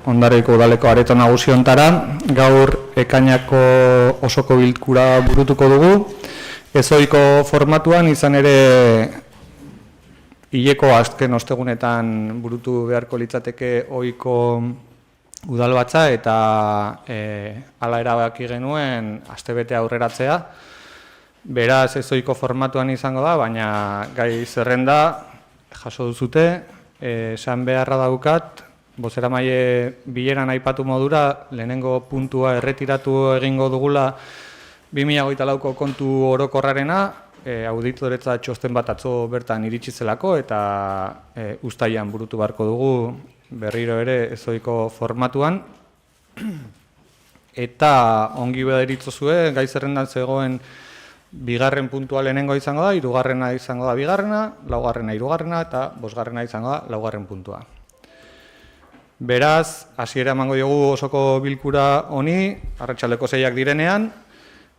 Hondarribiko udaleko areto nagusi hontara. Gaur ekainako osoko bilkura burutuko dugu. Ezohiko formatuan izan ere hileko azken ostegunetan burutu beharko litzateke ohiko udalbatza eta hala erabaki genuen astebete aurreratzea. Beraz ezohiko formatuan izango da, baina gai zerrenda jaso duzute, esan beharra daukat, bozeramaile bileran aipatu modura, lehenengo puntua erretiratu egingo dugula 2024ko kontu orokorrarena, auditoretza txosten bat atzo bertan iritsi zelako eta uztailean burutu beharko dugu berriro ere ezohiko formatuan. Eta ongi baderitzozue, gai zerrendan zegoen bigarren puntua lehenengo izango da, hirugarrena izango da bigarrena, laugarrena hirugarrena eta bosgarrena izango da laugarren puntua. Beraz, hasiera emango diogu osoko bilkura honi, arratsaldeko 6ak direnean,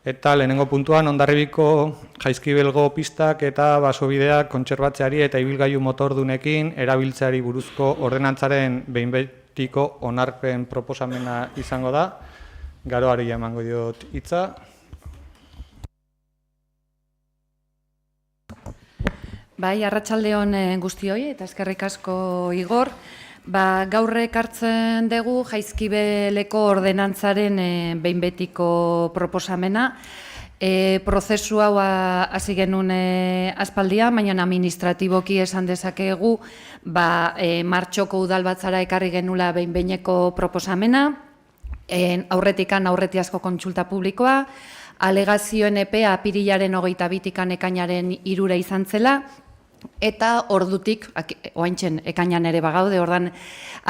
eta lehenengo puntuan Hondarribiko Jaizkibelgo pistak eta basobideak kontserbatzeari eta ibilgailu motordunekin erabiltzeari buruzko ordenantzaren behin betiko onarpen proposamena izango da. Garoari emango diot hitza. Bai, arratsalde on guztioi eta eskerrik asko Igor. Gaur ekartzen dugu Jaizkibeleko ordenantzaren behin betiko proposamena. Prozesu hau hasi genuen aspaldian, baina administratiboki esan dezakegu martxoko udalbatzara ekarri genula behin-behineko proposamena, aurretiazko kontsulta publikoa, alegazioen epea apirilaren 22 ekainaren 3 izan zela, eta ordutik, oaintzen ekainan ere bagaude, ordan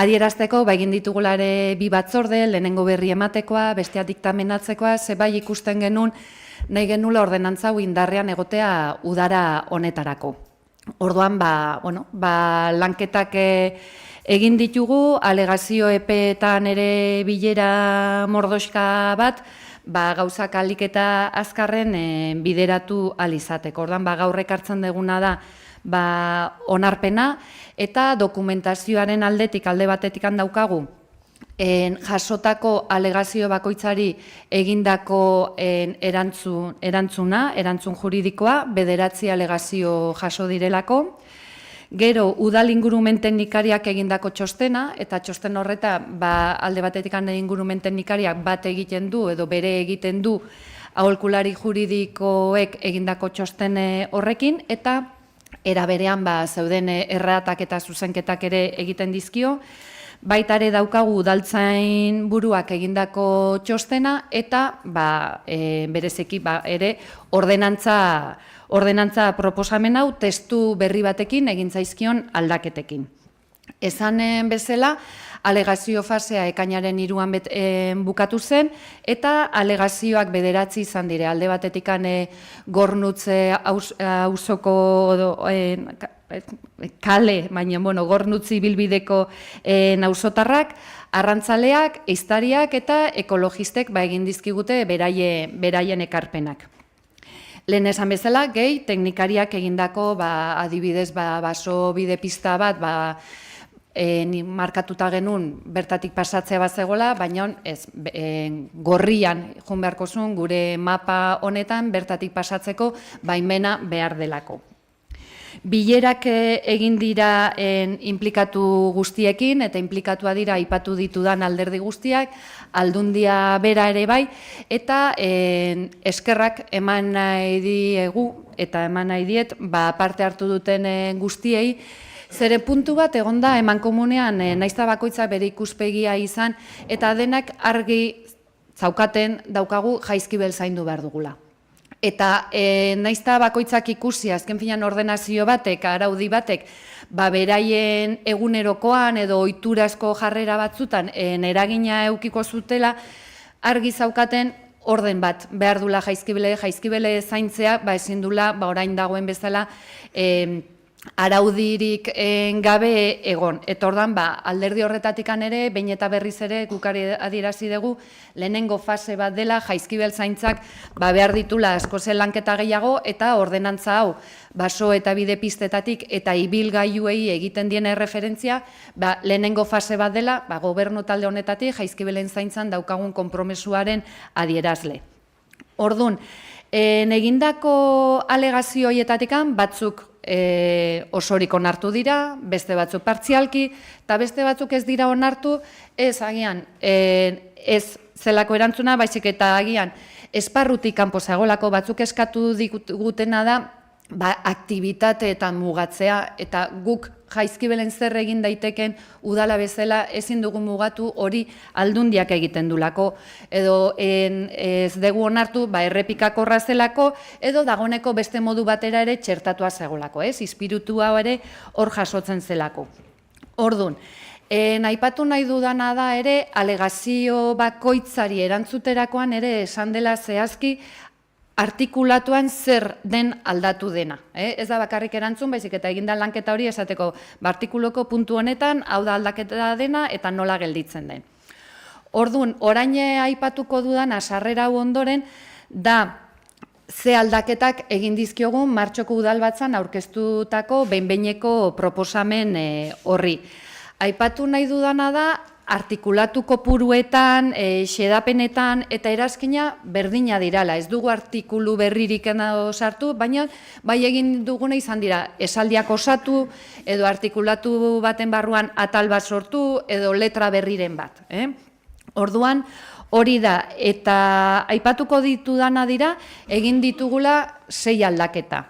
adierazteko, egin ditugula ere 2 batzorde, lehenengo berri ematekoa, bestea diktamenatzekoa, bai ikusten genuen, nahi genula ordenantza hau indarrean egotea udara honetarako. Orduan, lanketak egin ditugu, alegazio epeetan ere bilera mordoxka bat, gauzak ahalik eta azkarren bideratu alizateko. Orduan, gaur ekartzen duguna da, onarpena eta dokumentazioaren alde batetik daukagu jasotako alegazio bakoitzari egindako erantzun juridikoa, 9 alegazio jaso direlako. Gero, udal ingurumen teknikariak egindako txostena, eta txosten horreta alde batetik ingurumen teknikariak bat egiten du edo bere egiten du aholkulari juridikoek egindako txosten horrekin, eta era berean zeuden erratak eta zuzenketak ere egiten dizkio, baita ere daukagu udaltzain buruak egindako txostena eta bereziki ere ordenantza proposamen hau testu berri batekin egin zaizkion aldaketekin. Esanen bezala, alegazio fasea ekainaren 3an bukatu zen, eta alegazioak 9 izan dire. Alde batetik Gornutze auzoko kale, baina Gornutzi bilbideko auzotarrak, arrantzaleak, ehiztariak eta ekologistek egin dizkigute beraien ekarpenak. Lehen esan bezala, gehi, teknikariak egindako adibidez basobide pista bat markatuta genuen bertatik pasatzea bat zegoela, baina gorrian joan beharko zuen gure mapa honetan bertatik pasatzeko baimena behar delako. Bilerak egin dira inplikatu guztiekin, eta inplikatua dira aipatu ditudan alderdi guztiak, Aldundia bera ere bai, eta eskerrak eman nahi diegu, eta eman nahi diet, parte hartu duten guztiei, zere puntu bat egonda eman komunean naizta bakoitza bere ikuspegia izan, eta denak argi zaukaten daukagu Jaizkibel zaindu behar dugula. Eta naizta bakoitzak ikusi, azken finan ordenazio batek, araudi batek, beraien egunerokoan edo ohiturazko jarrera batzutan eragina edukiko zutela, argi zaukaten orden bat behar dula Jaizkibele zaintzea, ezin dula orain dagoen bezala araudirik gabe egon. Eta ordan, alderdi horretatikan ere, behin eta berriz ere, gukari adierazi dugu, lehenengo fase bat dela, Jaizkibel zaintzak behar ditula askoze lanketa gehiago, eta ordenantza hau, baso eta bide pistetatik eta ibilgailuei egiten dien referentzia, lehenengo fase bat dela, gobernu talde honetatik, Jaizkibelen zaintzan daukagun konpromesuaren adierazle. Ordun, egindako alegazio horietatikan batzuk osorik onartu dira, beste batzuk partzialki, eta beste batzuk ez dira onartu, ez agian, ez zelako erantzuna, baizik eta agian, esparrutik kanpo zegoelako batzuk eskatu digutena da, aktibitateetan mugatzea, eta guk Jaizkibelen zer egin daiteken udala bezala ezin dugu mugatu hori aldundiak egiten dulako, edo ez dugu onartu errepikakorra zelako, edo dagoneko beste modu batera ere txertatua zegolako, ispiritua ere hor jasotzen zelako. Ordun, aipatu nahi dudana da ere, alegazio bakoitzari erantzuterakoan ere esan dela zehazki, artikulatuan zer den aldatu dena. Ez da bakarrik erantzun, baizik eta eginda lanketa hori esateko artikuloko puntu honetan, hau da aldaketa dena eta nola gelditzen den. Orduan, orain aipatuko dudan sarrera hau ondoren, da ze aldaketak egin dizkiogun martxoko udalbatzan aurkeztutako behin-behineko proposamen horri. Aipatu nahi dudana da, artikulatu kopuruetan, xedapenetan eta erazkina berdina dirala. Ez dugu artikulu berririk sartu, baina bai egin duguna izan dira esaldiak osatu, edo artikulatu baten barruan atal bat sortu, edo letra berriren bat. Orduan, hori da, eta aipatuko ditudana dira, egin ditugula 6 aldaketa.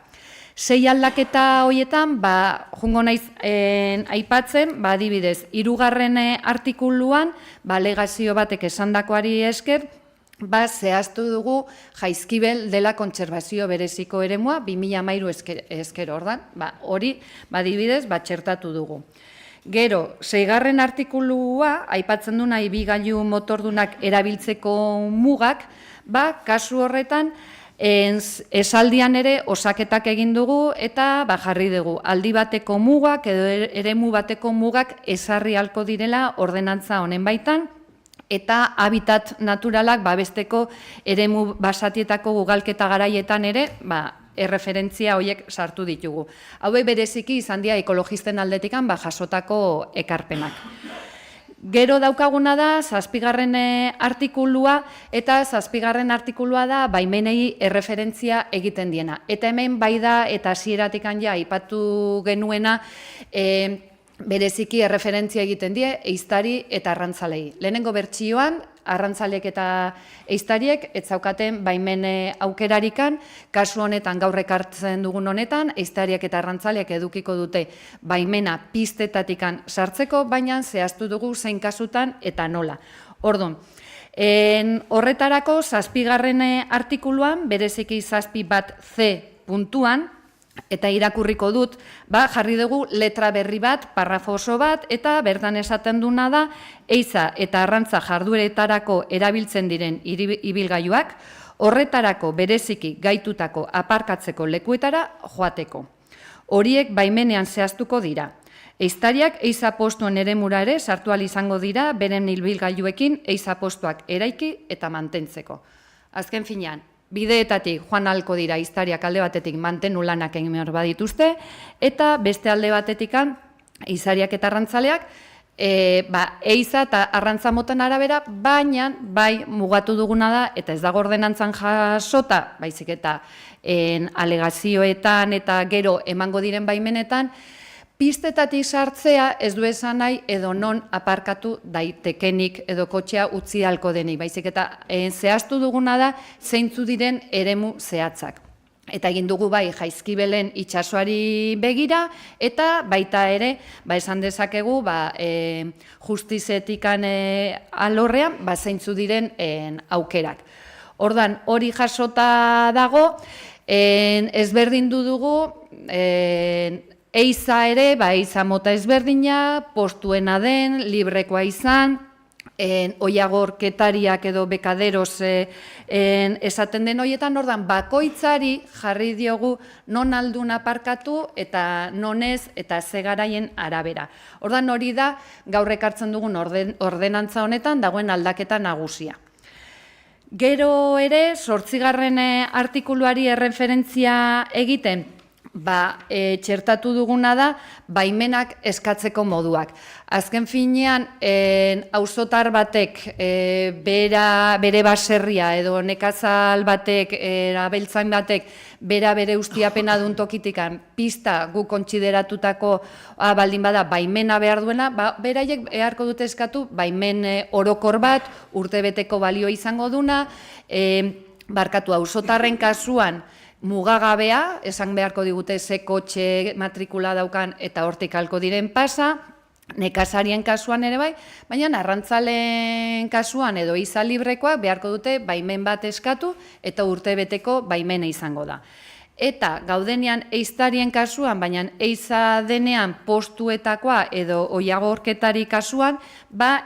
6 aldaketa horietan, jungo naiz aipatzen, adibidez, 3. artikuluan, alegazio batek esandakoari esker, zehaztu dugu Jaizkibel dela kontserbazio bereziko eremua 2013 esker ordan, hori, adibidez, txertatu dugu. Gero, 6. artikulua, aipatzen duna ibilgailu motordunak erabiltzeko mugak, kasu horretan, esaldian ere osaketak egin dugu eta jarri dugu aldi bateko mugak edo eremu bateko mugak ezarri halko direla ordenantza honen baitan eta habitat naturalak babesteko eremu basatietako ugalketa garaietan ere erreferentzia horiek sartu ditugu. Hauek bereziki izan dira ekologisten aldetikan jasotako ekarpenak. Gero daukaguna da 7. artikulua, eta 7. artikulua da baimenei erreferentzia egiten diena. Eta hemen bai da, eta hasieratik aipatu genuena, bereziki erreferentzia egiten die, ehiztari eta arrantzalei. Lehenengo bertsioan, arrantzaleek eta ehiztariek ez zaukaten baimen aukerarikan, kasu honetan gaur ekartzen dugun honetan, ehiztariek eta arrantzaleek edukiko dute baimena pistetatik sartzeko, baina zehaztu dugu zein kasutan eta nola. Orduan, horretarako 7. artikuluan, bereziki 7.c puntuan, eta irakurriko dut, jarri dugu letra berri bat, parrafo oso bat, eta bertan esaten duna da, ehiza eta arrantza jardueretarako erabiltzen diren ibilgailuak, horretarako bereziki gaitutako aparkatzeko lekuetara joateko. Horiek baimenean zehaztuko dira. Ehiztariak ehiza postuen eremura ere sartu ahal izango dira, beren ibilgailuekin ehiza postuak eraiki eta mantentzeko. Azken finean, bideetatik joan ahalko dira ehiztariak alde batetik mantenu lanak egin behar badituzte, eta beste alde batetik ehiztariak eta arrantzaleak ehiza eta arrantza moten arabera, baina bai mugatu duguna da, eta ez dago ordenantzan jasota, baizik eta alegazioetan eta gero emango diren baimenetan, pistetatik sartzea ez du esan nahi edo non aparkatu daitekenik edo kotxea utzi halko denik, baizik eta zehaztu duguna da zeintzu diren eremu zehatzak. Eta egin dugu bai Jaizkibelen itsasoari begira eta baita ere esan dezakegu justizetikan alorrean zeintzu diren aukerak. Ordan hori jasota dago, ezberdindu dugu ehiza ere, ehiza mota ezberdina, postuena den, librekoa izan, oiagorketariak edo bekaderos esaten den horietan, ordan bakoitzari jarri diogu non aldun aparkatu eta non ez eta ze garaien arabera. Ordan hori da gaur ekartzen dugun ordenantza honetan dagoen aldaketa nagusia. Gero ere, 8. artikuluari erreferentzia egiten, txertatu duguna da, baimenak eskatzeko moduak. Azken finean, auzotar batek bere baserria edo nekazal batek, abeltzain batek, bere ustiapena duen tokitikan, pista gu kontsideratutako baldin bada baimena behar duena, beraiek beharko dute eskatu baimen orokor bat, urtebeteko balio izango duna, barkatu auzotarren kasuan, mugagabea, esan beharko digute ze kotxe matrikula daukan eta hortik halko diren pasa, nekazarien kasuan ere bai, baina arrantzalen kasuan edo iza librekoak beharko dute baimen bat eskatu eta urtebeteko baimena izango da. Eta gaudenean eiztarien kasuan, baina eiza denean postuetakoa edo oiagorketari kasuan,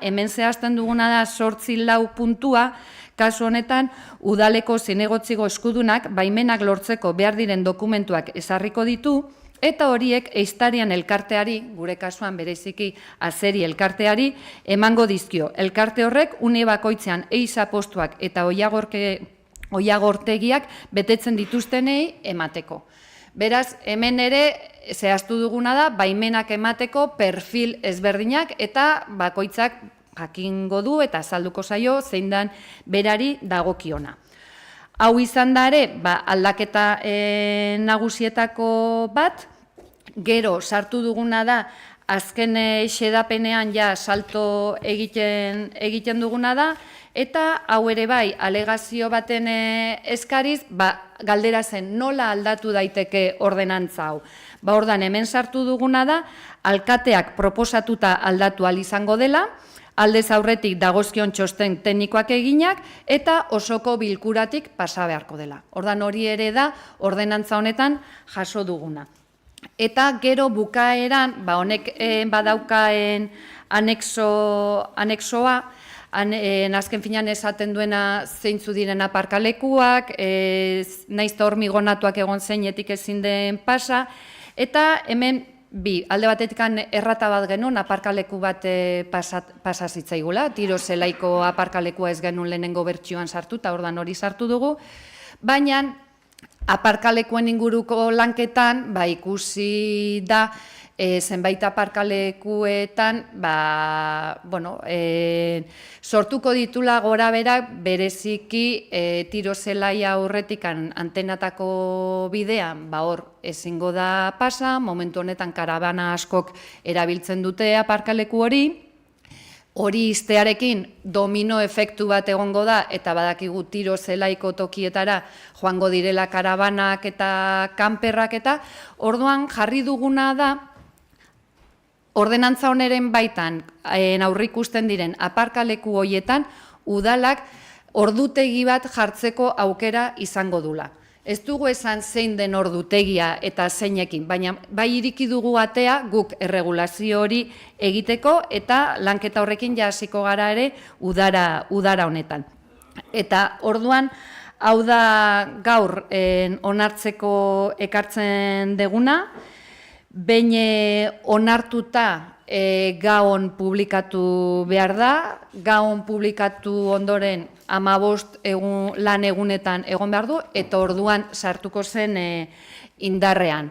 hemen zehazten duguna da 8 puntua, kasu honetan, udaleko zinegotzigo eskudunak baimenak lortzeko behar diren dokumentuak ezarriko ditu, eta horiek eiztarian elkarteari, gure kasuan bereziki azeri elkarteari, emango dizkio. Elkarte horrek une bakoitzean eiza postuak eta oiagortegiak betetzen dituztenei emateko. Beraz, hemen ere zehaztu duguna da, baimenak emateko perfil ezberdinak eta bakoitzak jakingo du eta azalduko zaio zein dan berari dagokiona. Hau izan da ere, aldaketa nagusietako bat, gero sartu duguna da, azken xedapenean ja salto egiten duguna da, eta hau ere bai, alegazio baten eskariz, galdera zen nola aldatu daiteke ordenantza hau. Ordan hemen sartu duguna da, alkateak proposatuta aldatu ahal izango dela, aldez aurretik dagozkion txosten teknikoak eginak eta osoko bilkuratik pasa beharko dela. Ordan hori ere da ordenantza honetan jaso duguna. Eta gero bukaeran, honek badaukaen anexoa, azken finean esaten duena zeintzu diren aparkalekuak, naizta hormigonatuak egon zeinetik ezin den pasa, eta hemen alde batetik errata bat genuen, aparkaleku bat pasa zitzaigula, tiro zelaiko aparkalekua ez genuen lehenengo bertsioan sartu, eta ordan hori sartu dugu, baina aparkalekuen inguruko lanketan, ikusi da, zenbait aparkalekuetan, sortuko ditula gora berak bereziki tiro zelaia aurretik antenatako bidean, hor ezingo da pasa, momentu honetan karabana askok erabiltzen dute aparkaleku hori iztearekin domino efektu bat egongo da, eta badakigu tiro zelaiko tokietara joango direla karabanak eta kanperrak eta, orduan jarri duguna da, ordenantza honeren baitan aurrikusten diren aparkaleku horietan udalak ordutegi bat jartzeko aukera izango dula. Ez dugu esan zein den ordutegia eta zeinekin, baina bai iriki dugu atea guk erregulazio hori egiteko eta lanketa horrekin hasiko gara ere udara honetan. Eta orduan, hau da gaur onartzeko ekartzen deguna, behin onartuta gaon publikatu behar da, gaon publikatu ondoren 15 lan egunetan egon behar du, eta orduan sartuko zen indarrean.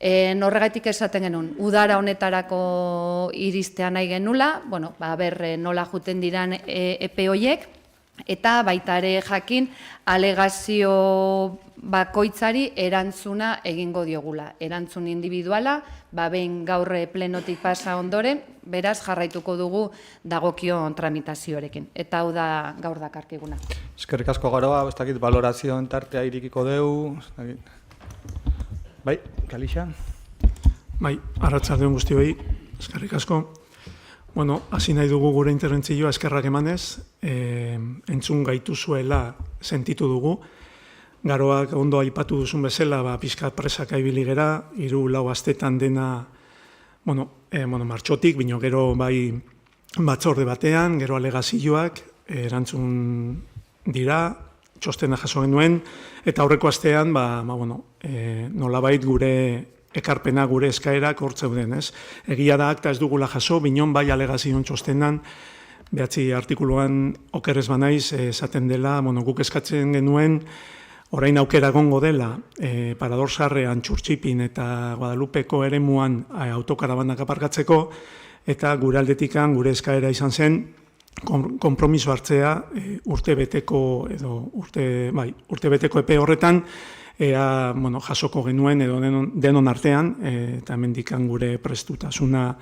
Horregatik esaten genuen, udara honetarako iristea nahi genula, nola juten diran epe horiek, eta baita ere jakin alegazio bakoitzari erantzuna egingo diogula. Erantzun individuala, behin gaur plenotik pasa ondoren, beraz jarraituko dugu dagokion tramitazioarekin. Eta hau da gaur dakarkiguna. Eskerrik asko Garoa, ez dakit balorazioen tartea irikiko deu. Bai, Galixa? Bai, arratsaldeon guztioi, eskerrik asko. Hasi nahi dugu gure interbentzioa eskerrak emanez, entzun gaituzuela sentitu dugu. Garoak ondo aipatu duzun bezala, pixkat presaka ibili gera, 3-4 astetan dena, martxotik, bino gero bai batzorde batean, gero alegazioak erantzun dira, txostena jaso genuen, eta aurreko astean, nolabait gure ekarpena, gure eskaerak hortzeuden, ez? Egia da akta ez dugula jaso, binon bai alegazion txostenan, behatzi artikuluan okerrez banaiz, esaten dela, guk eskatzen genuen, orain aukera egongo dela, Paradorsarrean, Txurtxipin eta Guadalupeko eremuan autokarabanak aparkatzeko, eta gure aldetikan, gure eskaera izan zen, konpromiso hartzea urtebeteko epe horretan, jasoko genuen edo denon artean, eta hemendikan gure prestutasuna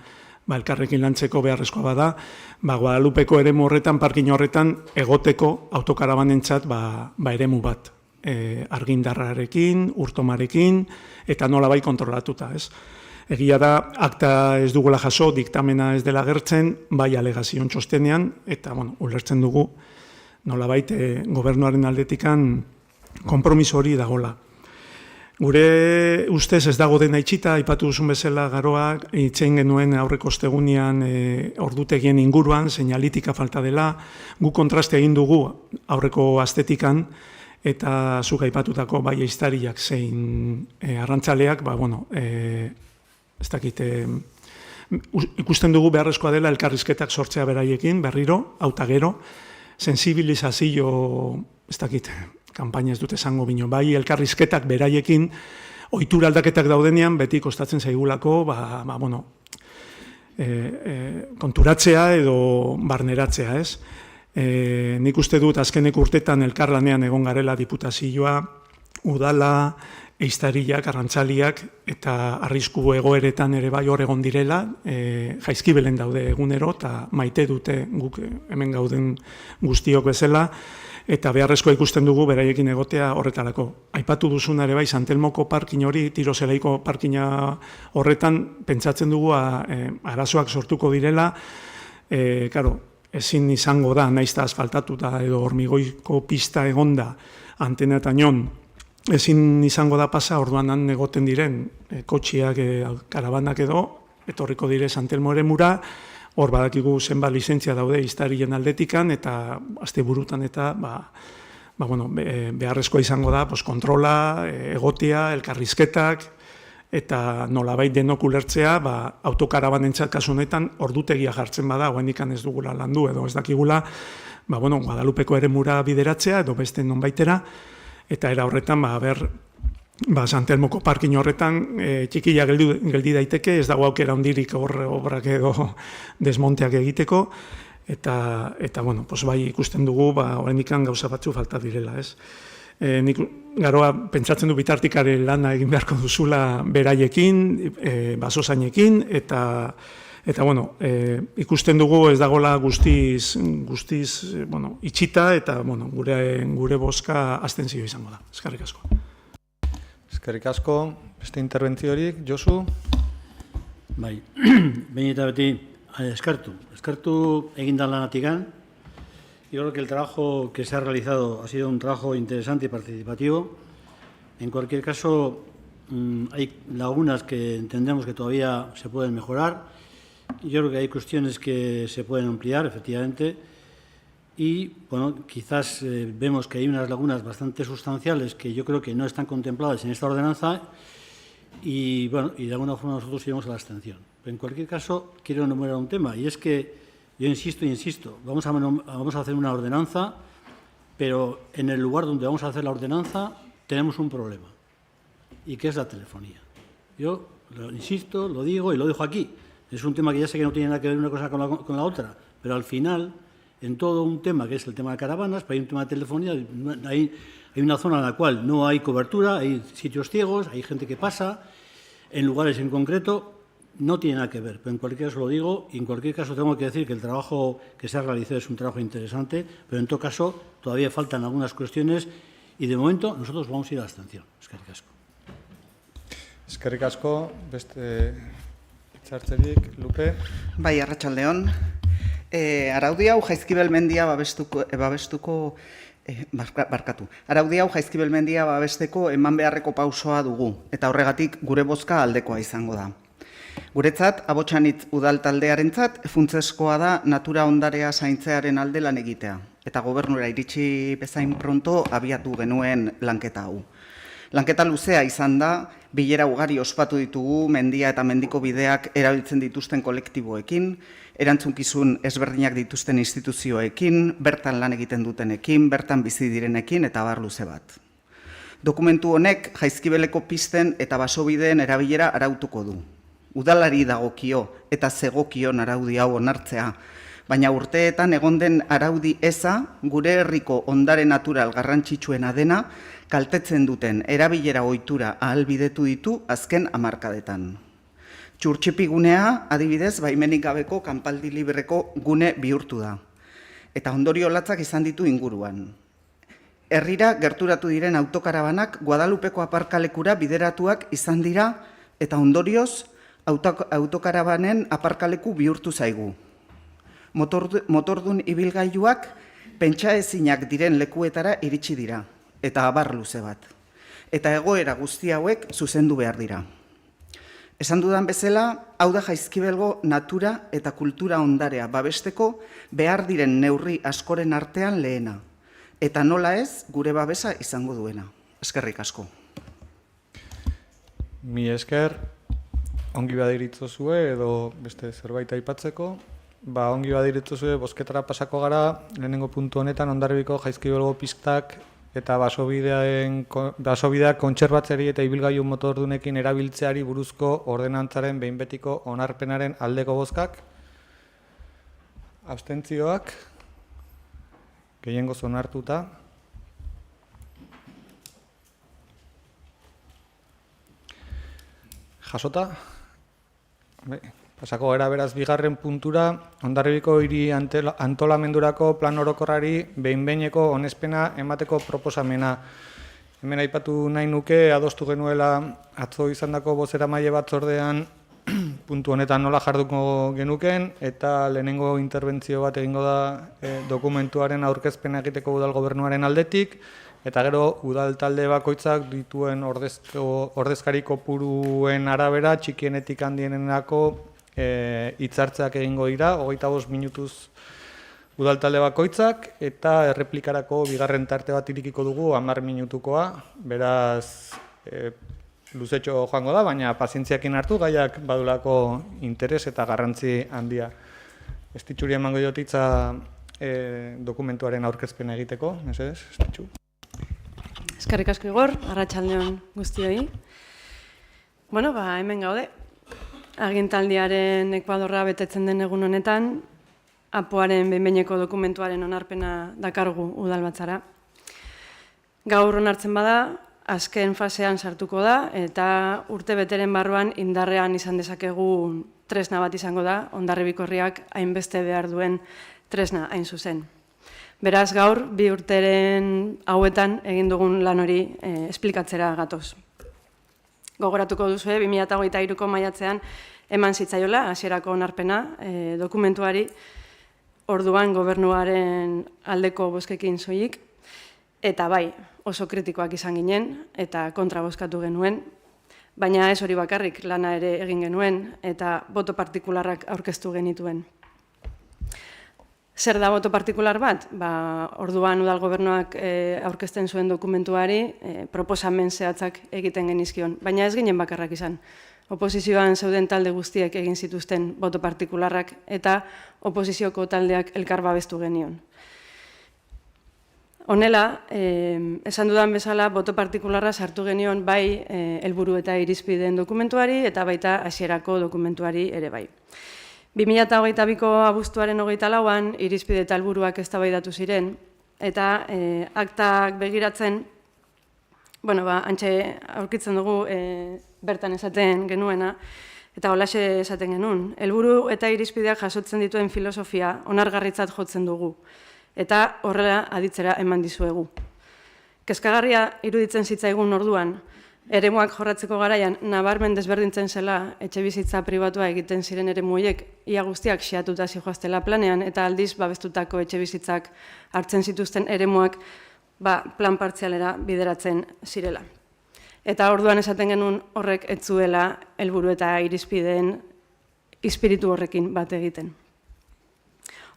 elkarrekin lantzeko beharrezkoa bada, Guadalupeko eremu horretan, parkin horretan, egoteko autokarabanentzat eremu bat. Argindarrarekin, urtomarekin, eta nolabait kontrolatuta, ez? Egia da, akta ez dugula jaso, diktamena ez dela agertzen, bai alegazion txostenean, eta, ulertzen dugu, nolabait gobernuaren aldetikan konpromiso hori dagola. Gure ustez ez dago dena itxita, aipatu duzun bezala garoak, itxein genuen aurreko ostegunean ordutegien inguruan, seinalitika falta dela, gu kontraste egin dugu aurreko astetikan, eta zuk aipatutako bai ehiztariak zein arrantzaleak, ez dakit, ikusten dugu beharrezkoa dela elkarrizketak sortzea beraiekin, berriro, auta gero, sensibilizazio, ez dakit, kanpaina ez dute esango bino, bai elkarrizketak beraiekin, ohitura aldaketak daudenean, beti kostatzen zaigulako, konturatzea edo barneratzea, ez? Nik uste dut azkeneko urtetan elkarlanean egon garela diputazioa, udala, ehiztariak, arrantzaliak eta arrisku egoeretan ere bai hor egon direla, Jaizkibelen daude egunero eta maite dute guk hemen gauden guztiok bezala, eta beharrezkoa ikusten dugu beraiekin egotea horretarako. Aipatu duzun ere bai, Santelmoko parkin hori, Tirozelaiko parkina horretan, pentsatzen dugu arazoak sortuko direla, ezin izango da, naizta asfaltatuta edo hormigoiko pista egonda antena eta nion, ezin izango da pasa, orduan han egoten diren kotxiak, karabanak edo, etorriko dire Santelmo eremura, hor badakigu zenbat lizentzia daude ehiztarien aldetikan, eta asteburutan eta beharrezkoa izango da kontrola, egotea, elkarrizketak, eta nolabait denok ulertzea, autokarabanentzat kasu honetan ordutegia jartzen bada, oraindikan ez dugula landu edo ez dakigula, Guadalupeko eremura bideratzea edo beste nonbaitera, eta era horretan, Santelmoko parkin horretan txikila geldi daiteke, ez dago aukera handirik obrak edo desmonteak egiteko, eta bai ikusten dugu, oraindikan gauza batzu falta direla, ez? Nik garoa pentsatzen du bitartikare lana egin beharko duzula beraiekin, basozainekin, eta ikusten dugu ez dagoela guztiz itxita, eta gure bozka abstentzio izango da. Eskerrik asko. Eskerrik asko, beste interbentziorik, Josu? Bai, behin eta beti eskertu egindan lanatikan. Yo creo que el trabajo que se ha realizado ha sido un trabajo interesante y participativo. En cualquier caso, hay lagunas que entendemos que todavía se pueden mejorar. Yo creo que hay cuestiones que se pueden ampliar, efectivamente. Y, quizás vemos que hay unas lagunas bastante sustanciales que yo creo que no están contempladas en esta ordenanza y de alguna forma nosotros iremos a la abstención. Pero en cualquier caso, quiero enumerar un tema, y es que yo insisto, vamos a hacer una ordenanza, pero en el lugar donde vamos a hacer la ordenanza tenemos un problema, y que es la telefonía. Yo lo insisto, lo digo y lo dejo aquí. Es un tema que ya sé que no tiene nada que ver una cosa con la otra, pero al final, en todo un tema que es el tema de caravanas, hay un tema de telefonía, hay una zona en la cual no hay cobertura, hay sitios ciegos, hay gente que pasa, en lugares en concreto. No tiene nada que ver, pero en cualquier caso lo digo, y en cualquier caso tengo que decir que el trabajo que se ha realizado es un trabajo interesante, pero en todo caso todavía faltan algunas cuestiones y de momento nosotros vamos a ir a la abstención. Eskerrik asko. Eskerrik asko, beste hitzartzerik, Lupe? Bai, arratsaldeon. Araudi hau Jaizkibel mendia babesteko eman beharreko pausoa dugu, eta horregatik gure bozka aldekoa izango da. Guretzat, Abotsanitz udal taldearentzat funtsezkoa da natura ondarea zaintzearen alde lan egitea, eta gobernura iritsi bezain pronto abiatu genuen lanketa hau. Lanketa luzea izan da, bilera ugari ospatu ditugu mendia eta mendiko bideak erabiltzen dituzten kolektiboekin, erantzunkizun ezberdinak dituzten instituzioekin, bertan lan egiten dutenekin, bertan bizi direnekin eta abar luze bat. Dokumentu honek Jaizkibeleko pisten eta basobideen erabilera arautuko du. Udalari dagokio eta zegokion araudi hau onartzea, baina urteetan egon den araudi eza gure herriko ondare natural garrantzitsuena dena kaltetzen duten erabilera ohitura ahalbidetu ditu azken hamarkadetan. Txurtxipigunea, adibidez, baimenik gabeko kanpaldi libreko gune bihurtu da, eta ondorio latzak izan ditu inguruan. Herrira gerturatu diren autokarabanak Guadalupeko aparkalekura bideratuak izan dira, eta ondorioz autokarabanen aparkaleku bihurtu zaigu. Motordun ibilgailuak pentsaezinak diren lekuetara iritsi dira, eta abar luze bat. Eta egoera guzti hauek zuzendu behar dira. Esan dudan bezala, hau da Jaizkibelgo natura eta kultura ondarea babesteko behar diren neurri askoren artean lehena, eta nola ez gure babesa izango duena. Eskerrik asko. Mi esker, ongi badiritzozue edo beste zerbait aipatzeko. Ongi badiritzozue, bozketara pasako gara, lehenengo puntu honetan Hondarribiko Jaizkibelgo pistak eta basobideak kontserbatzeari eta ibilgailu motordunekin erabiltzeari buruzko ordenantzaren behin betiko onarpenaren aldeko bozkak. Abstentzioak, gehiengoz onartuta. Jasota? Pasako gara beraz bigarren puntura, Hondarribiko hiri antolamendurako plan orokorrari behin-behineko onespena emateko proposamena. Hemen aipatu nahi nuke, adostu genuela atzo izandako bozeramaile batzordean puntu honetan nola jarduko genuken, eta lehenengo interbentzio bat egingo da dokumentuaren aurkezpena egiteko udal gobernuaren aldetik, eta gero udal talde bakoitzak dituen ordezkari kopuruen arabera txikienetik handienenako hitzartzeak egingo dira, 25 minutuz udal talde bakoitzak, eta erreplikarako bigarren tarte bat irikiko dugu 10 minutukoa, beraz luzetxo joango da, baina pazientziakin hartu, gaiak badulako interes eta garrantzi handia. Estitxuri emango diotitza dokumentuaren aurkezpena egiteko, mesedez, Estitxu. Eskerrik asko Igor, arratsaldeon guztioi. Hemen gaude. Agintaldiaren Ekuadorra betetzen den egun honetan, APOaren behin-behineko dokumentuaren onarpena dakargu udalbatzara. Gaur onartzen bada, azken fasean sartuko da, eta urte beteren barruan indarrean izan dezakegu tresna bat izango da, Hondarribiko herriak hainbeste behar duen tresna hain zuzen. Beraz, gaur, bi urteren hauetan egin dugun lan hori esplikatzera gatoz. Gogoratuko duzu, 2023ko maiatzean eman zitzaiola, hasierako onarpena dokumentuari, orduan gobernuaren aldeko bozkekin soilik, eta bai, oso kritikoak izan ginen, eta kontra bozkatu genuen, baina ez hori bakarrik lana ere egin genuen, eta boto partikularrak aurkeztu genituen. Zer da boto partikular bat? Orduan udal gobernuak aurkezten zuen dokumentuari proposamen zehatzak egiten genizkion, baina ez ginen bakarrak izan. Oposizioan zeuden talde guztiek egin zituzten boto partikularrak eta oposizioko taldeak elkar babestu genion. Honela, esan dudan bezala, boto partikularra sartu genion bai helburu eta irizpideen dokumentuari eta baita hasierako dokumentuari ere bai. 2022ko abuztuaren 24an irizpide eta helburuak eztabaidatu ziren, eta aktak begiratzen, hantxe aurkitzen dugu bertan esaten genuena, eta holaxe esaten genuen. Helburu eta irizpideak jasotzen dituen filosofia onargarritzat jotzen dugu, eta horrela aditzera eman dizuegu. Kezkagarria iruditzen zitzaigun orduan, eremuak jorratzeko garaian nabarmen desberdintzen zela etxebizitza pribatua egiten ziren eremu horiek ia guztiak xeatuta zihoaztela planean eta aldiz babestutako etxebizitzak hartzen zituzten eremuak plan partzialera bideratzen zirela. Eta orduan esaten genuen horrek ez zuela helburu eta irizpideen ispiritu horrekin bat egiten.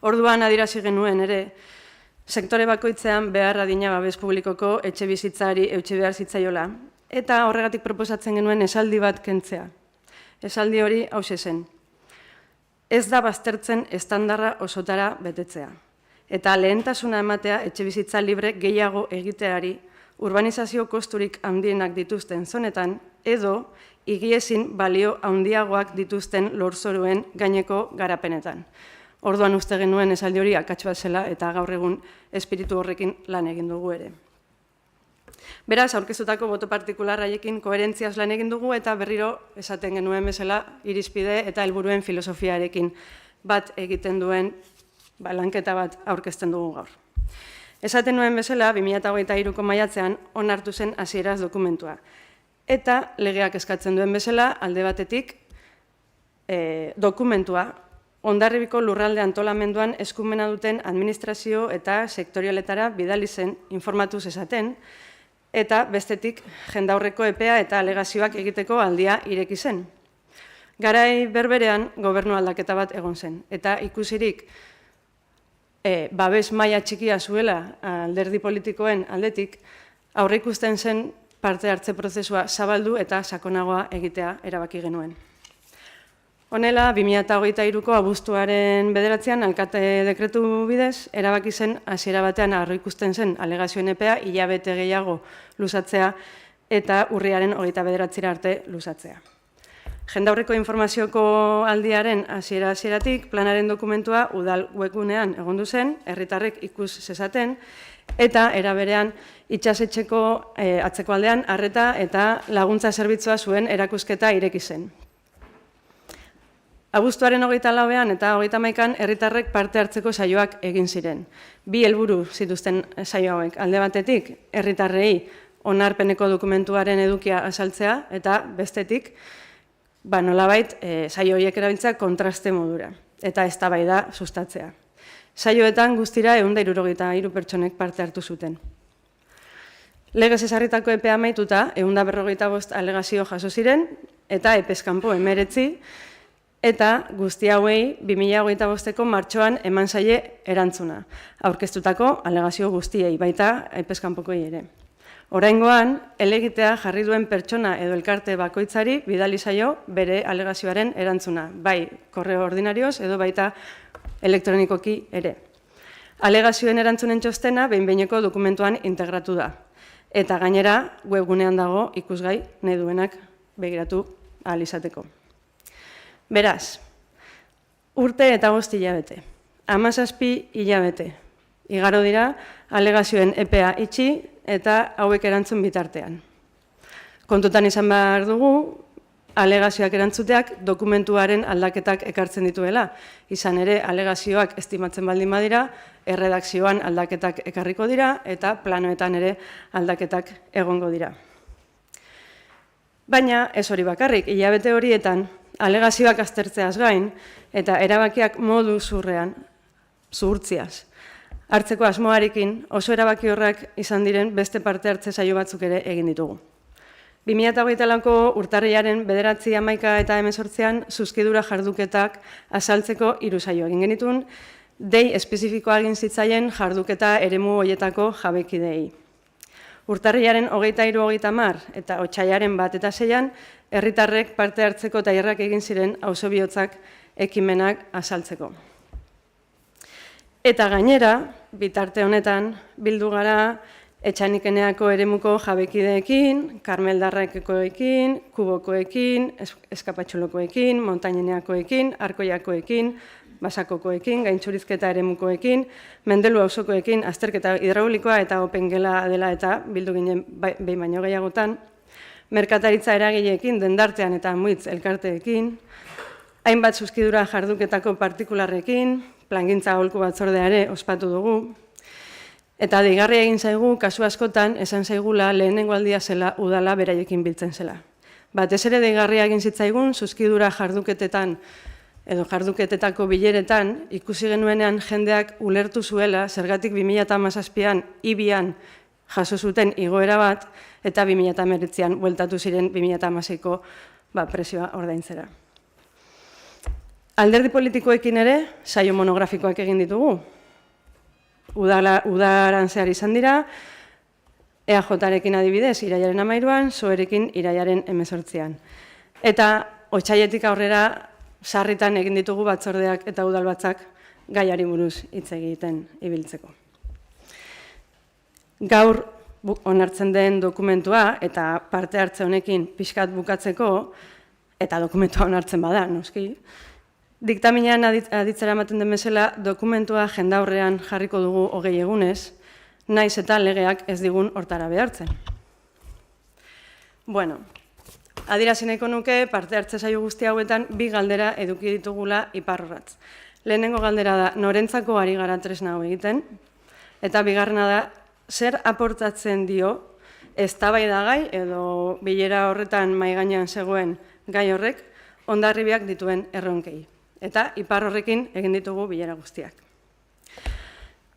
Orduan adierazi genuen ere, sektore bakoitzean behar adina babes publikoko etxe bizitzari eutsi behar zitzaiola, eta horregatik proposatzen genuen esaldi bat kentzea. Esaldi hori hauxe zen. Ez da baztertzen estandarra osotara betetzea. Eta lehentasuna ematea etxe bizitza libre gehiago egiteari, urbanizazio kosturik handienak dituzten zonetan, edo higiezin balio handiagoak dituzten lorzoruen gaineko garapenetan. Orduan uste genuen esaldi hori akats bat zela eta gaur egun espiritu horrekin lan egin dugu ere. Beraz, aurkeztutako boto partikular haiekin koherentziaz lan egin dugu eta berriro esaten genuen bezala irizpide eta helburuen filosofiarekin bat egiten duen lanketa bat aurkezten dugu gaur. Esaten nuen bezala, 2023ko maiatzean onartu zen hasieraz dokumentua. Eta legeak eskatzen duen bezala, alde batetik, dokumentua, Hondarribiko lurralde antolamenduan eskumena duten administrazio eta sektorialetara bidali zen informatuz esaten, eta bestetik jendaurreko epea eta alegazioak egiteko aldia ireki zen. Garai berberean gobernu aldaketa bat egon zen, eta ikusirik babes maila txikia zuela alderdi politikoen aldetik, aurreikusten zen parte hartze prozesua zabaldu eta sakonagoa egitea erabaki genuen. Honela, 2023ko abuztuaren 9an alkate dekretu bidez, erabaki zen hasiera batean aurreikusten zen alegazioen epea hilabete gehiago luzatzea eta urriaren 29 arte luzatzea. Jendaurreko informazioko aldiaren hasieratik planaren dokumentua udal webgunean egondu zen, herritarrek ikus zezaten, eta era berean itsasetxeko atzeko aldean arreta eta laguntza zerbitzua zuen erakusketa ireki zen. Abuztuaren 24an eta 31an herritarrek parte hartzeko saioak egin ziren. 2 helburu zituzten saio hauek. Alde batetik, herritarrei onarpeneko dokumentuaren edukia azaltzea eta bestetik, nolabait saio horiek erabiltzea kontraste modura eta eztabaida sustatzea. Saioetan guztira 163 pertsonek parte hartu zuten. Legez ezarritako epea amaituta 145 alegazio jaso ziren eta epeskanpo 19, eta guzti hauei 2025ko martxoan eman zaie erantzuna, aurkeztutako alegazio guztiei, baita epeskanpokoi ere. Oraingoan, elegitea jarri duen pertsona edo elkarte bakoitzari bidali zaio bere alegazioaren erantzuna, bai korreo ordinarioz edo baita elektronikoki ere. Alegazioen erantzunen txostena behin-behineko dokumentuan integratu da, eta gainera webgunean dago ikusgai nahi duenak begiratu ahal izateko. Beraz, urte eta 5 hilabete, 17 hilabete, igaro dira alegazioen epea itxi eta hauek erantzun bitartean. Kontutan izan behar dugu, alegazioak erantzuteak dokumentuaren aldaketak ekartzen dituela. Izan ere, alegazioak estimatzen baldin badira, erredakzioan aldaketak ekarriko dira eta planoetan ere aldaketak egongo dira. Baina ez hori bakarrik, hilabete horietan, alegazioak aztertzeaz gain eta erabakiak modu zuhurtziaz. Hartzeko asmoarekin oso erabaki horrak izan diren beste parte hartze saio batzuk ere egin ditugu. 2024ko urtarrilaren 9, 11 eta 18an zuzkidura jarduketak azaltzeko 3 saio egin genitun, dei espezifikoa egin zitzaien jarduketa eremu horietako jabekideei. Urtarrilaren 23-30 eta otsailaren 1 eta 6an, herritarrek parte hartzeko tailerrak egin ziren auzobihotzak ekimenak azaltzeko. Eta gainera, bitarte honetan, bildu gara Etxanikeneako eremuko jabekideekin, Karmeldarrakekoekin, Kubokoekin, Eskapatxulokoekin, Montaineneakoekin, Arkoiakoekin, Basakokoekin, Gaintzurizketa eremukoekin, Mendelu auzokoekin, azterketa hidraulikoa eta opengela dela eta bildu ginen behin baino gehiagotan, merkataritza eragileekin, dendartean eta muitz elkarteekin, hainbat zuzkidura jarduketako partikularrekin, plangintza aholku batzordeare ospatu dugu, eta deigarria egin zaigu, kasu askotan, esan zaigula lehenengo aldia zela udala beraiekin biltzen zela. Batez ere deigarria egin zitzaigun, zuzkidura jarduketetan edo jarduketetako bileretan, ikusi genuenean jendeak ulertu zuela, zergatik 2017an Ibian jaso zuten igoera bat, eta 2019an bueltatu ziren 2016ko presioa ordaintzera. Alderdi politikoekin ere saio monografikoak egin ditugu. Udaran zehar izan dira, EAJ-rekin adibidez, irailaren 13an, PSOE-rekin irailaren 18an. Eta otsailetik aurrera sarritan egin ditugu batzordeak eta udalbatzak gaiari buruz hitz egiten ibiltzeko. Gaur onartzen den dokumentua eta parte hartze honekin pixkat bukatzeko, eta dokumentua onartzen bada, noski, diktaminean aditzera ematen den bezala, dokumentua jendaurrean jarriko dugu 20 egunez, naiz eta legeak ez digun hortara behartzen. Bueno, adierazi nahiko nuke parte hartze saio guzti hauetan bi galdera eduki ditugula iparrorratz. Lehenengo galdera da, norentzako ari gara tresna hau egiten, eta bigarrena da, zer aportatzen dio eztabaidagai edo bilera horretan mahai gainean zegoen gai horrek hondarribiak dituen erronkei. Eta ipar horrekin egin ditugu bilera guztiak.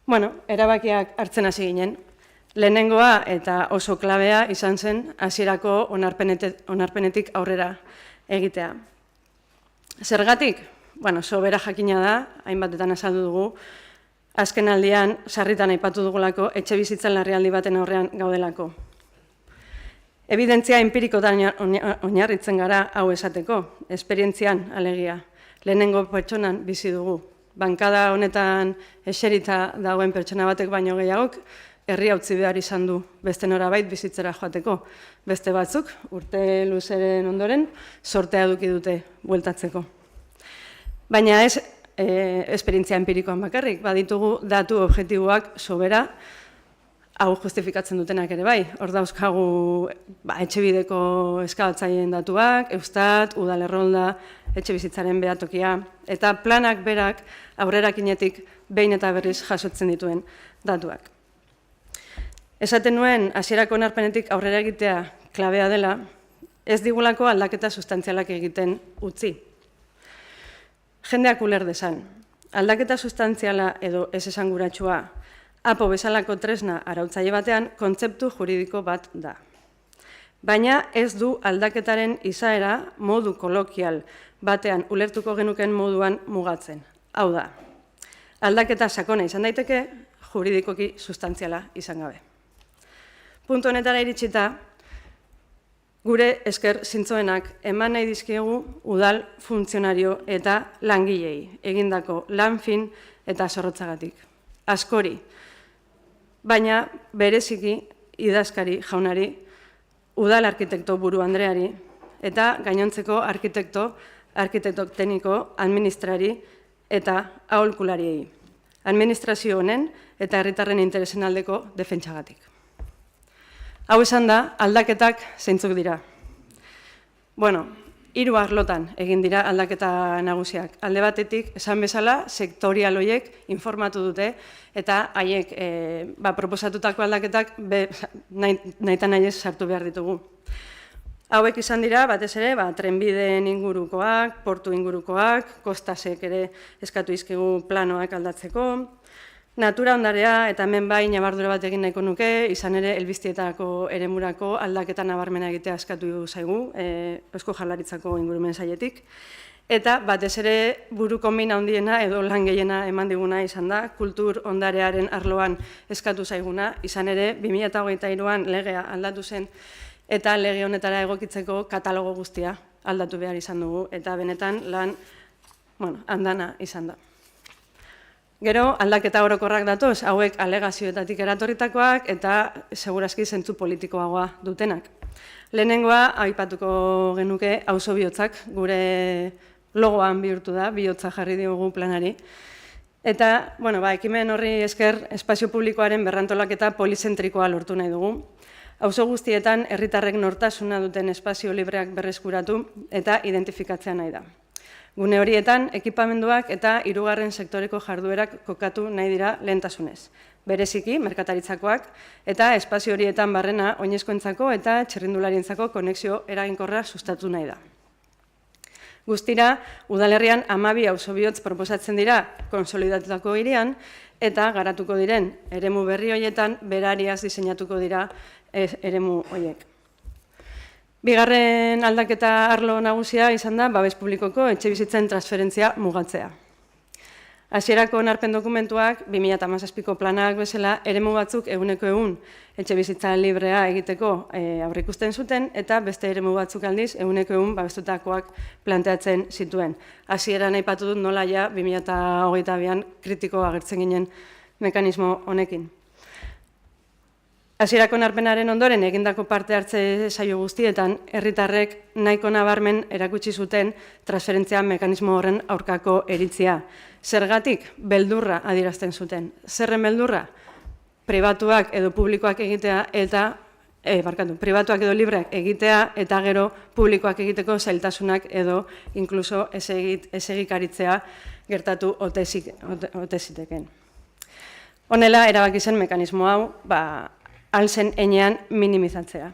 Bueno, erabakiak hartzen hasi ginen. Lehenengoa eta oso klabea izan zen hasierako onarpenetik aurrera egitea. Zergatik? Bueno, sobera jakina da, hainbatetan azaldu dugu, azken aldian sarritan aipatu dugulako etxe bizitzan larrialdi baten aurrean gaudelako. Evidentzia empirikotan oinarritzen gara hau esateko, esperientzian alegia. Lehenengo pertsonan bizi dugu. Bankada honetan eserita dagoen pertsona batek baino gehiagok, herria utzi behar izan du beste norabait bizitzera joateko. Beste batzuk, urte luzeren ondoren, sortea eduki dute bueltatzeko. Baina ez esperientzia empirikoan bakarrik, baditugu datu objektiboak sobera, hau justifikatzen dutenak ere bai. Hor dauzkagu etxebideko eskabatzaileen datuak, Eustat, Udalerrolda, etxe bizitzaren behatokia, eta planak berak aurrerakinetik behin eta berriz jasotzen dituen datuak. Esaten nuen, hasierako onarpenetik aurrera egitea klabea dela, ez digulako aldaketa sustantzialak egiten utzi. Jendeak uler desan, aldaketa sustantziala edo ez esanguratsua, apo bezalako tresna arautzaile batean kontzeptu juridiko bat da. Baina ez du aldaketaren izaera modu kolokial batean ulertuko genuken moduan mugatzen. Hau da, aldaketa sakona izan daiteke, juridikoki sustantziala izan gabe. Puntu honetara iritsita, gure esker zintzoenak eman nahi dizkiegu udal funtzionario eta langilei, egindako lan fin eta zorrotzagatik. Askori, baina bereziki idazkari jaunari, udal arkitekto buru Andreari, eta gainontzeko arkitekto tekniko administrari eta aholkulariei. Administrazio honen eta herritarren interesen aldeko defentsagatik. Hau esan da, aldaketak zeintzuk dira. Bueno, 3 arlotan egin dira aldaketa nagusiak. Alde batetik, esan bezala, sektorial horiek informatu dute, eta haiek proposatutako aldaketak nahitan nahiez sartu behar ditugu. Hauek izan dira, batez ere, trenbideen ingurukoak, portu ingurukoak, kostasek ere eskatu izkigu planoak aldatzeko, natura ondarea eta hemen bai nabardura bat egin nahiko nuke, izan ere elbiztietako eremurako aldaketa nabarmena egitea eskatu zaigu, Eusko Jaurlaritzako ingurumen sailetik. Eta batez ere buru konbina handiena edo lan gehiena eman diguna izan da, kultur ondarearen arloan eskatu zaiguna, izan ere 2023an legea aldatu zen eta lege honetara egokitzeko katalogo guztia aldatu behar izan dugu, eta benetan lan andana izan da. Gero, aldaketa orokorrak datoz, hauek alegazioetatik eratorritakoak eta segurazki zentzu politikoagoa dutenak. Lehenengoa, aipatuko genuke, auzo bihotzak, gure logoan bihurtu da, bihotza jarri diogu planari. Eta, ekimen horri esker, espazio publikoaren berrantolaketa polizentrikoa lortu nahi dugu. Auzo guztietan, herritarrek nortasuna duten espazio libreak berreskuratu eta identifikatzea nahi da. Gune horietan, ekipamenduak eta 3. sektoreko jarduerak kokatu nahi dira lehentasunez. Bereziki, merkataritzakoak, eta espazio horietan barrena oinezkoentzako eta txirrindularientzako konexio eraginkorra sustatu nahi da. Guztira, udalerrian 12 auzo-bihotz proposatzen dira konsolidatutako hirian, eta garatuko diren eremu berri horietan berariaz diseinatuko dira eremu horiek. Bigarren aldaketa arlo nagusia izan da babes publikoko etxebizitzen transferentzia mugatzea. Hasierako onarpen dokumentuak 2017ko planak bezala eremu batzuk 100% etxebizitza librea egiteko aurreikusten zuten eta beste eremu batzuk aldiz 100% babestutakoak planteatzen zituen. Hasieran aipatu dut nola ja 2022an kritiko agertzen ginen mekanismo honekin. Hasierako onarpenaren ondoren egindako parte hartze saio guztietan herritarrek nahiko nabarmen erakutsi zuten transferentzia mekanismo horren aurkako iritzia. Zergatik beldurra adierazten zuten. Zerren beldurra? Pribatuak edo publikoak egitea eta pribatuak edo libreak egitea eta gero publikoak egiteko zailtasunak edo inkluso ez egikaritzea gertatu ote ziteken. Honela erabaki zen mekanismo hau, alzen enean minimizatzea.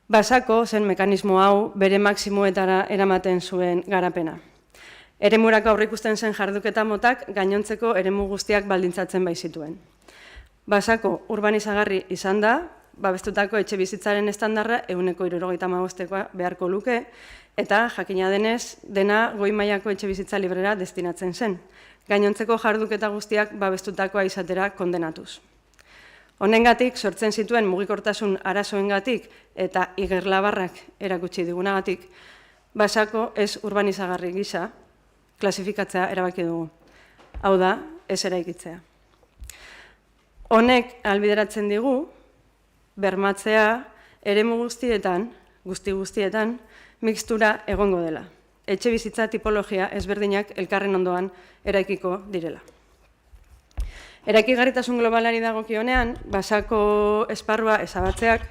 Basako zen mekanismo hau bere maksimuetara eramaten zuen garapena. Eremurako aurreikusten zen jarduketa motak gainontzeko eremu guztiak baldintzatzen baizituen. Basako urbanizagarri izan da, babestutako etxe bizitzaren estandarra 175koa beharko luke, eta jakina denez, dena goi mailako etxe bizitza librera destinatzen zen. Gainontzeko jarduketa guztiak babestutakoa izatera kondenatuz. Honengatik, sortzen zituen mugikortasun arazoengatik eta igerlabarrak erakutsi digunagatik, Basako ez urbanizagarri gisa klasifikatzea erabaki dugu. Hau da, ez eraikitzea. Honek albideratzen digu, bermatzea eremu guztietan, guztietan, mixtura egongo dela. Etxe bizitza tipologia ezberdinak elkarren ondoan eraikiko direla. Eraikigarritasun globalari dagokionean, Basako esparrua ezabatzeak,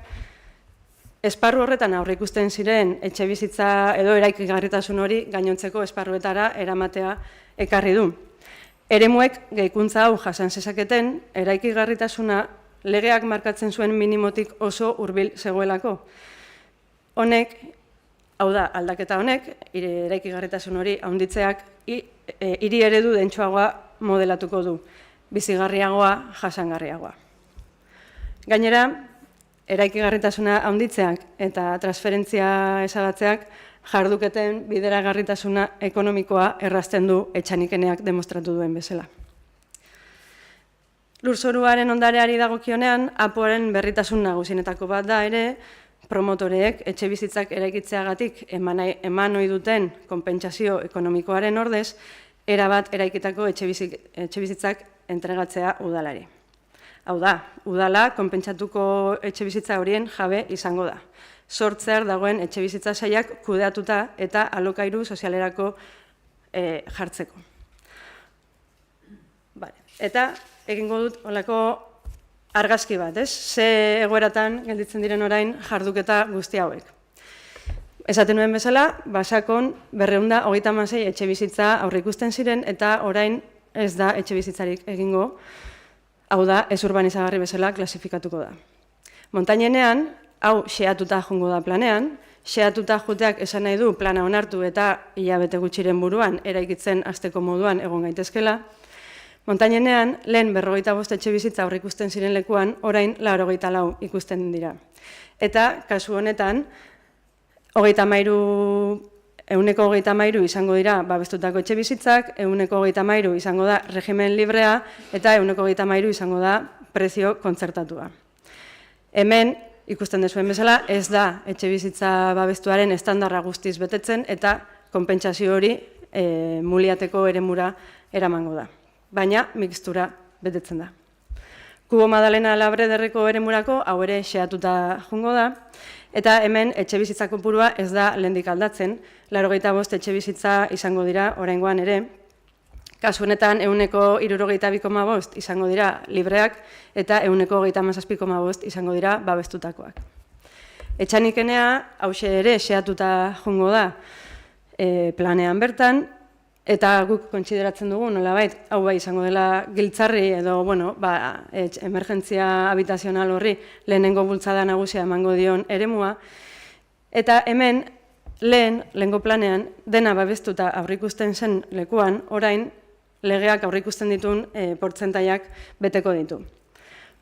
esparru horretan aurreikusten ziren etxe bizitza edo eraikigarritasun hori gainontzeko esparruetara eramatea ekarri du. Eremuek gehikuntza hau jasan zezaketen, eraikigarritasuna legeak markatzen zuen minimotik oso hurbil zegoelako. Honek, hau da, aldaketa honek, eraikigarritasun hori handitzeak hiri eredu dentsuagoa modelatuko du. Bizigarriagoa, jasangarriagoa. Gainera, eraikigarritasuna handitzeak eta transferentzia ezabatzeak jarduketen bideragarritasuna ekonomikoa errazten du etxanikeneak demostratu duen bezala. Lurzoruaren ondareari dagokionean, APOaren berritasun nagusienetako bat da ere, promotoreek etxe bizitzak eraikitzeagatik eman ohi duten konpentsazio ekonomikoaren ordez, erabat eraikitako etxe bizitzak entregatzea udalari. Hau da, udala konpentsatuko etxe bizitza horien jabe izango da. Sortzear dagoen etxe bizitza sailak kudeatuta eta alokairu sozialerako jartzeko. Eta egingo dut olako argazki bat, ez? Ze egoeratan gelditzen diren orain jarduketa guzti hauek. Esaten nuen bezala, Basakon 236 etxe bizitza aurreikusten ziren eta orain ez da etxe bizitzarik egingo, hau da, ez urbanizagarri bezala klasifikatuko da. Montainenean, hau xeatuta jongo da planean, xeatuta joteak esan nahi du plana onartu eta hilabete gutxiren buruan eraikitzen hasteko moduan egon gaitezkela. Montainenean, lehen 45 etxe bizitza aurreikusten ziren lekuan, orain 84 ikusten dira. Eta, kasu honetan, 133 izango dira babestutako etxe bizitzak, 133 izango da regimen librea eta 133 izango da prezio kontzertatua. Hemen, ikusten dezuen bezala, ez da etxe bizitza babestuaren estandarra guztiz betetzen eta konpentsazio hori muliateko eremura eramango da. Baina, mixtura betetzen da. Kubo Madalena Labrederreko eremurako hau ere xeatuta jongo da, eta hemen etxe bizitza kopurua ez da lehendik aldatzen, 85 etxe bizitza izango dira oraingoan ere. Kasu honetan 162,5 izango dira libreak eta 137,5 izango dira babestutakoak. Etxanikenea hauxe ere xeatuta jongo da planean bertan, eta guk kontsideratzen dugu, nolabait, hau bai izango dela giltzarri edo, emergentzia habitazional horri lehenengo bultzada nagusia emango dion eremua. Eta hemen, lehengo planean, dena babestuta aurreikusten zen lekuan, orain legeak aurreikusten ditun portzentaiak beteko ditu.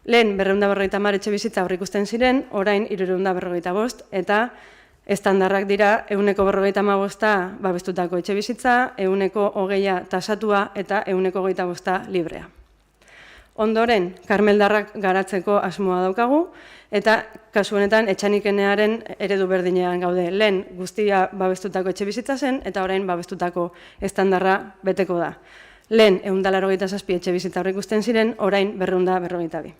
Lehen 250 etxe bizitza aurreikusten ziren, orain 355, eta estandarrak dira 155 babestutako etxe bizitza, 120 tasatua eta 125 librea. Ondoren, karmeldarrak garatzeko asmoa daukagu, eta kasu honetan etxanikenearen eredu berdinean gaude. Lehen guztia babestutako etxe bizitza zen, eta orain babestutako estandarra beteko da. Lehen 187 etxe bizitza aurreikusten ziren, orain 252.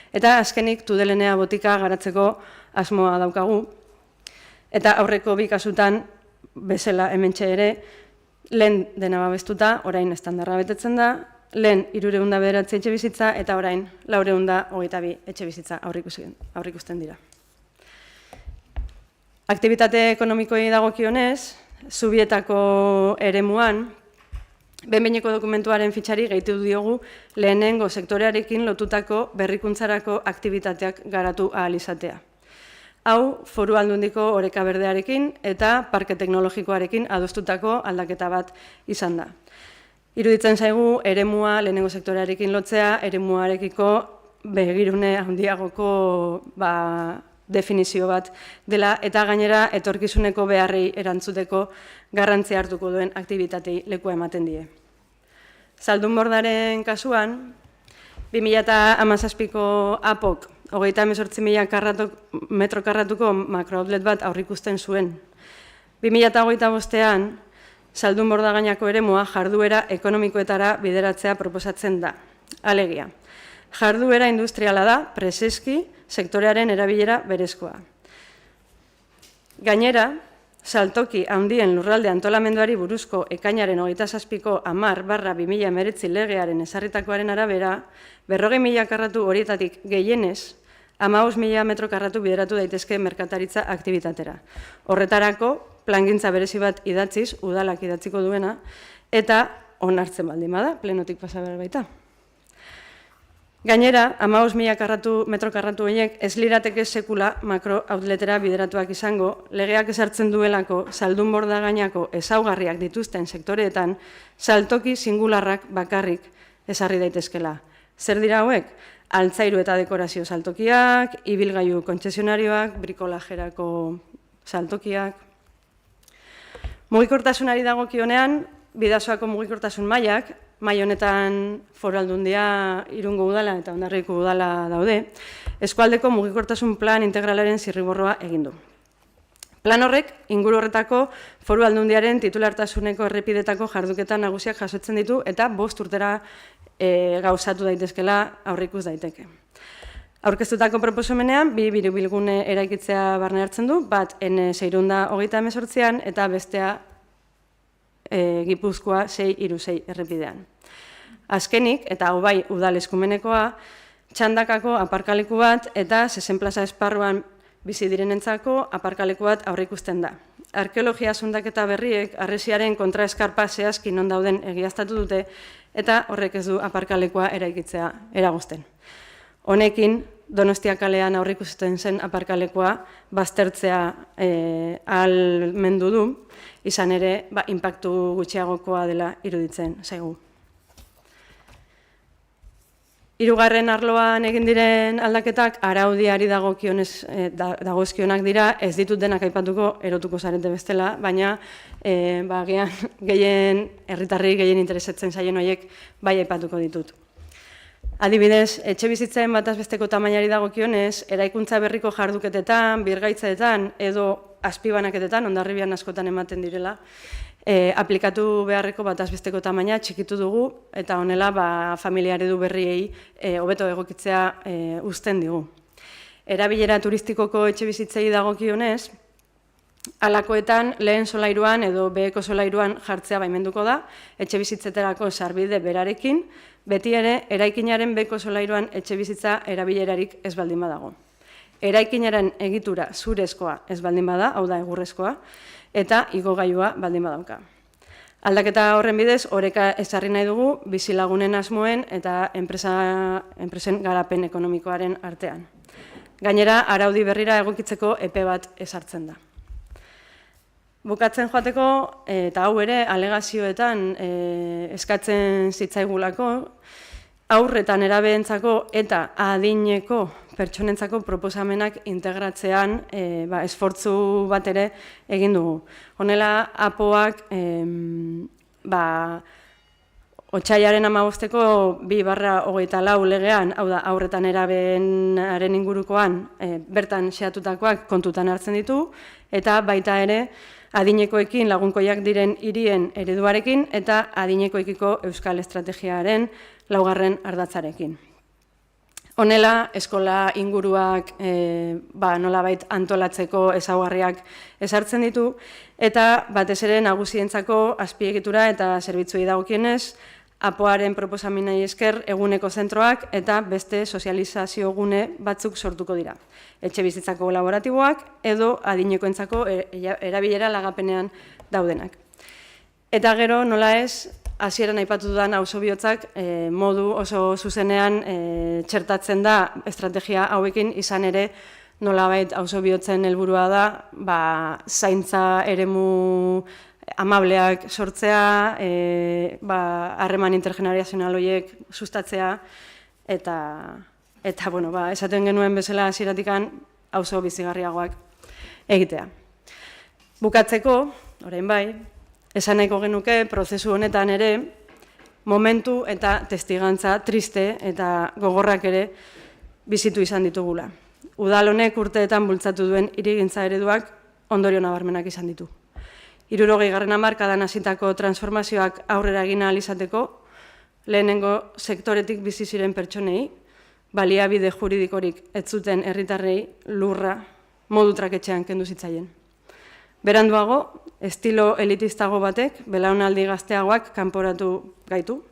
Eta azkenik Tudelenea botika garatzeko asmoa daukagu, eta aurreko bi kasutan bezala hementxe ere, lehen dena babestuta, orain estandarra betetzen da, lehen 309 etxe bizitza, eta orain 422 etxe bizitza aurreikusten dira. Aktibitate ekonomikoi dagokionez, Zubietako eremuan, behin-behineko dokumentuaren fitxari gehitu diogu lehenengo sektorearekin lotutako berrikuntzarako aktibitateak garatu ahal izatea. Hau, Foru Aldundiko oreka berdearekin eta parke teknologikoarekin adostutako aldaketa bat izan da. Iruditzen zaigu, eremua lehenengo sektorearekin lotzea, eremuarekiko begirune handiagoko definizio bat dela, eta gainera etorkizuneko beharrei erantzuteko garrantzia hartuko duen aktibitatei lekua ematen die. Zaldunbordaren kasuan, 2017ko APOK 38.000 metro karratuko makro-outlet bat aurrikusten zuen. 2025ean, Zaldunborda gainako eremua jarduera ekonomikoetara bideratzea proposatzen da. Alegia, jarduera industriala da, preseski, sektorearen erabilera berezkoa. Gainera, saltoki handien lurralde antolamenduari buruzko ekainaren 27ko 10/2019 legearen ezarritakoaren arabera, 40.000 karratu horietatik gehienez, 15.000 metro karratu bideratu daitezke merkataritza aktivitatera. Horretarako, plangintza berezi bat idatziz, udalak idatziko duena, eta onartzen baldin bada, plenotik pasa behar baita. Gainera, 15.000 metro karratu horiek ez lirateke sekula makro-outletera bideratuak izango, legeak ezartzen duelako Zaldunborda gainako ezaugarriak dituzten sektoreetan, saltoki singularrak bakarrik ezarri daitezkela. Zer dira hauek? Altzairu eta dekorazio saltokiak, ibilgailu kontzesionarioak, brikolajerako saltokiak. Mugikortasunari dagokionean, Bidasoako mugikortasun mailak, mai honetan Foru Aldundia, Irungo udala eta Hondarribiko udala daude, eskualdeko mugikortasun plan integralaren zirriborroa egin du. Plan horrek, inguru horretako Foru Aldundiaren titulartasuneko errepidetako jarduketa nagusiak jasotzen ditu eta 5 urtera gauzatu daitezkela aurreikus daiteke. Aurkeztutako proposamenean, 2 biribilgune eraikitzea barne hartzen du, bat N628an eta bestea Gipuzkoa 636 errepidean. Azkenik, eta hau bai udal eskumenekoa, Txandakako aparkaleku bat eta 6 plaza esparruan bizi direnentzako aparkaleku bat aurreikusten da. Arkeologia zundaketa berriek harresiaren kontraeskarpa zehazki non dauden egiaztatu dute eta horrek ez du aparkalekua eraikitzea eragozten. Honekin, Donostia kalean aurreikusten zen aparkalekua baztertzea ahalmendu du, izan ere, inpaktu gutxiagokoa dela iruditzen zaigu. Hirugarren arloan egin diren aldaketak araudiari dagozkionak dira, ez ditut denak aipatuko erotuko zarete bestela, baina gehien herritarrei gehien interesatzen zaien horiek bai aipatuko ditut. Adibidez, etxe bizitzen bataz besteko tamainari dagokionez, eraikuntza berriko jarduketetan, birgaitzeetan edo azpibanaketetan, Hondarribian askotan ematen direla, aplikatu beharreko bataz besteko tamaina txikitu dugu eta honela familia eredu berriei hobeto egokitzea uzten digu. Erabilera turistikoko etxe bizitzei dagokionez, halakoetan lehen solairuan edo beheko solairuan jartzea baimenduko da, etxe bizitzetarako sarbide berarekin, beti ere eraikinaren beheko solairuan etxe bizitza erabilerarik ez baldin badago. Eraikinaren egitura zurezkoa ez baldin bada, hau da egurrezkoa, eta igogailua baldin badauka. Aldaketa horren bidez, oreka ezarri nahi dugu bizilagunen asmoen eta enpresen garapen ekonomikoaren artean. Gainera, araudi berrira egokitzeko epe bat ezartzen da. Bukatzen joateko, eta hau ere, alegazioetan eskatzen zitzaigulako, aurretan erabeentzako eta adineko pertsonentzako proposamenak integratzean esfortzu bat ere egin dugu. Honela, APOak Otsailaren 15ko 2/24 legean, hau da, aurretan erabeenaren ingurukoan, bertan xehatutakoak kontutan hartzen ditu, eta baita ere, adinekoekin lagunkoiak diren hirien ereduarekin, eta adinekoekiko euskal estrategiaren 4. ardatzarekin. Honela, eskola inguruak nolabait antolatzeko ezaugarriak ezartzen ditu, eta batez ere nagusientzako azpiegitura eta zerbitzuei dagokienez, APOaren proposamenei esker eguneko zentroak eta beste sozializazio gune batzuk sortuko dira. Etxe bizitzako kolaboratiboak edo adinekoentzako erabilera lagapenean daudenak. Eta gero, nola ez, hasieran aipatu dudan auzobihotzak modu oso zuzenean txertatzen da estrategia hauekin, izan ere nolabait auzobihotzen helburua da zaintza eremu amableak sortzea, harreman intergenerazional horiek sustatzea, eta esaten genuen bezala hasieratikan auzo bizigarriagoak egitea. Bukatzeko, orain bai, esan nahiko genuke prozesu honetan ere momentu eta testigantza triste eta gogorrak ere bizitu izan ditugula. Udal honek urteetan bultzatu duen hirigintza ereduak ondorio nabarmenak izan ditu. 60. hamarkadan hasitako transformazioak aurrera egin ahal izateko, lehenengo sektoretik bizi ziren pertsonei, baliabide juridikorik ez zuten herritarrei lurra modu traketxean kendu zitzaien. Beranduago, estilo elitistago batek, belaunaldi gazteagoak kanporatu gaitu,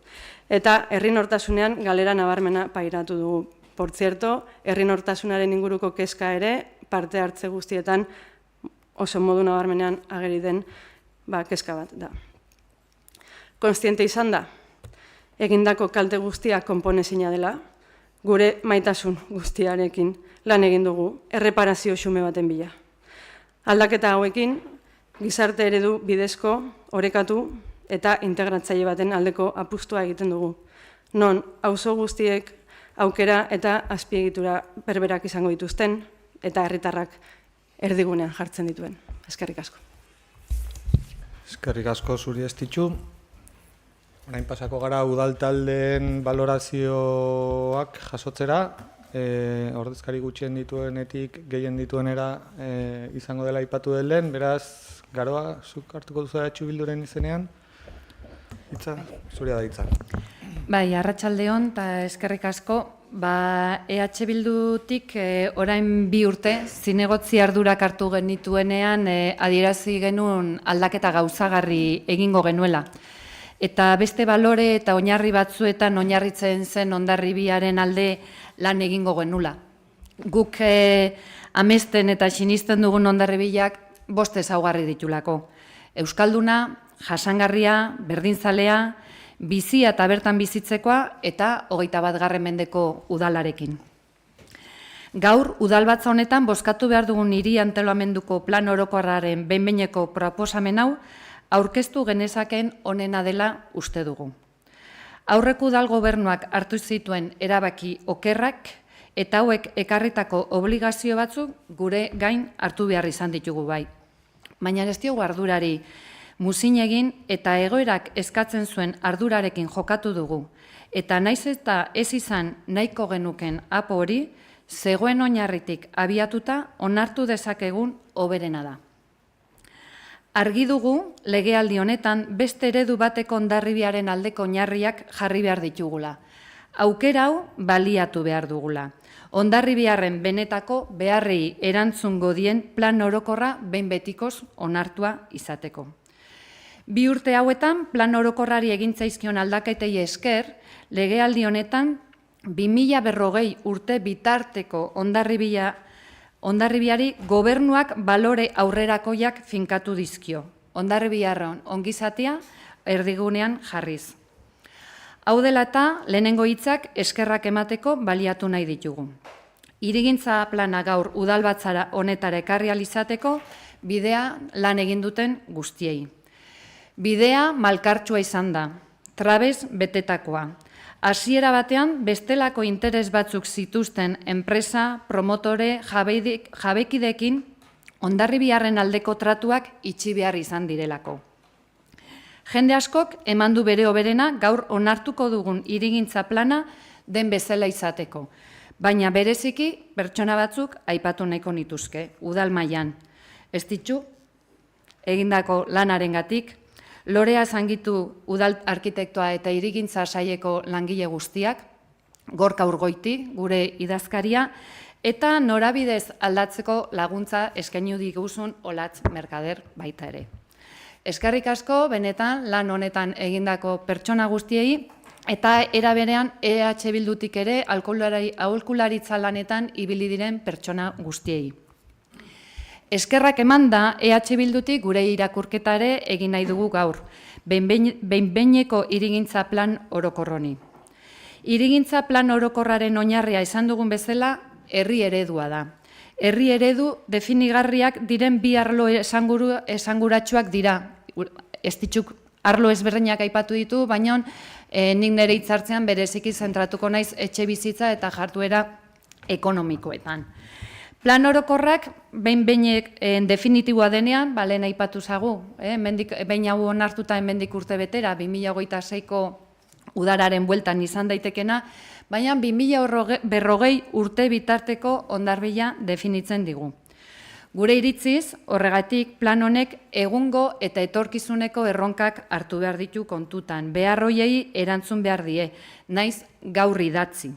eta herri nortasunean galera nabarmena pairatu dugu. Por cierto, herri nortasunaren inguruko kezka ere, parte hartze guztietan oso modu nabarmenean ageri den kezka bat da. Konstiente izan da, egindako kalte guztia konponezina dela, gure maitasun guztiarekin lan egin dugu, erreparazio xume baten bila. Aldaketa hauekin, gizarte eredu bidezko, orekatu eta integratzaile baten aldeko apustua egiten dugu. Non, auzo guztiek aukera eta azpiegitura berberak izango dituzten eta herritarrak erdigunean jartzen dituen. Eskerrik asko. Eskerrik asko zuri Estitxu. Orain pasako gara udal taldeen valorazioak jasotzera. Ordezkari gutxien dituenetik gehien dituenera izango dela aipatu den lehen, beraz, Garoa, zuk hartuko duzu EH Bilduren izenean? Hitza, zuria da hitza. Bai, arratsaldeon eta eskerrik asko. EH Bildutik orain 2 urte zinegotzi ardurak hartu genituenean adierazi genuen aldaketa gauzagarri egingo genuela. Eta beste balore eta oinarri batzuetan oinarritzen zen Hondarribiaren alde lan egingo genula. Guk amesten eta sinisten dugun Hondarribiak 5 ezaugarri ditulako. Euskalduna, jasangarria, berdinzalea, bizia eta bertan bizitzekoa eta 21. mendeko udalarekin. Gaur, udalbatza honetan bozkatu behar dugun hiri antolamenduko plan orokorraren behin-behineko proposamen hau aurkeztu genezaken onena dela uste dugu. Aurreko udal gobernuak hartu zituen erabaki okerrak eta hauek ekarritako obligazio batzuk gure gain hartu behar izan ditugu bai. Baina ez diogu ardurari muzin egin eta egoerak eskatzen zuen ardurarekin jokatu dugu. Eta naiz eta ez izan nahiko genuken apo hori, zegoen oinarritik abiatuta onartu dezakegun hoberena da. Argi dugu, legealdi honetan beste eredu bateko Hondarribiaren aldeko oinarriak jarri behar ditugula. Aukera hau baliatu behar dugula. Hondarribiaren benetako beharrei erantzungo dien plan orokorra behin betikoz onartua izateko. 2 urte hauetan, plan orokorrari egintzaizkion aldaketei esker, legealdi honetan 2040 urte bitarteko Hondarribiari gobernuak balore aurrerakoiak finkatu dizkio. Hondarribiarron ongizatea erdigunean jarriz. Hau dela eta lehenengo hitzak eskerrak emateko baliatu nahi ditugu. Hirigintza plana gaur udalbatzara honetara ekarri ahal izateko bidea lan egin duten guztiei. Bidea malkartsua izan da, trabez betetakoa. Hasiera batean, bestelako interes batzuk zituzten enpresa, promotore, jabekidekin Hondarribiarren aldeko tratuak itxi behar izan direlako. Jende askok eman du bere hoberena gaur onartuko dugun hirigintza plana den bezala izateko, baina bereziki pertsona batzuk aipatu nahiko nituzke, udal mailan. Ez ditu, egindako lanarengatik, Lorea Zangitu udal arkitektoa eta hirigintza saileko langile guztiak, Gorka Urgoiti, gure idazkaria, eta norabidez aldatzeko laguntza eskaini diguzun Olatz Merkader baita ere. Eskerrik asko, benetan, lan honetan egindako pertsona guztiei, eta era berean EH Bildutik ere aholkularitza lanetan ibili diren pertsona guztiei. Eskerrak emanda EH Bildutik gure irakurketa ere egin nahi dugu gaur, behin-behineko hirigintza plan orokorroni. Hirigintza plan orokorraren oinarria izan dugun bezala, herri eredua da. Herri eredu definigarriak diren bi arlo esanguratsuak dira. Ez dituk arlo ezberdinak aipatu ditu, baina nik nire hitzartzean bereziki zentratuko naiz etxe bizitza eta jarduera ekonomikoetan. Plan orokorrak behin-behinek definitiboa denean, lehen aipatu zagu, behin hau onartuta hemendik urte betera, 2026ko udararen bueltan izan daitekena, baina 2040 urte bitarteko Hondarribia definitzen digu. Gure iritziz, horregatik plan honek egungo eta etorkizuneko erronkak hartu behar ditu kontutan, behar hoiei erantzun behar die, naiz gaur idatzi.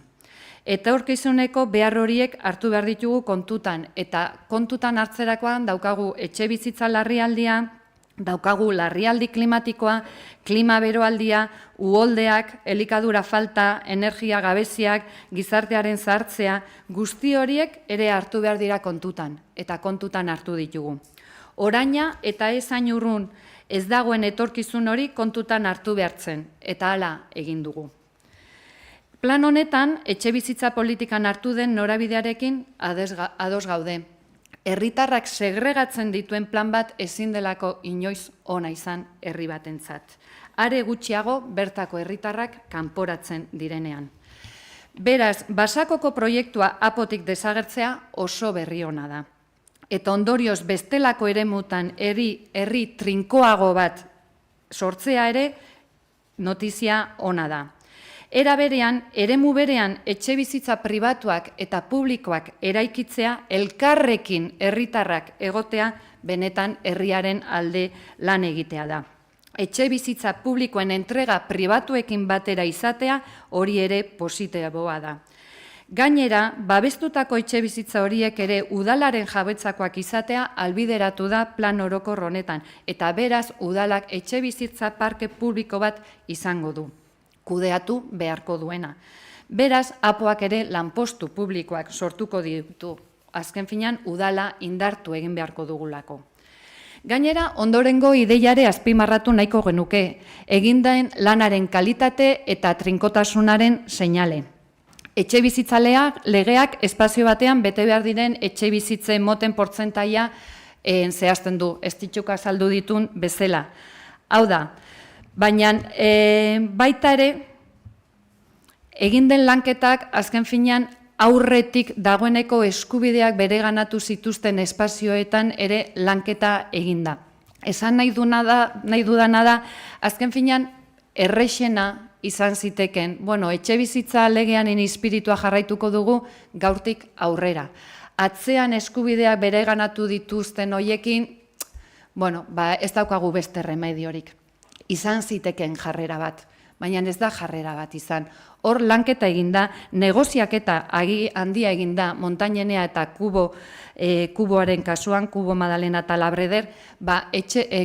Etorkizuneko behar horiek hartu behar ditugu kontutan, eta kontutan hartzerakoan daukagu etxe bizitza larrialdia, daukagu larrialdi klimatikoa, klima beroaldia, uholdeak, elikadura falta, energia gabeziak, gizartearen zahartzea, guzti horiek ere hartu behar dira kontutan, eta kontutan hartu ditugu. Oraina eta ez hain urrun ez dagoen etorkizun hori kontutan hartu behartzen, eta hala egin dugu. Plan honetan, etxe bizitza politikan hartu den norabidearekin ados gaude. Herritarrak segregatzen dituen plan bat ezin delako inoiz ona izan herri batentzat. Are gutxiago bertako herritarrak kanporatzen direnean. Beraz, Basakoko proiektua apotik desagertzea oso berri ona da. Eta ondorioz bestelako eremutan herri trinkoago bat sortzea ere notizia ona da. Era berean, eremu berean etxe bizitza pribatuak eta publikoak eraikitzea elkarrekin herritarrak egotea benetan herriaren alde lan egitea da. Etxe bizitza publikoen entrega pribatuekin batera izatea hori ere positiboa da. Gainera, babestutako etxe bizitza horiek ere udalaren jabetzakoak izatea albideratu da plan orokor honetan, eta beraz udalak etxe bizitza parke publiko bat izango du, kudeatu beharko duena. Beraz, apoak ere lanpostu publikoak sortuko ditu, azken finean udala indartu egin beharko dugulako. Gainera, ondorengo ideiare azpimarratu nahiko genuke, egindaen lanaren kalitate eta trinkotasunaren seinale. Etxe bizitzaleak legeak espazio batean bete behar diren etxe bizitze moten portzentaia zehazten du, ez dituk azaldu ditun bezala. Hau da, baina baita ere, egin den lanketak azken finean aurretik dagoeneko eskubideak bereganatu zituzten espazioetan ere lanketa eginda. Esan nahi dudana da, azken finean errexena izan ziteken, etxe bizitza legean espiritua jarraituko dugu gaurtik aurrera. Atzean eskubideak bereganatu dituzten hoiekin, ez daukagu beste remediorik. Izan ziteken jarrera bat, baina ez da jarrera bat izan. Hor lanketa eginda, negoziaketa handia eginda, Montañenea eta Kuboaren kasuan, Kubo Madalena eta Labreder,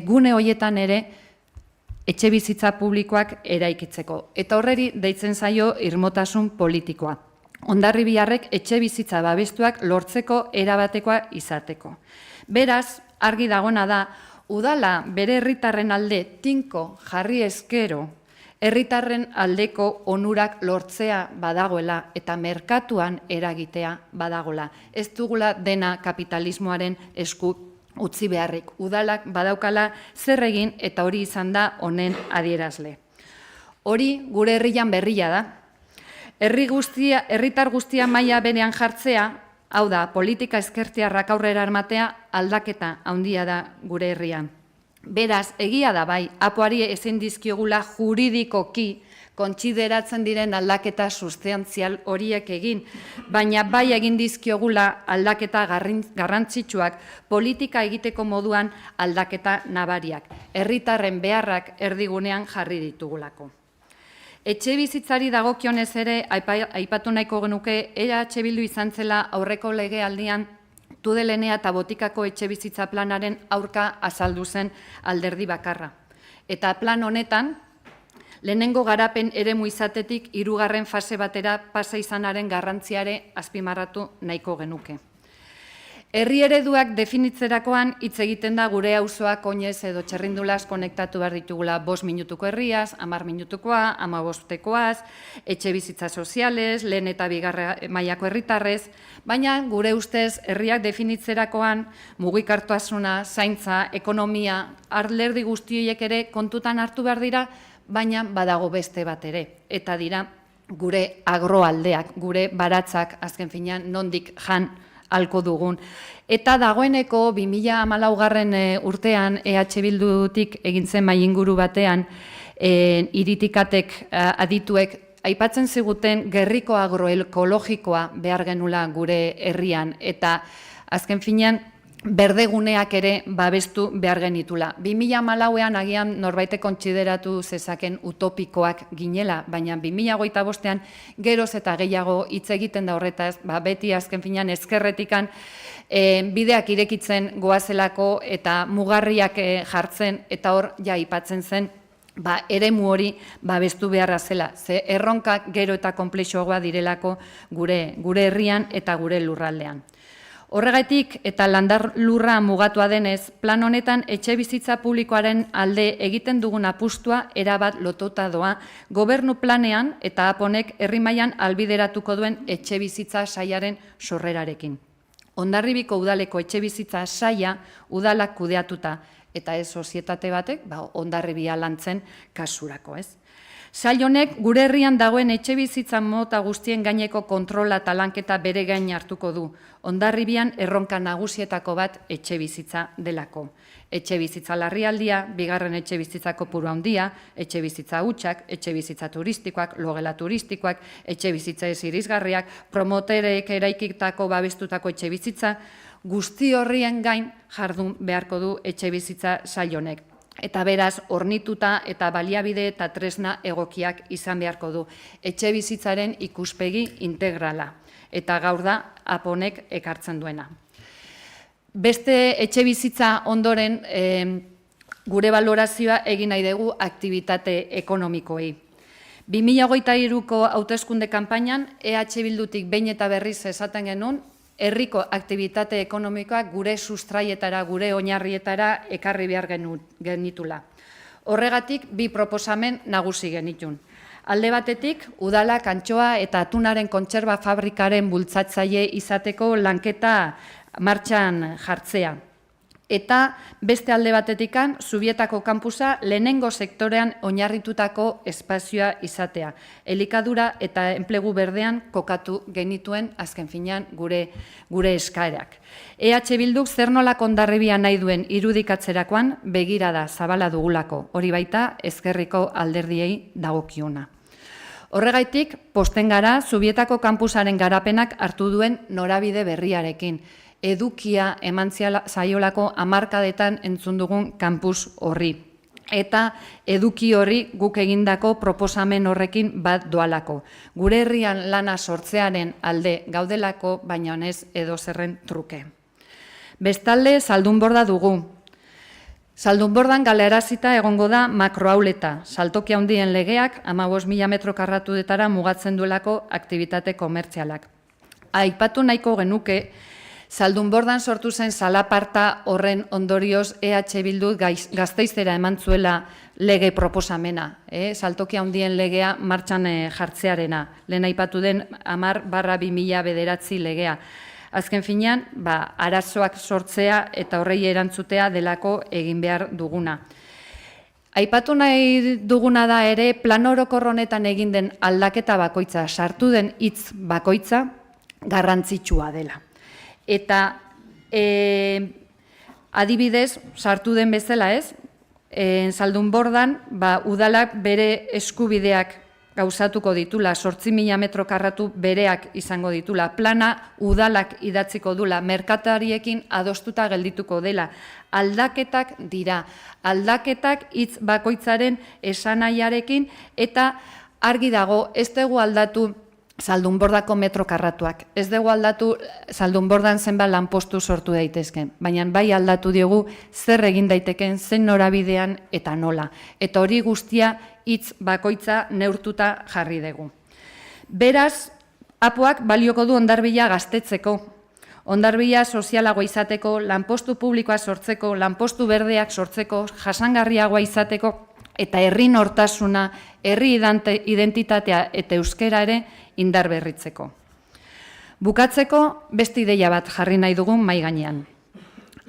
gune horietan ere etxe bizitza publikoak eraikitzeko. Eta horreri deitzen zaio irmotasun politikoa. Hondarribiarrek etxe bizitza babestuak lortzeko erabatekoa izateko. Beraz, argi dagona da, udala bere herritarren alde tinko jarri ezkero, herritarren aldeko onurak lortzea badagoela eta merkatuan eragitea badagoela. Ez dugula dena kapitalismoaren esku utzi beharrik. Udalak badaukala zer egin eta hori izan da honen adierazle. Hori gure herrian berria da, Herritar guztia maila berean jartzea, hau da, politika ezkertiarrak aurrera armatea aldaketa handia da gure herrian. Beraz, egia da bai, apoari ezin dizkiogula juridikoki kontsideratzen diren aldaketa sustantzial horiek egin, baina bai egin dizkiogula aldaketa garrantzitsuak politika egiteko moduan aldaketa nabariak, herritarren beharrak erdigunean jarri ditugulako. Etxe bizitzari dagokionez ere, aipatu nahiko genuke, EH Bildu izan zela aurreko legealdian Tudelenea eta Botikako etxe bizitza planaren aurka azaldu zen alderdi bakarra. Eta plan honetan, lehenengo garapen eremu izatetik hirugarren fase batera pasa izanaren garrantziare azpimarratu nahiko genuke. Herri ereduak definitzerakoan hitz egiten da gure auzoak oinez edo txerrindulaz konektatu behar ditugula 5 minutuko herriaz, 10 minutukoa, 15tekoaz, etxe bizitza sozialez, lehen eta bigarren mailako herritarrez, baina gure ustez herriak definitzerakoan mugikortasuna, zaintza, ekonomia, alderdi guztioiek ere kontutan hartu behar dira, baina badago beste bat ere, eta dira gure agroaldeak, gure baratzak, azken finean, nondik jan halko dugun. Eta dagoeneko 2014 urtean EH Bildutik egin zen mahai inguru batean iritikatek adituek aipatzen ziguten gerriko agroekologikoa behar genula gure herrian eta azken finean berdeguneak ere babestu behar genitula. 2014an agian norbaitek kontsideratu zezaken utopikoak ginela, baina 2025an geroz eta gehiago hitz egiten da horretaz, beti azken finean ezkerretikan bideak irekitzen goazelako eta mugarriak jartzen eta hor ja aipatzen zen eremu hori babestu beharra zela. Ze erronkak gero eta konplexuagoa direlako gure herrian eta gure lurraldean. Horregatik eta landar lurra mugatua denez, plan honetan etxe bizitza publikoaren alde egiten dugun apustua erabat lotuta doa gobernu planean eta aponek herri mailan albideratuko duen etxe bizitza saiaren sorrerarekin. Hondarribiko udaleko etxe bizitza saia udalak kudeatuta eta ez sozietate batek Hondarribia lantzen kasurako, ez? Sail honek gure herrian dagoen etxe bizitza mota guztien gaineko kontrola eta lanketa bere gain hartuko du. Hondarribian erronka nagusietako bat etxe bizitza delako. Etxe bizitza larrialdia, bigarren etxe bizitza kopuru handia, etxe bizitza hutsak, etxe bizitza turistikoak, logela turistikoak, etxe bizitza ez irisgarriak, promoterek eraikitako babestutako etxe bizitza, guzti horrien gain jardun beharko du etxe bizitza sail honek. Eta beraz, hornituta eta baliabide eta tresna egokiak izan beharko du. Etxe bizitzaren ikuspegi integrala. Eta gaur da, aponek ekartzen duena. Beste etxe bizitza ondoren, gure balorazioa egin nahi dugu aktibitate ekonomikoei. 2023ko hauteskunde kanpainan, EH Bildutik behin eta berriz esaten genuen, herriko aktibitate ekonomikoak gure sustraietara, gure oinarrietara ekarri behar genitula. Horregatik, bi proposamen nagusi genitun. Alde batetik, udalak antxoa eta atunaren kontserba fabrikaren bultzatzaile izateko lanketa martxan jartzea. Eta beste alde batetikan, Zubietako kampusa lehenengo sektorean oinarritutako espazioa izatea. Elikadura eta enplegu berdean kokatu genituen azken finean gure eskaerak. EH Bilduk zer nolak Hondarribia nahi duen irudikatzerakoan begirada zabala dugulako, hori baita ezkerriko alderdiei dagokiona. Horregaitik, posten gara Zubietako kampusaren garapenak hartu duen norabide berriarekin. Edukia eman zaiolako hamarkadetan entzun dugun kampus horri. Eta eduki horri guk egindako proposamen horrekin bat doalako. Gure herrian lana sortzearen alde gaudelako, baina honez edozerren truke. Bestalde, Zaldunborda dugu. Zaldunbordan galerazita egongo da makroauleta. Saltoki handien legeak 15.000 metro karratudetara mugatzen duelako aktibitate komertzialak. Aipatu nahiko genuke, Zaldunbordan sortu zen zalaparta horren ondorioz EH Bildu Gasteizera eman zuela lege proposamena, saltoki handien legea martxan jartzearena, lehen aipatu den 10/2009 legea. Azken finean, arazoak sortzea eta horrei erantzutea delako egin behar duguna. Aipatu nahi duguna da ere, plan orokor honetan egin den aldaketa bakoitza, sartu den hitz bakoitza, garrantzitsua dela. Eta adibidez, sartu den bezala ez, Zaldunbordan udalak bere eskubideak gauzatuko ditula, 8.000 metro karratu bereak izango ditula, plana udalak idatziko dula, merkatariekin adostuta geldituko dela, aldaketak dira, aldaketak hitz bakoitzaren esanaiarekin, eta argi dago, ez dugu aldatu Zaldunbordako metro karratuak, ez dugu aldatu Zaldunbordan zenbat lanpostu sortu daitezken, baina bai aldatu diogu zer egin daiteken, zen norabidean eta nola, eta hori guztia hitz bakoitza neurtuta jarri dugu. Beraz, apoak balioko du Hondarribia gaztetzeko, Hondarribia sozialagoa izateko, lanpostu publikoa sortzeko, lanpostu berdeak sortzeko, jasangarriagoa izateko, eta herri nortasuna, herri identitatea eta euskera ere indar berritzeko. Bukatzeko, beste ideia bat jarri nahi dugun mahai gainean.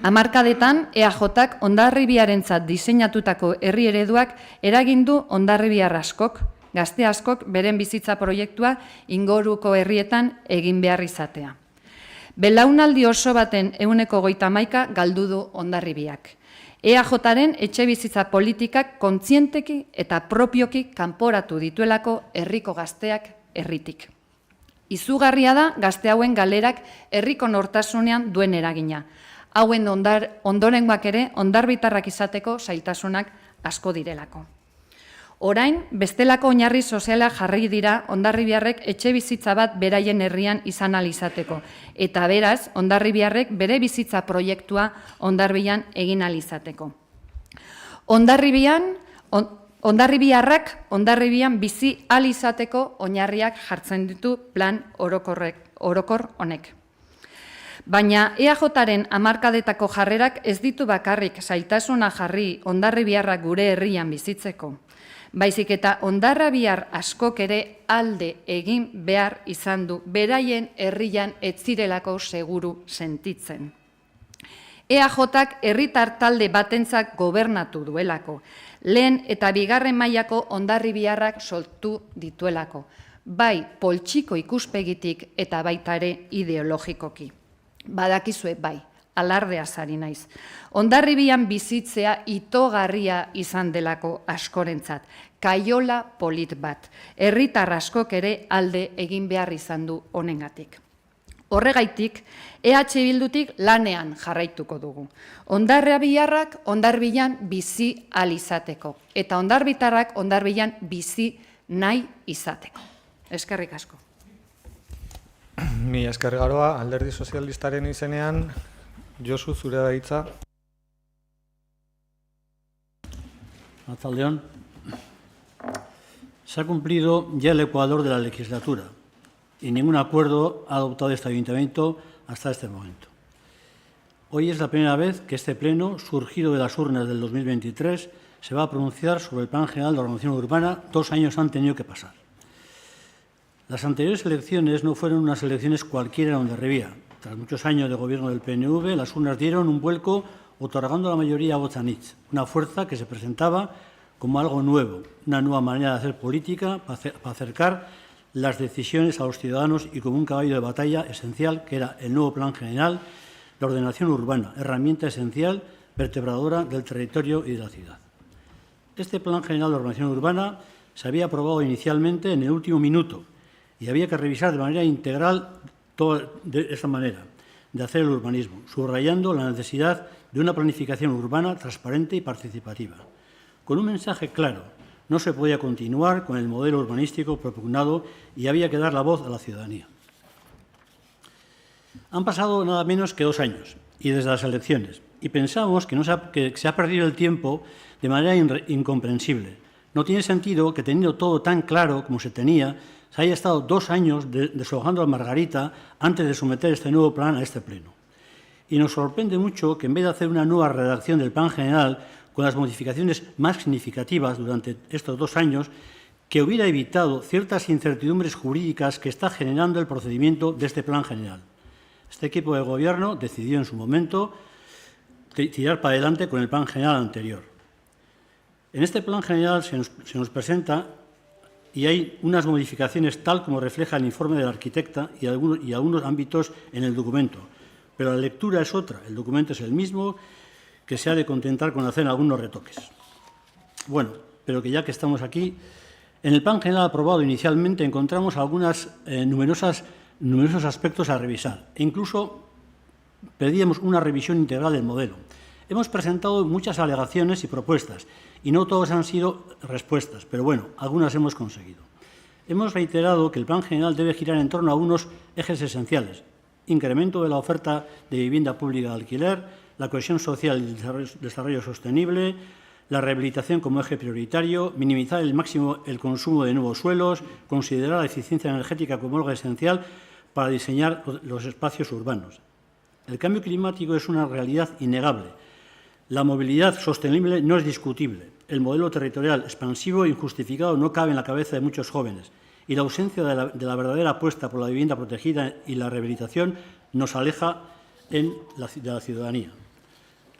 Hamarkadetan, EAJak Hondarribiarentzat diseinatutako herri ereduak eragin du hondarribiar askok, gazte askok beren bizitza proiektua inguruko herrietan egin behar izatea. Belaunaldi oso baten 131 galdu du Hondarribiak. EAJaren etxe bizitza politikak kontzienteki eta propioki kanporatu dituelako herriko gazteak herritik. Izugarria da gazte hauen galerak herriko nortasunean duen eragina. Hauen ondorengoak ere hondarbitarrak izateko zailtasunak asko direlako. Orain, bestelako oinarri soziala jarri dira hondarribiarrek etxe bizitza bat beraien herrian izan ahal izateko, eta beraz, hondarribiarrek bere bizitza proiektua Hondarribian egin ahal izateko. Hondarribiarrak Hondarribian bizi ahal izateko oinarriak jartzen ditu plan orokor honek. Baina EAJaren hamarkadetako jarrerak ez ditu bakarrik zailtasuna jarri Hondarribiarrak gure herrian bizitzeko, baizik eta hondarribiar askok ere alde egin behar izan du, beraien herrian ez zirelako seguru sentitzen. EAJak herritar talde batentzat gobernatu duelako, lehen eta bigarren mailako hondarribiarrak sortu dituelako, bai poltsiko ikuspegitik eta baita ere ideologikoki. Badakizue bai, alardeaz ari naiz. Hondarribian bizitzea itogarria izan delako askorentzat, kaiola polit bat, herritar askok ere alde egin behar izan du honengatik. Horregaitik, EH Bildutik lanean jarraituko dugu. Hondarribiarrak Hondarribian bizi ahal izateko, eta hondarbitarrak Hondarribian bizi nahi izateko. Eskerrik asko. Mi esker garoa, Alderdi Sozialistaren izenean, Josu, zure da hitza. Arratsaldeon. Se ha cumplido ya el ecuador de la legislatura y ningún acuerdo ha adoptado este ayuntamiento hasta este momento. Hoy es la primera vez que este pleno, surgido de las urnas del 2023, se va a pronunciar sobre el Plan General de Ordenación Urbana. 2 años han tenido que pasar. Las anteriores elecciones no fueron unas elecciones cualquiera en Hondarribia. Tras muchos años de gobierno del PNV, las urnas dieron un vuelco otorgando la mayoría a Botxanitz, una fuerza que se presentaba como algo nuevo, una nueva manera de hacer política para acercar las decisiones a los ciudadanos y como un caballo de batalla esencial que era el nuevo Plan General de Ordenación Urbana, herramienta esencial, vertebradora del territorio y de la ciudad. Este Plan General de Ordenación Urbana se había aprobado inicialmente en el último minuto y había que revisar de manera integral de esta manera de hacer el urbanismo, subrayando la necesidad de una planificación urbana transparente y participativa. Con un mensaje claro, no se podía continuar con el modelo urbanístico propugnado y había que dar la voz a la ciudadanía. Han pasado nada menos que 2 años y desde las elecciones y pensamos que se ha perdido el tiempo de manera incomprensible. No tiene sentido que teniendo todo tan claro como se tenía, se haya estado 2 años deshojando a Margarita antes de someter este nuevo plan a este pleno. Y nos sorprende mucho que en vez de hacer una nueva redacción del plan general con las modificaciones más significativas durante estos 2 años, que hubiera evitado ciertas incertidumbres jurídicas que está generando el procedimiento de este plan general. Este equipo de gobierno decidió en su momento tirar para adelante con el plan general anterior. En este plan general se nos presenta y hay unas modificaciones tal como refleja el informe del arquitecta y algunos ámbitos en el documento. Pero la lectura es otra, el documento es el mismo, que se ha de contentar con hacer algunos retoques. Bueno, pero que ya que estamos aquí, en el plan general aprobado inicialmente encontramos algunos numerosos aspectos a revisar e incluso pedíamos una revisión integral del modelo. Hemos presentado muchas alegaciones y propuestas y no todas han sido respuestas, pero bueno, algunas hemos conseguido. Hemos reiterado que el plan general debe girar en torno a unos ejes esenciales: incremento de la oferta de vivienda pública de alquiler, la cohesión social y el desarrollo sostenible, la rehabilitación como eje prioritario, minimizar al máximo el consumo de nuevos suelos, considerar la eficiencia energética como algo esencial para diseñar los espacios urbanos. El cambio climático es una realidad innegable. La movilidad sostenible no es discutible. El modelo territorial expansivo e injustificado no cabe en la cabeza de muchos jóvenes y la ausencia de la verdadera apuesta por la vivienda protegida y la rehabilitación nos aleja de la ciudadanía.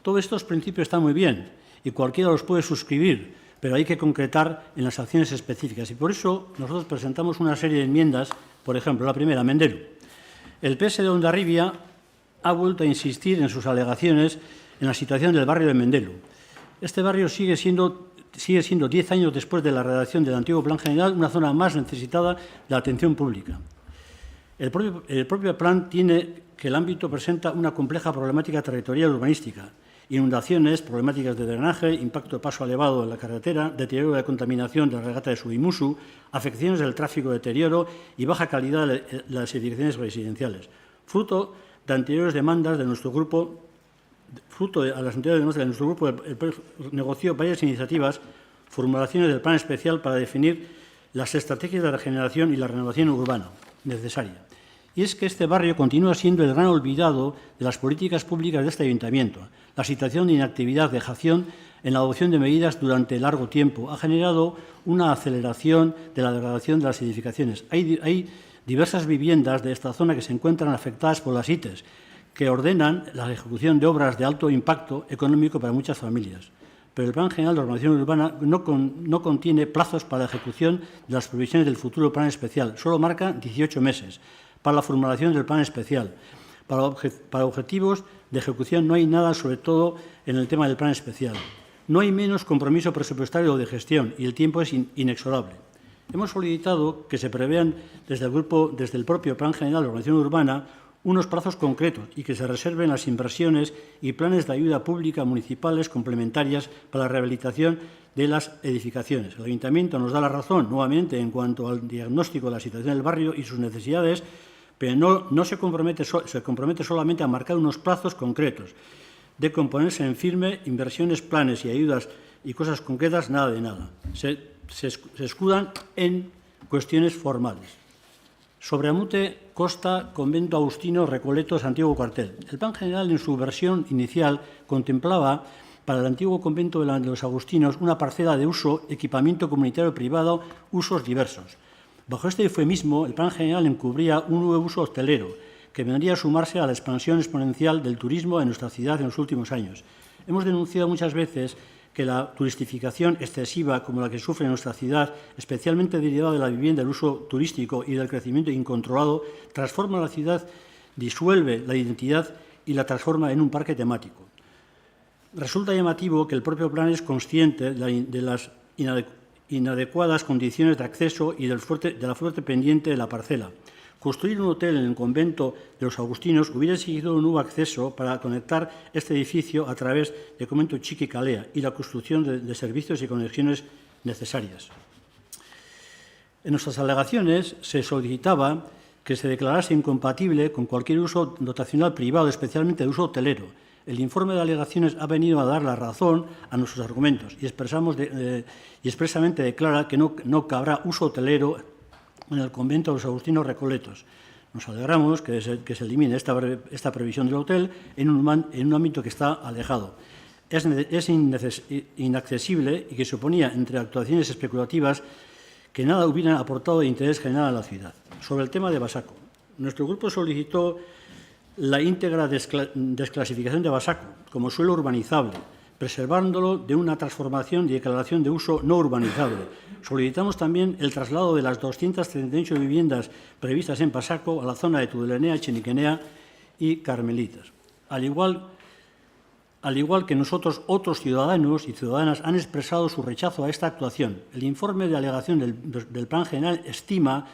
Todos estos principios están muy bien y cualquiera los puede suscribir, pero hay que concretar en las acciones específicas. Y por eso nosotros presentamos una serie de enmiendas. Por ejemplo, la primera, Mendelu. El PS de Hondarribia ha vuelto a insistir en sus alegaciones en la situación del barrio de Mendelu. Este barrio sigue siendo 10 años después de la redacción del antiguo Plan General una zona más necesitada de la atención pública. El propio plan tiene que el ámbito presenta una compleja problemática territorial urbanística: inundaciones, problemáticas de drenaje, impacto de paso elevado en la carretera, deterioro de contaminación de la regata de Subimusu, afecciones del tráfico, deterioro y baja calidad de las edificaciones residenciales, fruto de anteriores demandas de nuestro grupo. El negoció varias iniciativas, formulaciones del plan especial para definir las estrategias de regeneración y la renovación urbana necesaria. Y es que este barrio continúa siendo el gran olvidado de las políticas públicas de este ayuntamiento. La situación de inactividad, dejación en la adopción de medidas durante largo tiempo ha generado una aceleración de la degradación de las edificaciones. Hay diversas viviendas de esta zona que se encuentran afectadas por las ITES, que ordenan la ejecución de obras de alto impacto económico para muchas familias. Pero el Plan General de Ordenación Urbana no contiene plazos para la ejecución de las previsiones del futuro Plan Especial. Solo marca 18 meses para la formulación del Plan Especial. Para objetivos de ejecución no hay nada, sobre todo en el tema del Plan Especial. No hay menos compromiso presupuestario o de gestión y el tiempo es inexorable. Hemos solicitado que se prevean desde el propio Plan General de Ordenación Urbana unos plazos concretos y que se reserven las inversiones y planes de ayuda pública municipales complementarias para la rehabilitación de las edificaciones. El Ayuntamiento nos da la razón, nuevamente, en cuanto al diagnóstico de la situación del barrio y sus necesidades, pero no se compromete solamente a marcar unos plazos concretos. De componerse en firme inversiones, planes y ayudas y cosas concretas, nada de nada. Se escudan en cuestiones formales. Sobre Amute, Costa, Convento Agustino, Recoletos, antiguo cuartel. El Plan General, en su versión inicial, contemplaba para el antiguo convento de los Agustinos una parcela de uso, equipamiento comunitario privado, usos diversos. Bajo este eufemismo, el Plan General encubría un nuevo uso hostelero, que vendría a sumarse a la expansión exponencial del turismo en nuestra ciudad en los últimos años. Hemos denunciado muchas veces que la turistificación excesiva como la que sufre nuestra ciudad, especialmente derivada de la vivienda, del uso turístico y del crecimiento incontrolado, transforma la ciudad, disuelve la identidad y la transforma en un parque temático. Resulta llamativo que el propio plan es consciente de las inadecuadas condiciones de acceso y de la fuerte pendiente de la parcela. Construir un hotel en el convento de los Agustinos hubiera exigido un nuevo acceso para conectar este edificio a través del convento Chiquicalea y la construcción de servicios y conexiones necesarias. En nuestras alegaciones se solicitaba que se declarase incompatible con cualquier uso dotacional privado, especialmente de uso hotelero. El informe de alegaciones ha venido a dar la razón a nuestros argumentos y expresamente declara que no cabrá uso hotelero en el convento de los Agustinos Recoletos. Nos alegramos que se elimine esta previsión del hotel en un ámbito que está alejado. Es inaccesible y que suponía, entre actuaciones especulativas, que nada hubieran aportado de interés general a la ciudad. Sobre el tema de Basaco, nuestro grupo solicitó la íntegra desclasificación de Basaco como suelo urbanizable, preservándolo de una transformación y declaración de uso no urbanizable. Solicitamos también el traslado de las 238 viviendas previstas en Pasaco a la zona de Tudelanea, Cheniquenea y Carmelitas. Al igual que nosotros, otros ciudadanos y ciudadanas han expresado su rechazo a esta actuación. El informe de alegación del Plan General estima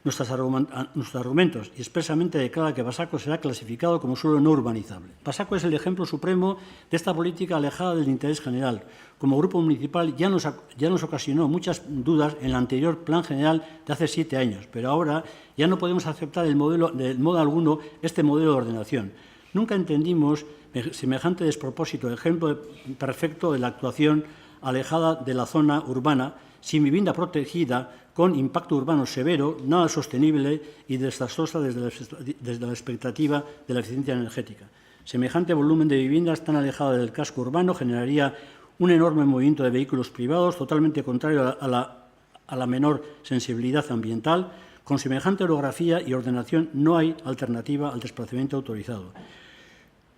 nuestros argumentos y expresamente declara que Pasaco será clasificado como suelo no urbanizable. Pasaco es el ejemplo supremo de esta política alejada del interés general. Como grupo municipal ya nos ocasionó muchas dudas en el anterior Plan General de hace 7 años, pero ahora ya no podemos aceptar de modo alguno este modelo de ordenación. Nunca entendimos semejante despropósito, ejemplo perfecto de la actuación alejada de la zona urbana, sin vivienda protegida, con impacto urbano severo, nada sostenible y desastrosa desde la expectativa de la eficiencia energética. Semejante volumen de viviendas tan alejada del casco urbano generaría un enorme movimiento de vehículos privados, totalmente contrario a la menor sensibilidad ambiental. Con semejante orografía y ordenación no hay alternativa al desplazamiento autorizado.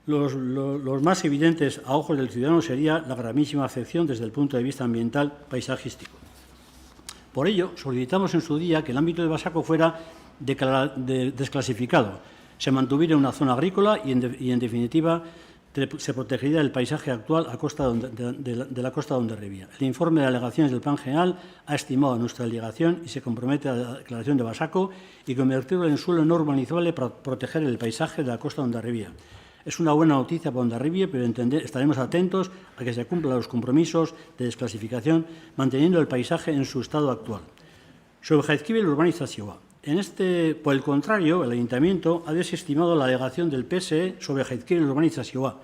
Los más evidentes a ojos del ciudadano sería la gravísima afección desde el punto de vista ambiental paisajístico. Por ello, solicitamos en su día que el ámbito de Pasaco fuera desclasificado, se mantuviera una zona agrícola y, en definitiva, se protegería el paisaje actual de la costa de Hondarribia. El informe de alegaciones del Plan General ha estimado nuestra alegación y se compromete a la declaración de Pasaco y convertirlo en suelo no urbanizable para proteger el paisaje de la costa de Hondarribia. Es una buena noticia para Hondarribia, pero estaremos atentos a que se cumplan los compromisos de desclasificación, manteniendo el paisaje en su estado actual. Sobre Jaizkibel urbanizazioa. Por el contrario, el Ayuntamiento ha desestimado la alegación del PSE sobre Jaizkibel urbanizazioa.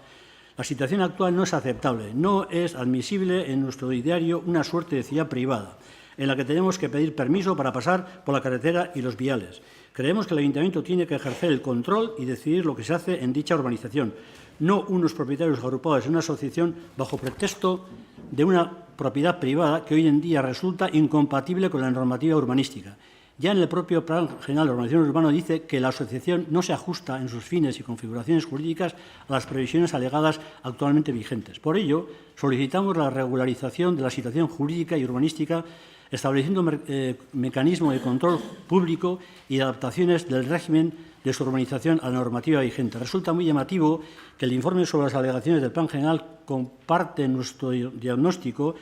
La situación actual no es aceptable, no es admisible en nuestro ideario una suerte de ciudad privada, en la que tenemos que pedir permiso para pasar por la carretera y los viales. Creemos que el Ayuntamiento tiene que ejercer el control y decidir lo que se hace en dicha urbanización, no unos propietarios agrupados en una asociación bajo pretexto de una propiedad privada que hoy en día resulta incompatible con la normativa urbanística. Ya en el propio Plan General de Ordenación Urbana dice que la asociación no se ajusta en sus fines y configuraciones jurídicas a las previsiones alegadas actualmente vigentes. Por ello, solicitamos la regularización de la situación jurídica y urbanística, estableciendo mecanismos de control público y de adaptaciones del régimen de su urbanización a la normativa vigente. Resulta muy llamativo que el informe sobre las alegaciones del Plan General comparte nuestro diagnóstico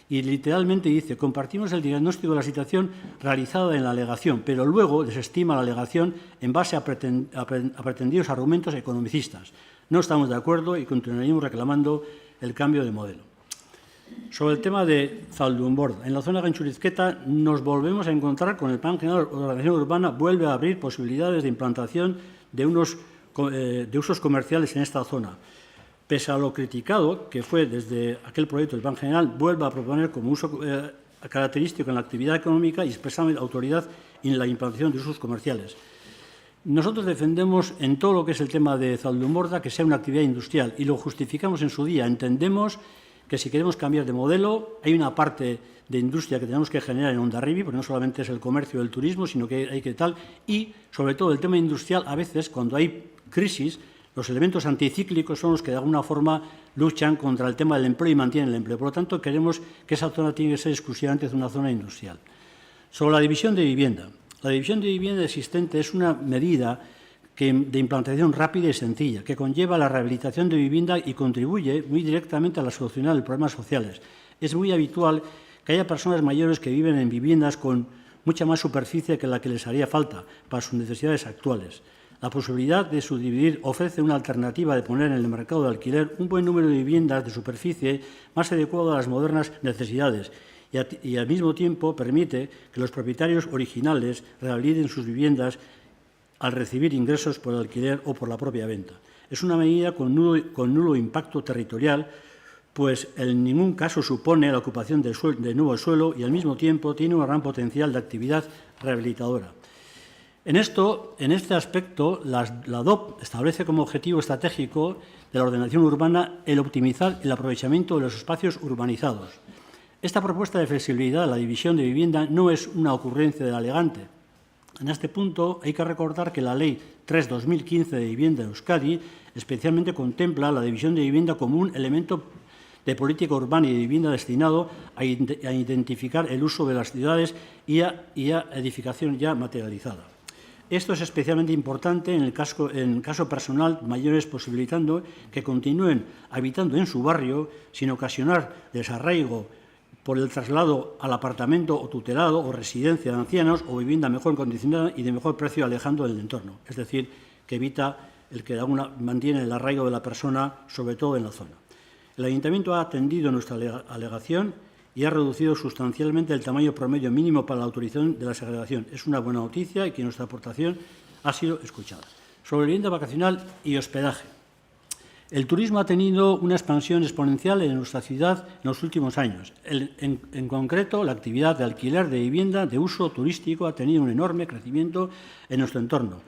y literalmente dice: compartimos el diagnóstico de la situación realizada en la alegación, pero luego desestima la alegación en base a pretendidos argumentos economicistas. No estamos de acuerdo y continuaremos reclamando el cambio de modelo. Sobre el tema de Zaldunborda, en la zona Ganchurizqueta nos volvemos a encontrar con el Plan General de Ordenación Urbana, vuelve a abrir posibilidades de implantación de usos comerciales en esta zona. Pese a lo criticado que fue desde aquel proyecto del Plan General, vuelve a proponer como uso característico en la actividad económica y expresamente autoridad en la implantación de usos comerciales. Nosotros defendemos en todo lo que es el tema de Zaldunborda que sea una actividad industrial y lo justificamos en su día. Entendemos que si queremos cambiar de modelo, hay una parte de industria que tenemos que generar en Hondarribia, porque no solamente es el comercio y el turismo, sino que hay que tal, y sobre todo el tema industrial, a veces cuando hay crisis, los elementos anticíclicos son los que de alguna forma luchan contra el tema del empleo y mantienen el empleo. Por lo tanto, queremos que esa zona tiene que ser exclusivamente una zona industrial. Sobre la división de vivienda. La división de vivienda existente es una medida de implantación rápida y sencilla, que conlleva la rehabilitación de vivienda y contribuye muy directamente a la solución de problemas sociales. Es muy habitual que haya personas mayores que viven en viviendas con mucha más superficie que la que les haría falta para sus necesidades actuales. La posibilidad de subdividir ofrece una alternativa de poner en el mercado de alquiler un buen número de viviendas de superficie más adecuado a las modernas necesidades y al mismo tiempo permite que los propietarios originales rehabiliten sus viviendas al recibir ingresos por el alquiler o por la propia venta. Es una medida con nulo impacto territorial, pues en ningún caso supone la ocupación de nuevo suelo y al mismo tiempo tiene un gran potencial de actividad rehabilitadora. En este aspecto, la DOP establece como objetivo estratégico de la ordenación urbana el optimizar el aprovechamiento de los espacios urbanizados. Esta propuesta de flexibilidad de la división de vivienda no es una ocurrencia del alegante. En este punto hay que recordar que la Ley 3/2015 de Vivienda de Euskadi especialmente contempla la división de vivienda como un elemento de política urbana y de vivienda destinado a identificar el uso de las ciudades y a edificación ya materializada. Esto es especialmente importante en el caso personal, mayores posibilitando que continúen habitando en su barrio sin ocasionar desarraigo por el traslado al apartamento o tutelado o residencia de ancianos o vivienda mejor condicionada y de mejor precio alejando del entorno. Es decir, que evita el que mantiene el arraigo de la persona, sobre todo en la zona. El Ayuntamiento ha atendido nuestra alegación y ha reducido sustancialmente el tamaño promedio mínimo para la autorización de la segregación. Es una buena noticia y que nuestra aportación ha sido escuchada. Sobre vivienda vacacional y hospedaje. El turismo ha tenido una expansión exponencial en nuestra ciudad en los últimos años. En concreto, la actividad de alquiler de vivienda de uso turístico ha tenido un enorme crecimiento en nuestro entorno,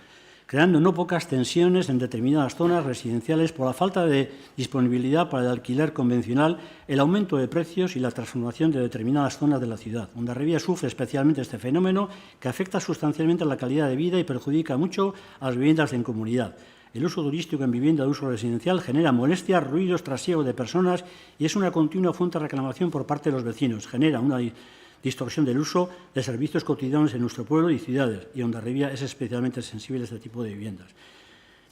creando no pocas tensiones en determinadas zonas residenciales por la falta de disponibilidad para el alquiler convencional, el aumento de precios y la transformación de determinadas zonas de la ciudad. Hondarribia sufre especialmente este fenómeno que afecta sustancialmente a la calidad de vida y perjudica mucho a las viviendas en comunidad. El uso turístico en vivienda de uso residencial genera molestias, ruidos, trasiego de personas y es una continua fuente de reclamación por parte de los vecinos. Genera una distorsión del uso de servicios cotidianos en nuestro pueblo y ciudades, y Hondarribia es especialmente sensible a este tipo de viviendas.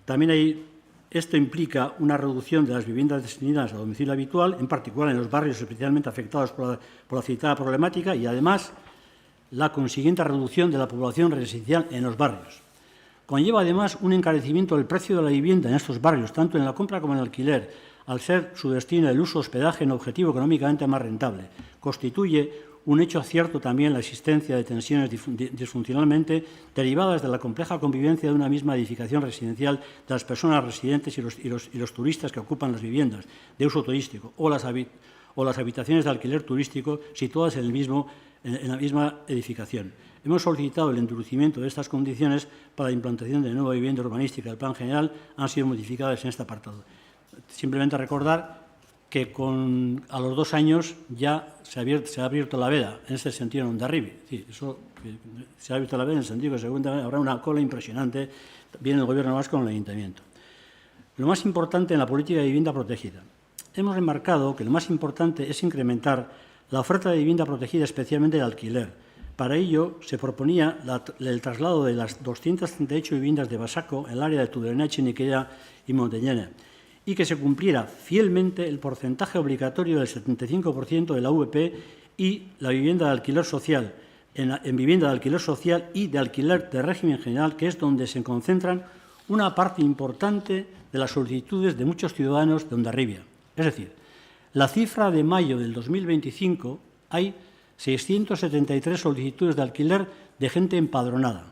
También esto implica una reducción de las viviendas destinadas a domicilio habitual, en particular en los barrios especialmente afectados por la citada problemática, y además la consiguiente reducción de la población residencial en los barrios. Conlleva además un encarecimiento del precio de la vivienda en estos barrios, tanto en la compra como en el alquiler, al ser su destino el uso hospedaje en objetivo económicamente más rentable. Constituye un hecho cierto también la existencia de tensiones disfuncionalmente derivadas de la compleja convivencia de una misma edificación residencial de las personas residentes y los turistas que ocupan las viviendas de uso turístico o las habitaciones de alquiler turístico situadas en la misma edificación. Hemos solicitado el endurecimiento de estas condiciones para la implantación de nueva vivienda urbanística del Plan General. Han sido modificadas en este apartado. Simplemente recordar que a los 2 años ya se ha abierto la veda, en este sentido en Hondarribia. Sí, se ha abierto la veda en el sentido que seguramente habrá una cola impresionante, viene el Gobierno vasco con el Ayuntamiento. Lo más importante en la política de vivienda protegida. Hemos remarcado que lo más importante es incrementar la oferta de vivienda protegida, especialmente de alquiler. Para ello, se proponía el traslado de las 238 viviendas de Basaco en el área de Tudelana, Chiniquera y Montañana, y que se cumpliera fielmente el porcentaje obligatorio del 75% de la VP y la vivienda de alquiler social, en vivienda de alquiler social y de alquiler de régimen general, que es donde se concentran una parte importante de las solicitudes de muchos ciudadanos de Hondarribia. Es decir, la cifra de mayo del 2025 hay 673 solicitudes de alquiler de gente empadronada,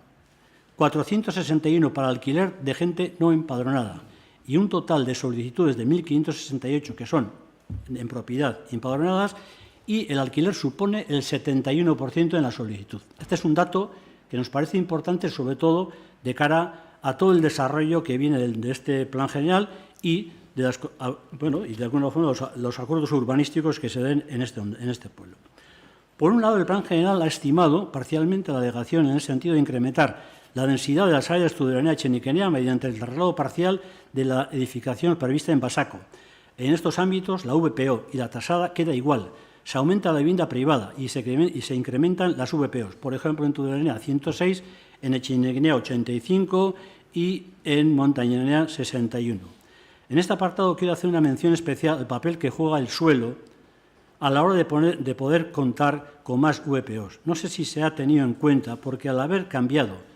461 para alquiler de gente no empadronada y un total de solicitudes de 1.568 que son en propiedad empadronadas, y el alquiler supone el 71% en la solicitud. Este es un dato que nos parece importante, sobre todo de cara a todo el desarrollo que viene de este Plan General y de alguna forma los acuerdos urbanísticos que se den en este pueblo. Por un lado, el Plan General ha estimado parcialmente la alegación en el sentido de incrementar la densidad de las áreas de Tudelana y Chiniquenea mediante el traslado parcial de la edificación prevista en Basaco. En estos ámbitos, la VPO y la tasada queda igual. Se aumenta la vivienda privada y se incrementan las VPOs. Por ejemplo, en Tudelana 106, en Echiniquenea 85 y en Montañanea 61. En este apartado quiero hacer una mención especial al papel que juega el suelo a la hora de poder contar con más VPOs. No sé si se ha tenido en cuenta, porque al haber cambiado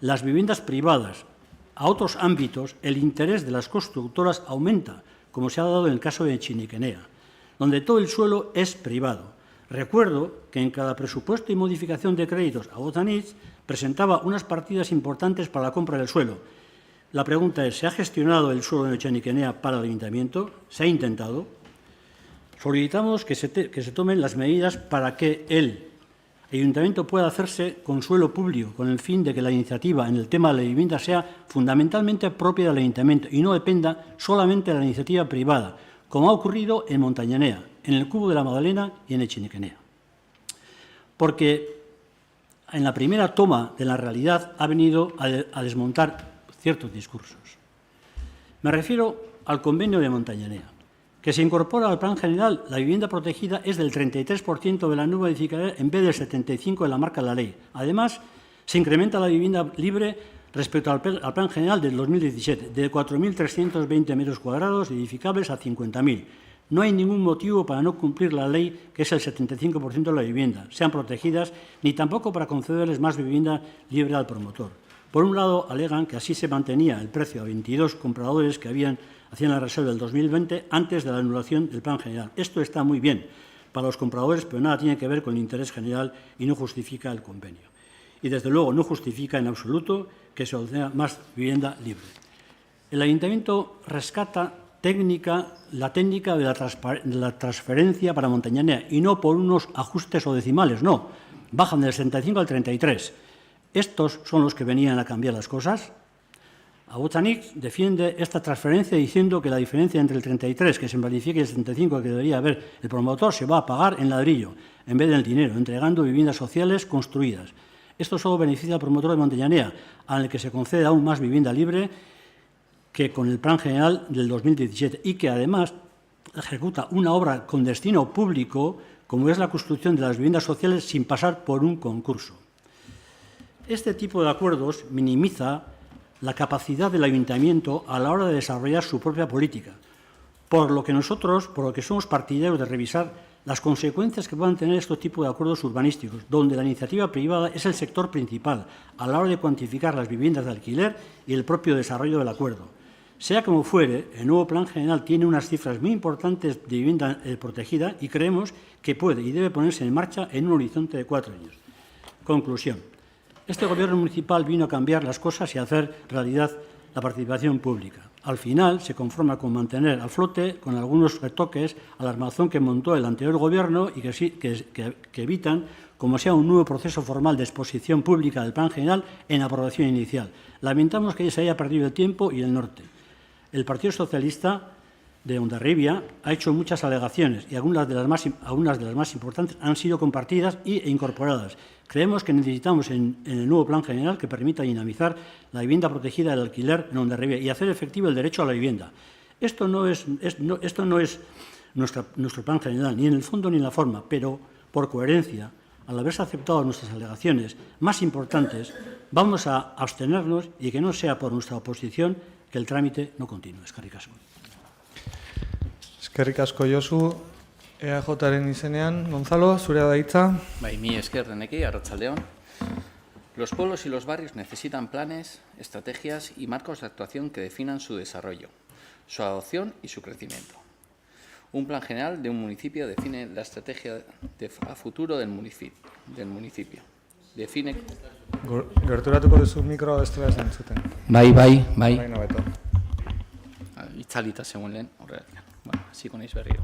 las viviendas privadas a otros ámbitos, el interés de las constructoras aumenta, como se ha dado en el caso de Chiniquenea, donde todo el suelo es privado. Recuerdo que en cada presupuesto y modificación de créditos a Botanich presentaba unas partidas importantes para la compra del suelo. La pregunta es, ¿se ha gestionado el suelo de Chiniquenea para el Ayuntamiento? ¿Se ha intentado? Solicitamos que se tomen las medidas para que el Ayuntamiento pueda hacerse con suelo público, con el fin de que la iniciativa en el tema de la vivienda sea fundamentalmente propia del Ayuntamiento y no dependa solamente de la iniciativa privada, como ha ocurrido en Montañanea, en el Cubo de la Magdalena y en Echiniquenea. Porque en la primera toma de la realidad ha venido a desmontar ciertos discursos. Me refiero al convenio de Montañanea. que se incorpora al Plan General, la vivienda protegida es del 33% de la nueva edificación en vez del 75% de la marca de la ley. Además, se incrementa la vivienda libre respecto al Plan General del 2017, de 4.320 metros cuadrados edificables a 50.000. No hay ningún motivo para no cumplir la ley, que es el 75% de la vivienda, sean protegidas, ni tampoco para concederles más vivienda libre al promotor. Por un lado, alegan que así se mantenía el precio a 22 compradores que hacían la reserva del 2020 antes de la anulación del Plan General. Esto está muy bien para los compradores, pero nada tiene que ver con el interés general y no justifica el convenio. Y, desde luego, no justifica en absoluto que se obtenga más vivienda libre. El Ayuntamiento rescata la técnica de la transferencia para Montañanea y no por unos ajustes o decimales, no. Bajan del 65 al 33. ¿Estos son los que venían a cambiar las cosas? Abotxanik defiende esta transferencia diciendo que la diferencia entre el 33 que se planifica y el 75 que debería haber el promotor se va a pagar en ladrillo en vez del dinero, entregando viviendas sociales construidas. Esto solo beneficia al promotor de Montañanea, al que se concede aún más vivienda libre que con el Plan General del 2017 y que además ejecuta una obra con destino público como es la construcción de las viviendas sociales sin pasar por un concurso. Este tipo de acuerdos minimiza la capacidad del Ayuntamiento a la hora de desarrollar su propia política, por lo que somos partidarios de revisar las consecuencias que puedan tener estos tipos de acuerdos urbanísticos, donde la iniciativa privada es el sector principal a la hora de cuantificar las viviendas de alquiler y el propio desarrollo del acuerdo. Sea como fuere, el nuevo Plan General tiene unas cifras muy importantes de vivienda protegida y creemos que puede y debe ponerse en marcha en un horizonte de 4 años. Conclusión. Este Gobierno municipal vino a cambiar las cosas y a hacer realidad la participación pública. Al final se conforma con mantener a flote, con algunos retoques, al armazón que montó el anterior Gobierno y que evitan, como sea un nuevo proceso formal de exposición pública del Plan General en aprobación inicial. Lamentamos que se haya perdido el tiempo y el norte. El Partido Socialista de Hondarribia ha hecho muchas alegaciones y algunas de las más importantes han sido compartidas e incorporadas. Creemos que necesitamos en el nuevo Plan General que permita dinamizar la vivienda protegida del alquiler en Hondarribia y hacer efectivo el derecho a la vivienda. Esto no es nuestro Plan General, ni en el fondo ni en la forma, pero por coherencia, al haberse aceptado nuestras alegaciones más importantes, vamos a abstenernos y que no sea por nuestra oposición que el trámite no continúe. Eskerrik asko. Eskerrik asko Josu, EAJaren izenean, Gonzalo, zurea da hitza. Bai, mi esker deneki, arratsaldeon. Los pueblos y los barrios necesitan planes, estrategias y marcos de actuación que definan su desarrollo, su adopción y su crecimiento. Un plan general de un municipio define la estrategia a futuro del municipio. Define... Gerturatuko duzu mikroa bestela ez entzuten. Bai. Orain hobeto. Itzalita zegoen lehen, horregatik. Bueno, hasiko naiz berriro.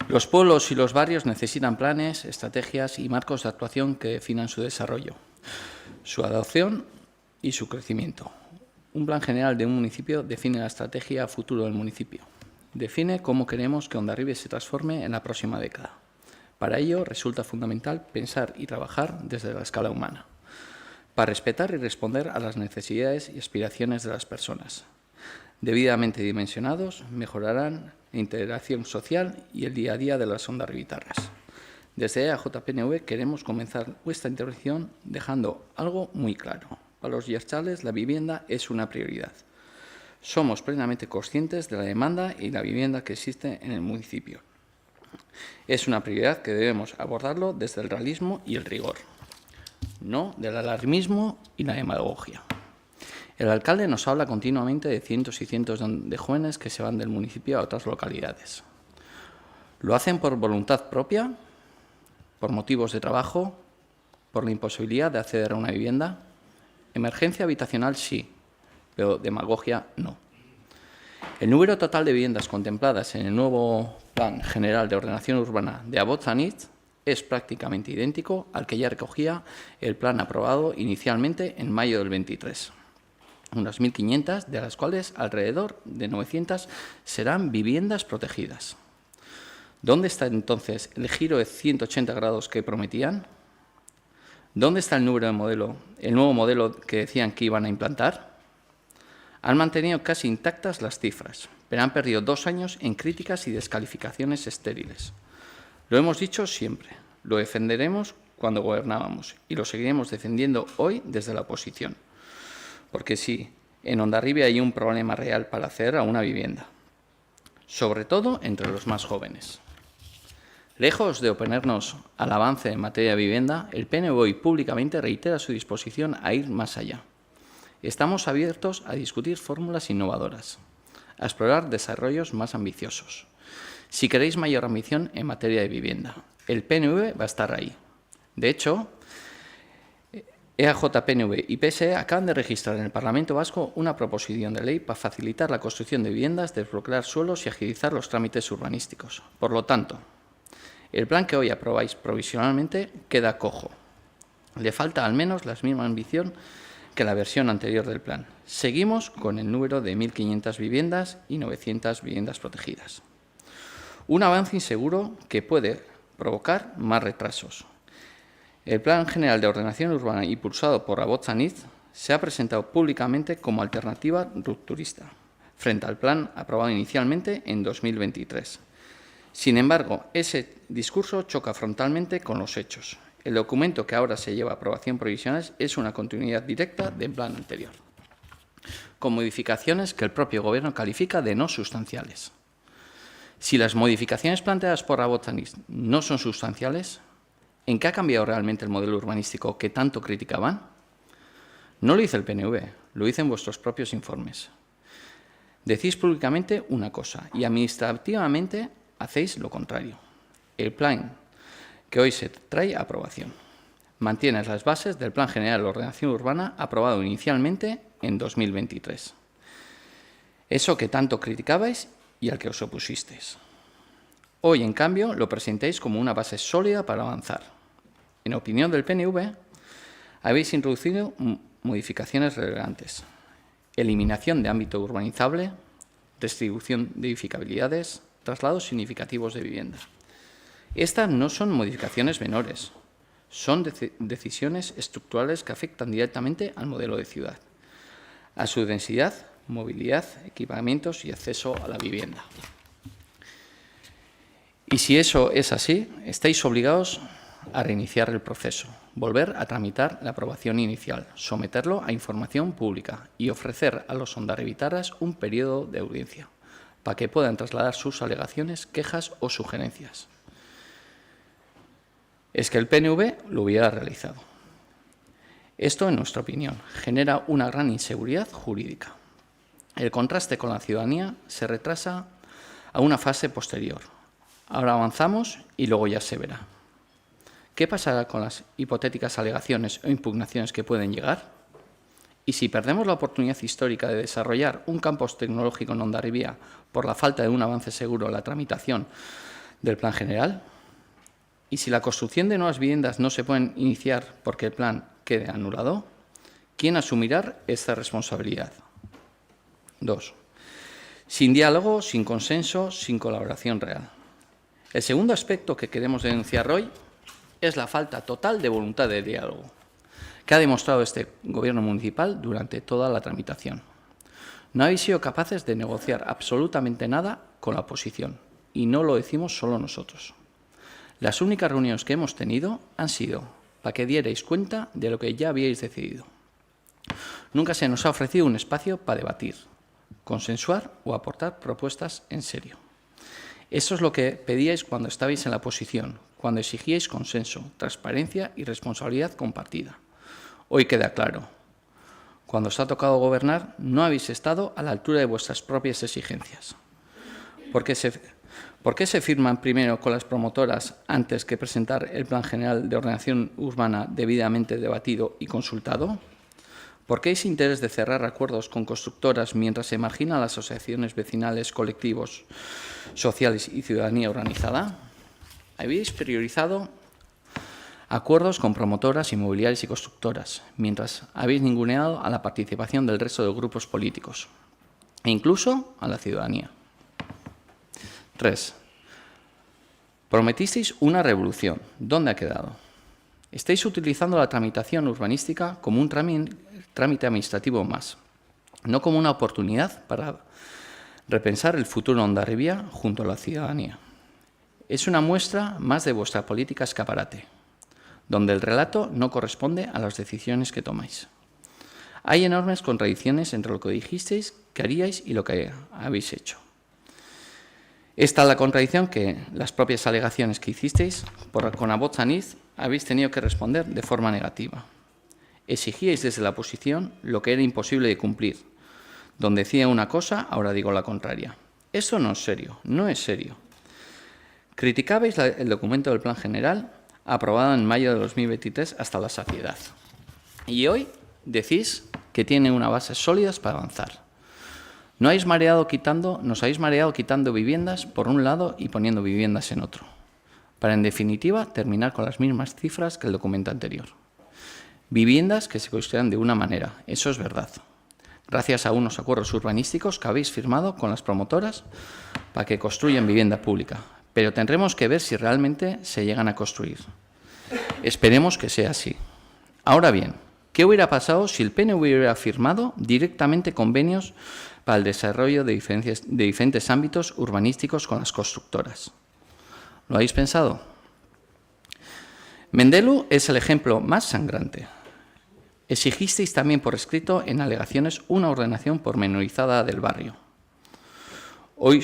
Los pueblos y los barrios necesitan planes, estrategias y marcos de actuación que definan su desarrollo, su adopción y su crecimiento. Un plan general de un municipio define la estrategia a futuro del municipio. Define cómo queremos que Hondarribia se transforme en la próxima década. Para ello resulta fundamental pensar y trabajar desde la escala humana, para respetar y responder a las necesidades y aspiraciones de las personas. Debidamente dimensionados, mejorarán la integración social y el día a día de las hondarribitarras. Desde EAJPNV queremos comenzar nuestra intervención dejando algo muy claro. Para los yertzales la vivienda es una prioridad. Somos plenamente conscientes de la demanda y la vivienda que existe en el municipio. Es una prioridad que debemos abordarlo desde el realismo y el rigor, no del alarmismo y la demagogia. El alcalde nos habla continuamente de cientos y cientos de jóvenes que se van del municipio a otras localidades. ¿Lo hacen por voluntad propia, por motivos de trabajo, por la imposibilidad de acceder a una vivienda? Emergencia habitacional sí, pero demagogia no. El número total de viviendas contempladas en el nuevo Plan General de Ordenación Urbana de Abotxanik es prácticamente idéntico al que ya recogía el plan aprobado inicialmente en mayo del 23. Unas 1.500, de las cuales alrededor de 900 serán viviendas protegidas. ¿Dónde está entonces el giro de 180 grados que prometían? ¿Dónde está el nuevo modelo que decían que iban a implantar? Han mantenido casi intactas las cifras, pero han perdido 2 años en críticas y descalificaciones estériles. Lo hemos dicho siempre, lo defenderemos cuando gobernábamos y lo seguiremos defendiendo hoy desde la oposición. Porque sí, en Hondarribia hay un problema real para acceder a una vivienda, sobre todo entre los más jóvenes. Lejos de oponernos al avance en materia de vivienda, el PNV hoy públicamente reitera su disposición a ir más allá. Estamos abiertos a discutir fórmulas innovadoras, a explorar desarrollos más ambiciosos. Si queréis mayor ambición en materia de vivienda, el PNV va a estar ahí. De hecho, EAJ, PNV y PSE acaban de registrar en el Parlamento Vasco una proposición de ley para facilitar la construcción de viviendas, desbloquear suelos y agilizar los trámites urbanísticos. Por lo tanto, el plan que hoy aprobáis provisionalmente queda cojo. Le falta al menos la misma ambición que la versión anterior del plan. Seguimos con el número de 1.500 viviendas y 900 viviendas protegidas. Un avance inseguro que puede provocar más retrasos. El Plan General de Ordenación Urbana impulsado por Abot Saniz se ha presentado públicamente como alternativa rupturista frente al plan aprobado inicialmente en 2023. Sin embargo, ese discurso choca frontalmente con los hechos. El documento que ahora se lleva a aprobación provisional es una continuidad directa del plan anterior, con modificaciones que el propio Gobierno califica de no sustanciales. Si las modificaciones planteadas por Abot Saniz no son sustanciales, ¿en qué ha cambiado realmente el modelo urbanístico que tanto criticaban? No lo dice el PNV, lo dicen vuestros propios informes. Decís públicamente una cosa y administrativamente hacéis lo contrario. El plan que hoy se trae a aprobación mantiene las bases del Plan General de Ordenación Urbana aprobado inicialmente en 2023. Eso que tanto criticabais y al que os opusisteis. Hoy, en cambio, lo presentáis como una base sólida para avanzar. En opinión del PNV, habéis introducido modificaciones relevantes. Eliminación de ámbito urbanizable, distribución de edificabilidades, traslados significativos de vivienda. Estas no son modificaciones menores, son decisiones estructurales que afectan directamente al modelo de ciudad, a su densidad, movilidad, equipamientos y acceso a la vivienda. Y si eso es así, estáis obligados a reiniciar el proceso, volver a tramitar la aprobación inicial, someterlo a información pública y ofrecer a los hondarribitarras un periodo de audiencia para que puedan trasladar sus alegaciones, quejas o sugerencias. Es que el PNV lo hubiera realizado. Esto, en nuestra opinión, genera una gran inseguridad jurídica. El contraste con la ciudadanía se retrasa a una fase posterior. Ahora avanzamos y luego ya se verá. ¿Qué pasará con las hipotéticas alegaciones o impugnaciones que pueden llegar? Y si perdemos la oportunidad histórica de desarrollar un campus tecnológico en Hondarribia por la falta de un avance seguro en la tramitación del plan general, y si la construcción de nuevas viviendas no se puede iniciar porque el plan quede anulado, ¿quién asumirá esta responsabilidad? 2. Sin diálogo, sin consenso, sin colaboración real. El segundo aspecto que queremos denunciar hoy es la falta total de voluntad de diálogo que ha demostrado este Gobierno municipal durante toda la tramitación. No habéis sido capaces de negociar absolutamente nada con la oposición, y no lo decimos solo nosotros. Las únicas reuniones que hemos tenido han sido para que dierais cuenta de lo que ya habíais decidido. Nunca se nos ha ofrecido un espacio para debatir, consensuar o aportar propuestas en serio. Eso es lo que pedíais cuando estabais en la oposición, cuando exigíais consenso, transparencia y responsabilidad compartida. Hoy queda claro. Cuando os ha tocado gobernar, no habéis estado a la altura de vuestras propias exigencias. ¿Por qué se firman primero con las promotoras antes que presentar el Plan General de Ordenación Urbana debidamente debatido y consultado? ¿Por qué ese interés de cerrar acuerdos con constructoras mientras se marginan las asociaciones vecinales, colectivos sociales y ciudadanía organizada? Habéis priorizado acuerdos con promotoras, inmobiliarias y constructoras, mientras habéis ninguneado a la participación del resto de grupos políticos e incluso a la ciudadanía. 3. Prometisteis una revolución. ¿Dónde ha quedado? Estáis utilizando la tramitación urbanística como un trámite administrativo más. no como una oportunidad para repensar el futuro de Hondarribia junto a la ciudadanía. Es una muestra más de vuestra política escaparate, donde el relato no corresponde a las decisiones que tomáis. Hay enormes contradicciones entre lo que dijisteis que haríais y lo que habéis hecho. Esta es la contradicción que las propias alegaciones que hicisteis con Abotz Anitz habéis tenido que responder de forma negativa. Exigíais desde la oposición lo que era imposible de cumplir. Donde decía una cosa, ahora digo la contraria. Esto no es serio, no es serio. Criticabais el documento del Plan General aprobado en mayo de 2023 hasta la saciedad. Y hoy decís que tiene unas bases sólidas para avanzar. Nos habéis mareado quitando viviendas por un lado y poniendo viviendas en otro, para en definitiva terminar con las mismas cifras que el documento anterior. Viviendas que se construirán de una manera, eso es verdad, gracias a unos acuerdos urbanísticos que habéis firmado con las promotoras para que construyan vivienda pública, pero tendremos que ver si realmente se llegan a construir. Esperemos que sea así. Ahora bien, ¿qué hubiera pasado si el PNV hubiera firmado directamente convenios para el desarrollo de diferentes ámbitos urbanísticos con las constructoras? ¿Lo habéis pensado? Mendelu es el ejemplo más sangrante. Exigisteis también por escrito en alegaciones una ordenación pormenorizada del barrio. Hoy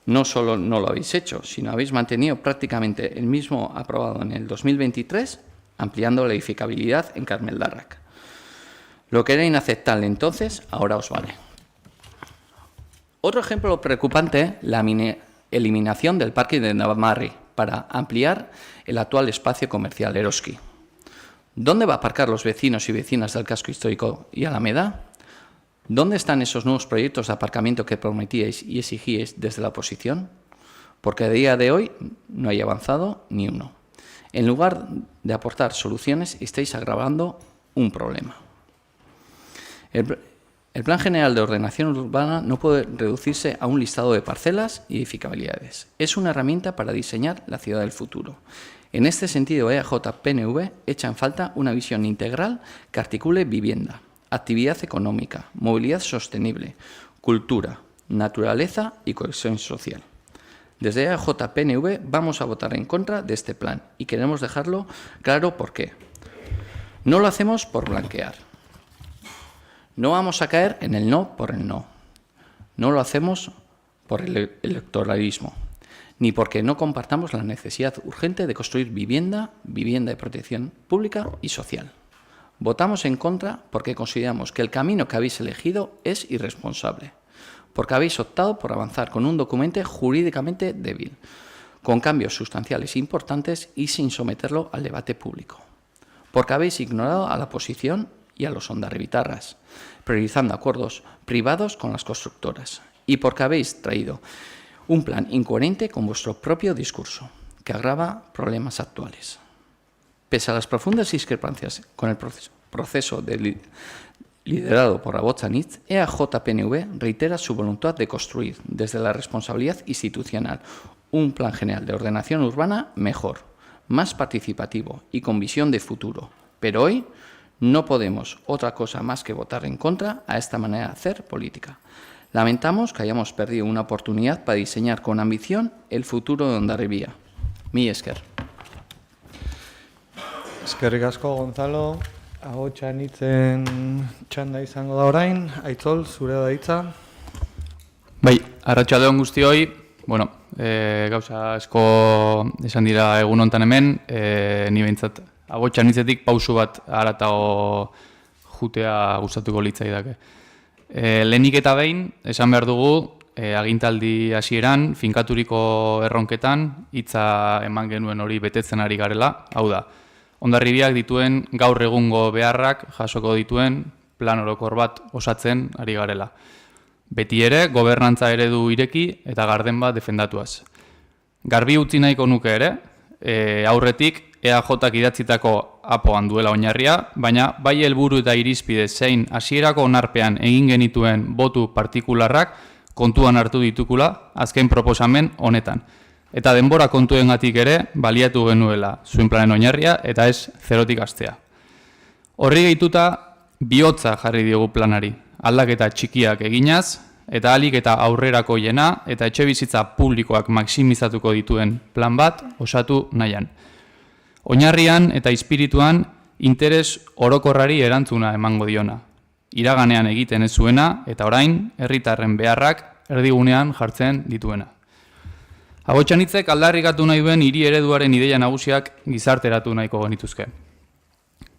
no solo no lo habéis hecho, sino habéis mantenido prácticamente el mismo aprobado en el 2023, ampliando la edificabilidad en Carmel-Darrac. Lo que era inaceptable entonces, ahora os vale. Otro ejemplo preocupante, la eliminación del parque de Navarri para ampliar el actual espacio comercial Eroski. ¿Dónde va a aparcar los vecinos y vecinas del casco histórico y Alameda? ¿Dónde están esos nuevos proyectos de aparcamiento que prometíais y exigíais desde la oposición? Porque a día de hoy no hay avanzado ni uno. En lugar de aportar soluciones, estáis agravando un problema. El Plan General de Ordenación Urbana no puede reducirse a un listado de parcelas y edificabilidades. Es una herramienta para diseñar la ciudad del futuro. En este sentido, EAJ-PNV echa en falta una visión integral que articule vivienda, actividad económica, movilidad sostenible, cultura, naturaleza y cohesión social. Desde EAJ-PNV vamos a votar en contra de este plan y queremos dejarlo claro por qué. No lo hacemos por blanquear. No vamos a caer en el no por el no. No lo hacemos por el electoralismo, ni porque no compartamos la necesidad urgente de construir vivienda de protección pública y social. Votamos en contra porque consideramos que el camino que habéis elegido es irresponsable, porque habéis optado por avanzar con un documento jurídicamente débil, con cambios sustanciales importantes y sin someterlo al debate público, porque habéis ignorado a la oposición y a los hondarribitarras, priorizando acuerdos privados con las constructoras, y porque habéis traído un plan incoherente con vuestro propio discurso, que agrava problemas actuales. Pese a las profundas discrepancias con el proceso liderado por Abotz Anitz, EAJ-PNV reitera su voluntad de construir, desde la responsabilidad institucional, un plan general de ordenación urbana mejor, más participativo y con visión de futuro. Pero hoy no podemos otra cosa más que votar en contra a esta manera de hacer política. Lamentamos que hayamos perdido una oportunidad para diseñar con ambición el futuro de Hondarribia. Mi esker. Eskerrik asko, Gonzalo. Abotz Anitzen txanda izango da orain. Aitzol, zure da hitza. Bai, arratsaldeon guztioi. Bueno, gauza asko esan dira egun hontan hemen, ni behintzat Abotz Anitzetik pausu bat haratago jutea gustatuko litzaidake. Lehenik eta behin, esan behar dugu, agintaldi hasieran, finkaturiko erronketan, hitza eman genuen hori betetzen ari garela, hau da, Hondarribiak dituen gaur egungo beharrak jasoko dituen plan orokor bat osatzen ari garela. Beti ere, gobernantza eredu ireki eta garden bat defendatuaz. Garbi utzi nahiko nuke ere, aurretik EAJak idatzitako apoan duela oinarria, baina bai helburu eta irizpide zein hasierako onarpean egin genituen botu partikularrak kontuan hartu ditukula azken proposamen honetan. Eta denbora kontuengatik ere baliatu genuela zuen planen oinarria eta ez zerotik hastea. Horri gehituta bihotza jarri diogu planari. aldaketa txikiak eginaz, eta ahalik eta aurrerakoiena eta etxebizitza publikoak maksimizatuko dituen plan bat osatu nahian. Oinarrian eta espirituan interes orokorrari erantzuna emango diona. Iraganean egiten ez zuena eta orain herritarren beharrak erdigunean jartzen dituena. Agotxanitzek aldarrikatu nahi duen hiri ereduaren ideia nagusiak gizarteratu nahiko genituzke.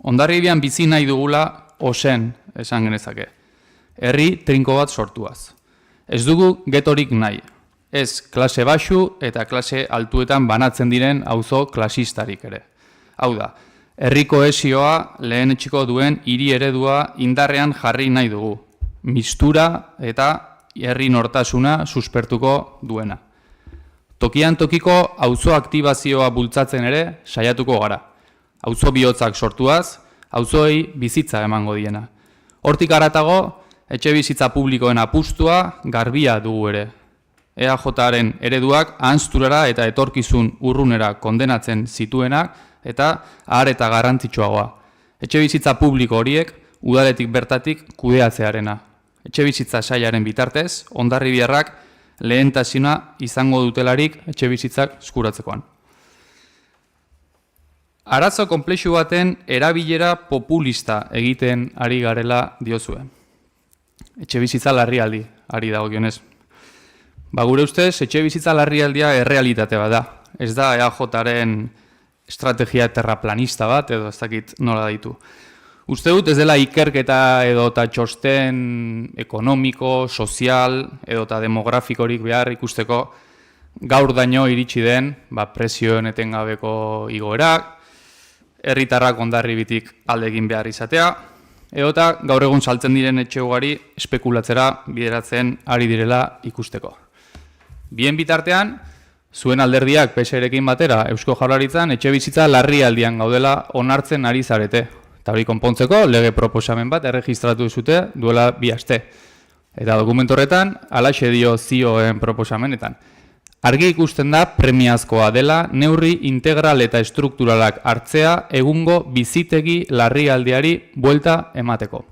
Hondarribian bizi nahi dugula ozen esan genezake. Herri trinko bat sortuaz. Ez dugu getorik nahi. Ez klase baxu eta klase altuetan banatzen diren auzo klasistarik ere. Hau da, herri kohesioa lehenetsiko duen hiri eredua indarrean jarri nahi dugu. Mistura eta herri nortasuna suspertuko duena. Tokian tokiko auzo aktibazioa bultzatzen ere saiatuko gara. Auzo bihotzak sortuaz, auzoei bizitza emango diena. Hortik haratago, etxe bizitza publikoen apustua garbia dugu ere. EAJaren ereduak ahanzturara eta etorkizun urrunera kondenatzen zituenak eta ahar eta garrantzitsuagoa. Etxe bizitza publiko horiek udaletik bertatik kudeatzearena. Etxe bizitza sailaren bitartez, Hondarribiarrak lehentasuna izango dutelarik etxe bizitzak eskuratzekoan. Arazo konplexu baten erabilera populista egiten ari garela diozue. Etxe bizitza larrialdi ari dagokionez. Gure ustez, etxe bizitza larrialdia errealitate bat da. Ez da EAJaren estrategia terraplanista bat, edo ez dakit nola ditu. Uste dut ez dela ikerketa edota txosten ekonomiko, sozial edota demografikorik behar ikusteko gaur daño iritsi den prezioen etengabeko igoerak, herritarrak Hondarribitik alde egin behar izatea, edota gaur egun saltzen diren etxe ugari espekulatzera bideratzen ari direla ikusteko. Bien bitartean, zuen alderdiak PSRekin batera Eusko Jaurlaritzan etxe bizitza larrialdian gaudela onartzen ari zarete. Eta hori konpontzeko lege proposamen bat erregistratu zute duela 2 aste. Eta dokumentu horretan, halaxe dio zioen proposamenetan. Argi ikusten da premiazkoa dela neurri integral eta estrukturalak hartzea egungo bizitegi larrialdiari buelta emateko.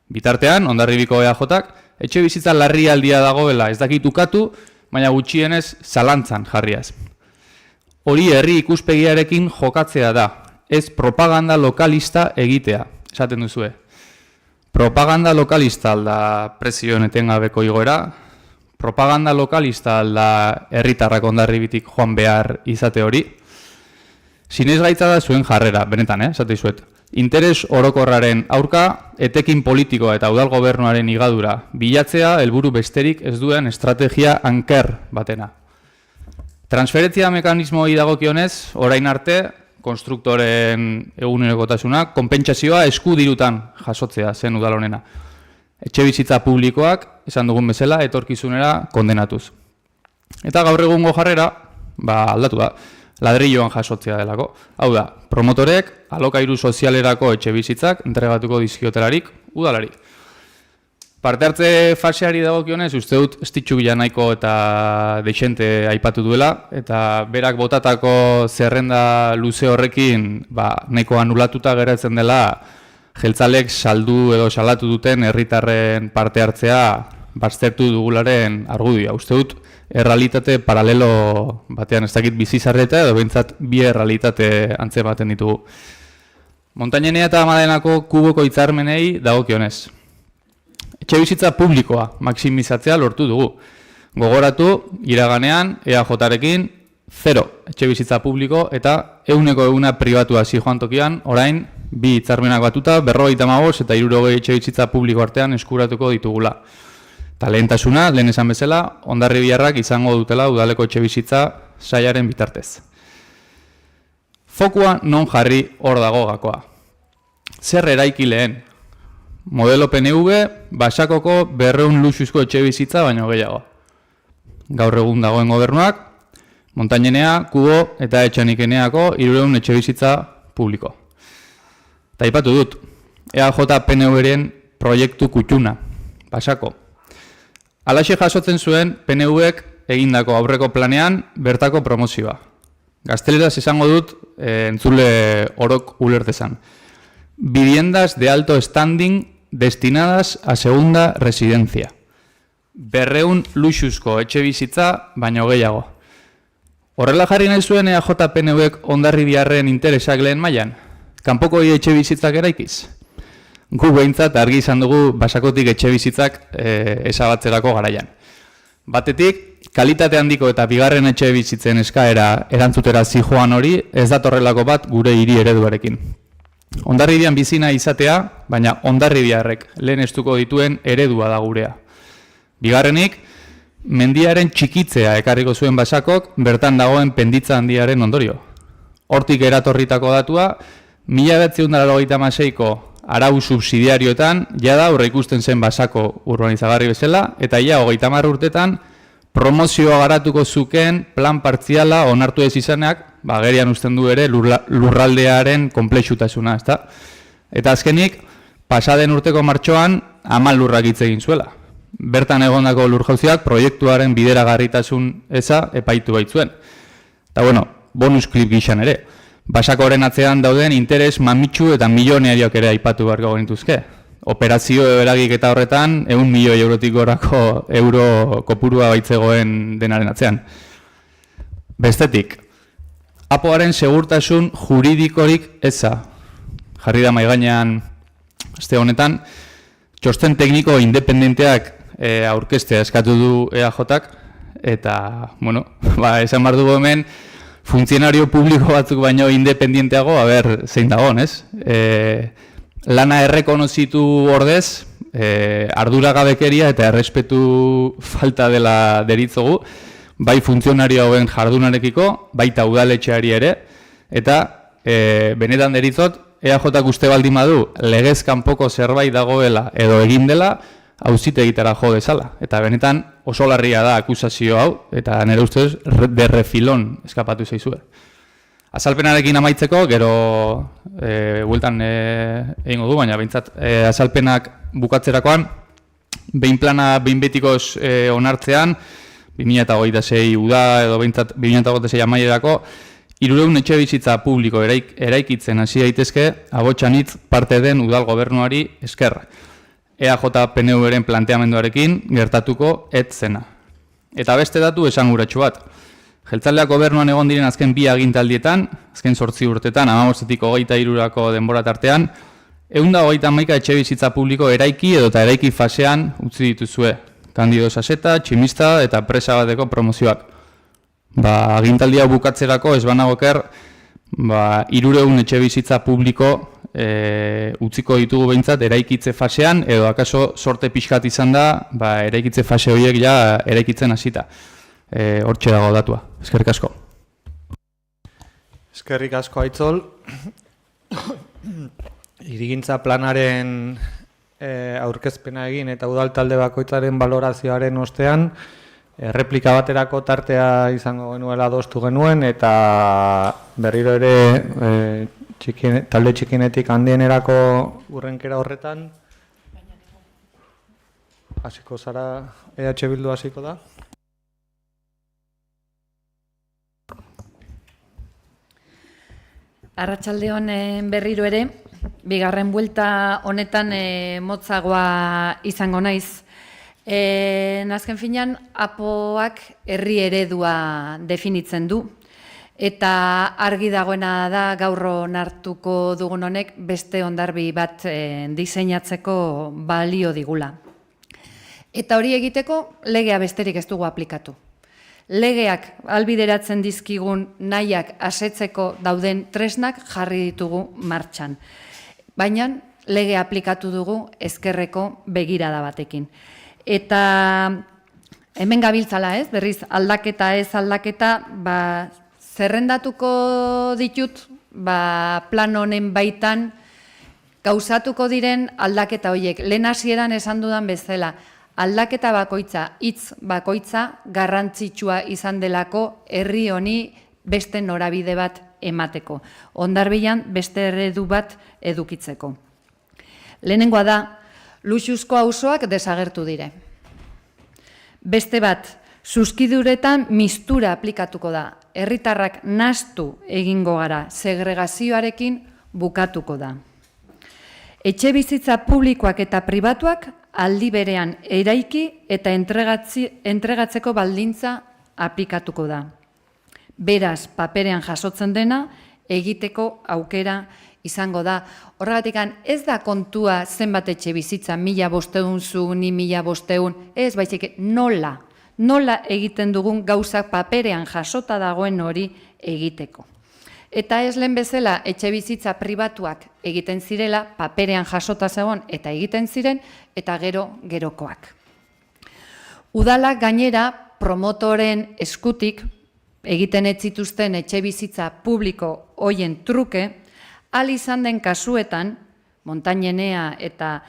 Bitartean, Hondarribiko EAJak etxe bizitza larrialdia dagoela ez dakit ukatu, baina gutxienez zalantzan jarriaz. Hori herri ikuspegiarekin jokatzea da. Ez propaganda lokalista egitea, esaten duzue. Propaganda lokalista alda prezioen etengabeko igoera, propaganda lokalista alda herritarrak Hondarribitik joan behar izate hori. Sinesgaitza da zuen jarrera, benetan, esate dizuet. Interes orokorraren aurka, etekin politikoa eta udal gobernuaren igadura bilatzea helburu besterik ez duen estrategia anker batena. Transferentzia mekanismoi dagokionez, orain arte, konstruktoren egunerokotasuna, konpentsazioa eskudirutan jasotzea zen udal honena. Etxe bizitza publikoak, esan dugun bezala, etorkizunera kondenatuz. Eta gaur egungo jarrera, aldatu da, ladrilloan jasotzea delako. Hau da, promotorek alokairu sozialerako etxe bizitzak entregatuko dizkiotelarik udalari. Parte hartze faseari dagokionez, uste dut estitxu bila nahiko eta deixente aipatu duela, eta berak botatako zerrenda luze horrekin nahiko anulatuta geratzen dela jeltzalek saldu edo salatu duten herritarren parte hartzea baztertu dugularen argudioa. Uste dut errealitate paralelo batean ez dakit bizizarreta edo behintzat bi errealitate antze baten ditugu. Montañenea eta Madenako kuboko hitzarmenei dagokionez. Etxe bizitza publikoa maksimizatzea lortu dugu. Gogoratu, iraganean, EAJarekin, 0 etxe bizitza publiko eta 100% pribatua zijoan tokian, orain, 2 hitzarmenak batuta, 55 eta 60 etxe bizitza publiko artean eskuratuko ditugula. Eta lehentasuna, lehen esan bezala, Hondarribiarrak izango dutela udaleko etxe bizitza sailaren bitartez. Fokua non jarri hor dago gakoa. Zer eraiki lehen? Modelo PNV, Basakoko 200 luxuzko etxe bizitza baino gehiago. Gaur egun dagoen gobernuak, Montañenea, Kubo eta Etxanikeneako 300 etxe bizitza publiko. Eta aipatu dut, EAJ PNV-ren proiektu kutxuna, Basako. Halaxe jasotzen zuen PNV-ek egindako aurreko planean bertako promozioa. Gazteleraz esango dut entzule orok ulertezan. Viviendas de alto standing destinadas a segunda residencia. 200 luxuzko etxe bizitza, baino gehiago. Horrela jarri nahi zuen EAJ-PNVek Hondarribiarren interesak lehen mailan? Kanpoko etxe bizitzak eraikiz? Gu behintzat argi izan dugu Basakotik etxe bizitzak ezabatzerako garaian. Batetik, kalitate handiko eta bigarren etxe bizitzen eskaera erantzutera zijoan hori ez datorrelako bat gure hiri ereduarekin. Hondarribian bizina izatea, baina Hondarribiarrek lehen estuko dituen eredua da gurea. Bigarrenik, mendiaren txikitzea ekarriko zuen Basakok bertan dagoen penditza handiaren ondorio. Hortik eratorritako datua, 1996ko arau subsidiarioetan jada aurre ikusten zen Basako urbanizagarri bezala, eta ia 30 urtetan promozioa garatuko zuken plan partziala onartu ez izanak, agerian uzten du ere lurraldearen konplexutasuna, ezta? Eta azkenik, pasaden urteko martxoan 10 lurrak hitz egin zuela. Bertan egondako lurjauziak proiektuaren bideragarritasun eza epaitu baitzuen. Eta bueno, bonus klip gixan ere. Basakoren atzean dauden interes mamitsu eta milioneariok ere aipatu beharko genituzke. Operazio eragik eta horretan 100 milioi eurotik gorako euro kopurua baitzegoen denaren atzean. Bestetik, APOaren segurtasun juridikorik eza. Jarri da maigainean aste honetan, txosten tekniko independenteak aurkeztea eskatu du EAJak, eta, bueno, esan behar dugu hemen, funtzionario publiko batzuk baino independienteago, zein dagoen, ez? Lana errekonozitu ordez, arduragabekeria eta errespetu falta dela deritzogu, bai funtzionario hauen jardunarekiko, baita udaletxeari ere, eta benetan deritzot, EAJak uste baldin badu legez kanpoko zerbait dagoela edo egin dela, auzitegitara jo dezala. Eta benetan oso larria da akusazio hau, eta nire ustez derrefilon eskapatu zaizue. Azalpenarekin amaitzeko, gero bueltan egingo du, baina behintzat azalpenak bukatzerakoan, behin plana behin betikoz onartzean, 2026 uda edo behintzat 2026 amaierako, 300 etxe bizitza publiko eraikitzen hasi daitezke, abotsanitz parte den udal gobernuari esker. EAJ-PNVren planteamenduarekin gertatuko ez zena. Eta beste datu esanguratsu bat. Jeltzaleak gobernuan egon diren azken 2 agintaldietan, azken 8 urtetan, 15-tik 23-rako denbora tartean, 131 etxe bizitza publiko eraiki edo eta eraiki fasean utzi dituzue. Kandido Saseta, Tximista eta presa bateko promozioak. Agintaldia bukatzerako ez banagoker, 300 etxe bizitza publiko utziko ditugu behintzat eraikitze fasean, edo akaso sorte pixkat izan da, eraikitze fase horiek ja eraikitzen hasita. Hortxe dago datua. Eskerrik asko. Eskerrik asko Aitzol. Hirigintza planaren aurkezpena egin eta udal talde bakoitzaren balorazioaren ostean, erreplika baterako tartea izango genuela adostu genuen, eta berriro ere talde txikienetik handienerako urrenkera horretan. Hasiko zara, EH Bildu hasiko da. Arratsalde honen berriro ere, bigarren buelta honetan motzagoa izango naiz. Azken finean, APOak herri eredua definitzen du. Eta argi dagoena da gaur onartuko dugun honek beste hondarbi bat diseinatzeko balio digula. Eta hori egiteko legea besterik ez dugu aplikatu. Legeak ahalbideratzen dizkigun nahiak asetzeko dauden tresnak jarri ditugu martxan. Baina lege aplikatu dugu ezkerreko begirada batekin. Eta hemen gabiltzala ez, berriz aldaketa ez aldaketa, zerrendatuko ditut plan honen baitan gauzatuko diren aldaketa horiek. Lehen hasieran esan dudan bezala, aldaketa bakoitza, hitz bakoitza garrantzitsua izan delako herri honi beste norabide bat emateko. Hondarbian beste eredu bat edukitzeko. Lehenengoa da, luxuzko auzoak desagertu dire. Beste bat, zuzkiduretan mistura aplikatuko da. Herritarrak nahastu egingo gara, segregazioarekin bukatuko da. Etxe bizitza publikoak eta pribatuak aldi berean eraiki eta entregatzeko baldintza aplikatuko da. Beraz, paperean jasotzen dena, egiteko aukera izango da. Horregatik, ez da kontua zenbat etxe bizitza, 1.500 zu, ni 1.500, ez baizik nola egiten dugun gauzak paperean jasota dagoen hori egiteko. Eta ez lehen bezala etxe bizitza pribatuak egiten zirela, paperean jasota zegoen eta egiten ziren, eta gerokoak. Udalak gainera promotoren eskutik egiten ez zituzten etxe bizitza publiko hoien truke, ahal izan den kasuetan, Montañenea eta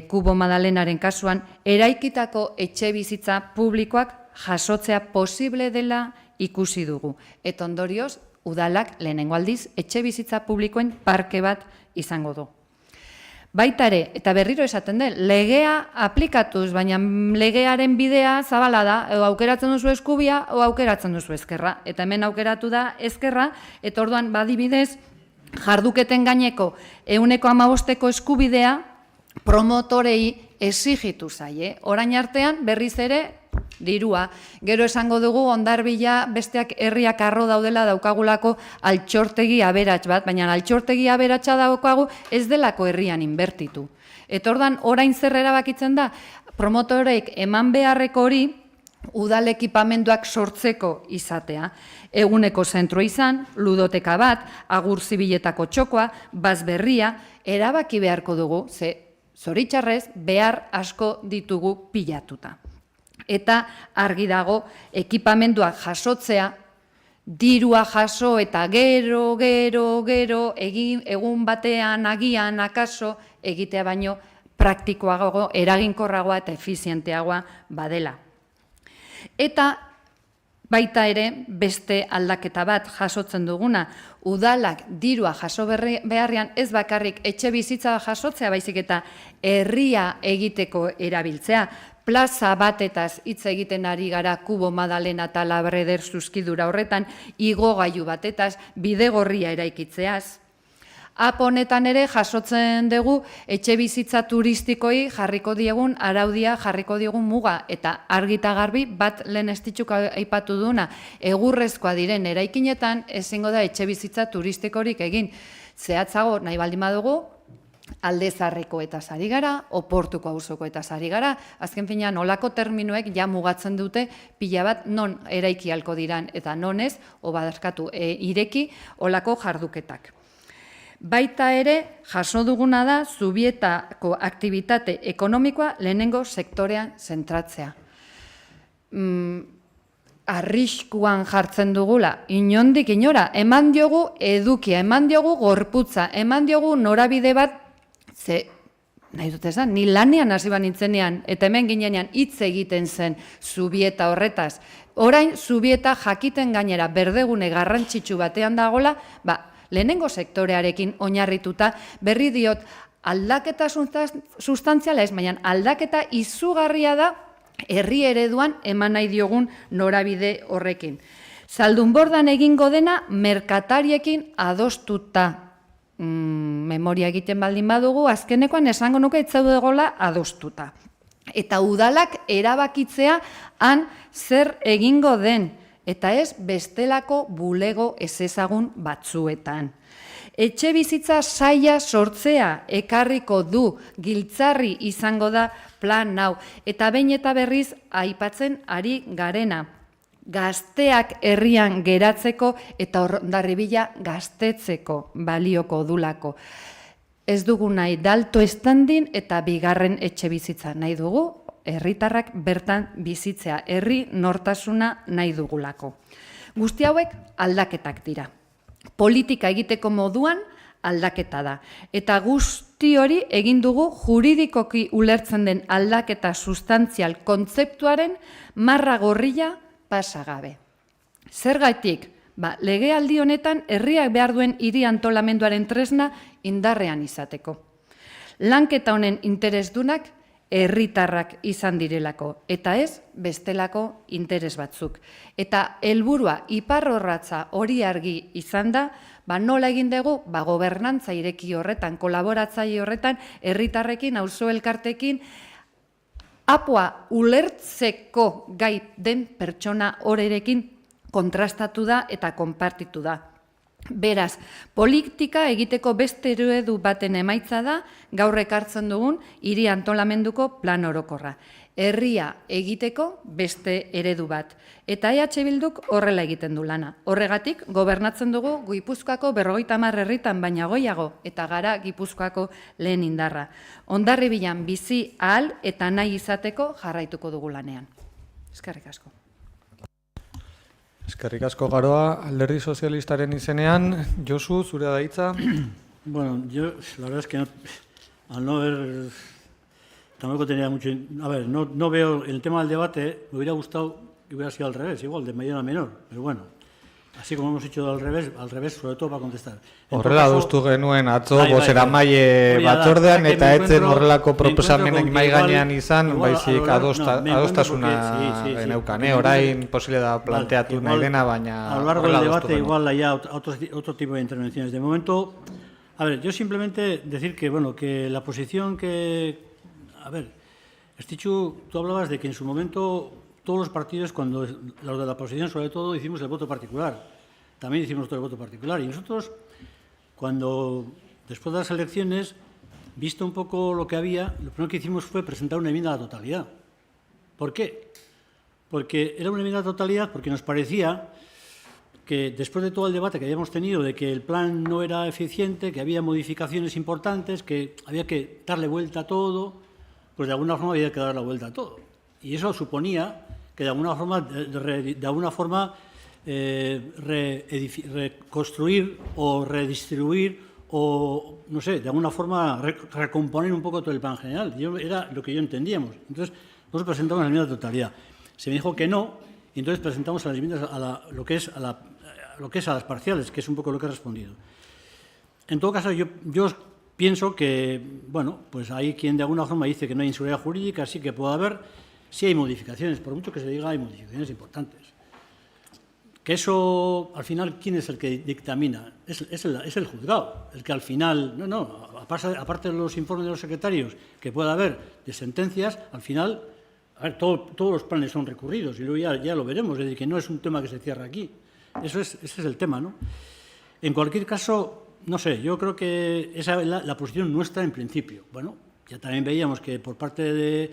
Kubo Madalenaren kasuan, eraikitako etxe bizitza publikoak jasotzea posible dela ikusi dugu. Eta ondorioz, udalak lehenengo aldiz etxe bizitza publikoen parke bat izango du. Baita ere, eta berriro esaten den, legea aplikatuz, baina legearen bidea zabala da, aukeratzen duzu eskubia, o aukeratzen duzu ezkerra. Eta hemen aukeratu da ezkerra, eta orduan badibidez, jarduketen gaineko 115% eskubidea promotorei exigitu zaie. Orain artean berriz ere dirua. Gero esango dugu Hondarbila besteak herriak arro daudela daukagulako altxortegi aberats bat, baina altxortegi aberatsa daukagu ez delako herrian inbertitu. Eta ordan orain zer erabakitzen da, promotoreek eman beharreko hori udal ekipamenduak sortzeko izatea. Eguneko zentro izan, ludoteka bat, agur zibiletako txokoa, bazberria, erabaki beharko dugu, ze zoritxarrez behar asko ditugu pilatuta. Eta argi dago ekipamenduak jasotzea, dirua jaso eta gero, egun batean, agian, akaso, egitea baino praktikoago, eraginkorragoa eta efizienteagoa badela. Eta baita ere beste aldaketa bat jasotzen duguna, udalak dirua jaso beharrean ez bakarrik etxe bizitza jasotzea baizik eta herria egiteko erabiltzea. Plaza batetaz hitz egiten ari gara Kubo Madalena eta Labreder zuzkidura horretan, igogailu batetaz, bidegorria eraikitzeaz. Honetan ere jasotzen dugu etxe bizitza turistikoi jarriko diegun araudia, jarriko diegun muga, eta argita garbi bat lehen estitxuk aipatu duna, egurrezkoa diren eraikinetan ezingo da etxe bizitza turistikorik egin. Zehatzago nahi baldin badugu, Aldezarreko eta sari gara, Oportuko auzoko eta sari gara, azken finean olako terminoek ja mugatzen dute pila bat non eraiki halko diran eta non ez, badarkatu ireki olako jarduketak. Baita ere, jaso duguna da, Zubietako aktibitate ekonomikoa lehenengo sektorean zentratzea. Arriskuan jartzen dugula, inondik inora, eman diogu edukia, eman diogu gorputza, eman diogu norabide bat, ze, nahi dut esan, ni lanean hasi banintzenean, eta hemen ginenean hitz egiten zen Zubieta horretaz. Orain, Zubieta jakiten gainera berdegune garrantzitsu batean dagola, lehenengo sektorearekin oinarrituta, berri diot, aldaketa sustantziala ez, baina aldaketa izugarria da herri ereduan eman nahi diogun norabide horrekin. Zaldunbordan egingo dena merkatariekin adostuta. Memoria egiten baldin badugu, azkenekoan esango nuke etzaudegola adostuta. Eta udalak erabakitzea han zer egingo den, eta ez bestelako bulego ezezagun batzuetan. Etxe bizitza saia sortzea ekarriko du, giltzarri izango da plan hau, eta behin eta berriz aipatzen ari garena. Gazteak herrian geratzeko eta Hondarribila gaztetzeko balioko dulako. Ez dugu nahi dalto estandin eta bigarren etxe bizitza nahi dugu, herritarrak bertan bizitzea, herri nortasuna nahi dugulako. Guzti hauek aldaketak dira. Politika egiteko moduan aldaketa da. Eta guzti hori egin dugu juridikoki ulertzen den aldaketa sustantzial kontzeptuaren marra gorrila pasagabe. Zergatik, legealdi honetan herriak behar duen hiri antolamenduaren tresna indarrean izateko. Lanketa honen interesdunak herritarrak izan direlako, eta ez bestelako interes batzuk. Eta helburua iparrorratza hori argi izan da, nola egin dugu, gobernantza ireki horretan, kolaboratzaile horretan, herritarrekin, auzo elkartekin, apua ulertzeko gai den pertsona horerekin kontrastatu da eta konpartitu da. Beraz, politika egiteko beste eredu baten emaitza da, gaur ekartzen dugun hiri antolamenduko plan orokorra. Herria egiteko beste eredu bat. Eta EH Bilduk horrela egiten du lana. Horregatik, gobernatzen dugu Gipuzkoako 50 herritan baina goiago, eta gara Gipuzkoako lehen indarra. Hondarribian bizi ahal eta nahi izateko jarraituko dugu lanean. Eskerrik asko. Eskerrik asko Garoa, Alderdi Sozialistaren izenean, Josu, zurea da hitza. Bueno, yo la verdad es que al no ver, tampoco tenía mucho... A ver, no veo el tema del debate, me hubiera gustado que hubiera sido al revés, igual, de mayor a menor, pero bueno, así como hemos hecho al revés, sobre todo para contestar. Horrela adostu genuen atzo bozeramaile batzordean eta etzen horrelako proposamenak mahai gainean izan, baizik adostasuna geneukan, orain posibilidad planteatu nahi dena, baina a lo largo del debate igual haya otro tipo de intervenciones. De momento, a ver, yo simplemente decir que, bueno, que la posición que... A ver, Estichu, tú hablabas de que en su momento todos los partidos, cuando los de la oposición sobre todo, hicimos el voto particular. También hicimos todo el voto particular. Y nosotros, cuando, después de las elecciones, visto un poco lo que había, lo primero que hicimos fue presentar una enmienda a la totalidad. ¿Por qué? Porque era una enmienda a la totalidad porque nos parecía que después de todo el debate que habíamos tenido de que el plan no era eficiente, que había modificaciones importantes, que había que darle vuelta a todo, pues de alguna forma había que dar la vuelta a todo. Y eso suponía que de alguna forma reconstruir o redistribuir o, no sé, de alguna forma recomponer un poco todo el plan general. Era lo que yo entendíamos. Entonces, nosotros presentamos la enmienda de totalidad. Se me dijo que no, y entonces presentamos las enmiendas a lo que es a las parciales, que es un poco lo que he respondido. En todo caso, yo pienso que, bueno, pues hay quien de alguna forma dice que no hay inseguridad jurídica, sí que puede haber, sí hay modificaciones, por mucho que se diga, hay modificaciones importantes. Que eso, al final, ¿quién es el que dictamina? Es el juzgado, el que al final, aparte de los informes de los secretarios que pueda haber de sentencias, al final, a ver, todos los planes son recurridos y luego ya lo veremos, es decir, que no es un tema que se cierra aquí. Ese es el tema, ¿no? En cualquier caso, no sé, yo creo que esa es la posición nuestra en principio. Bueno, ya también veíamos que por parte del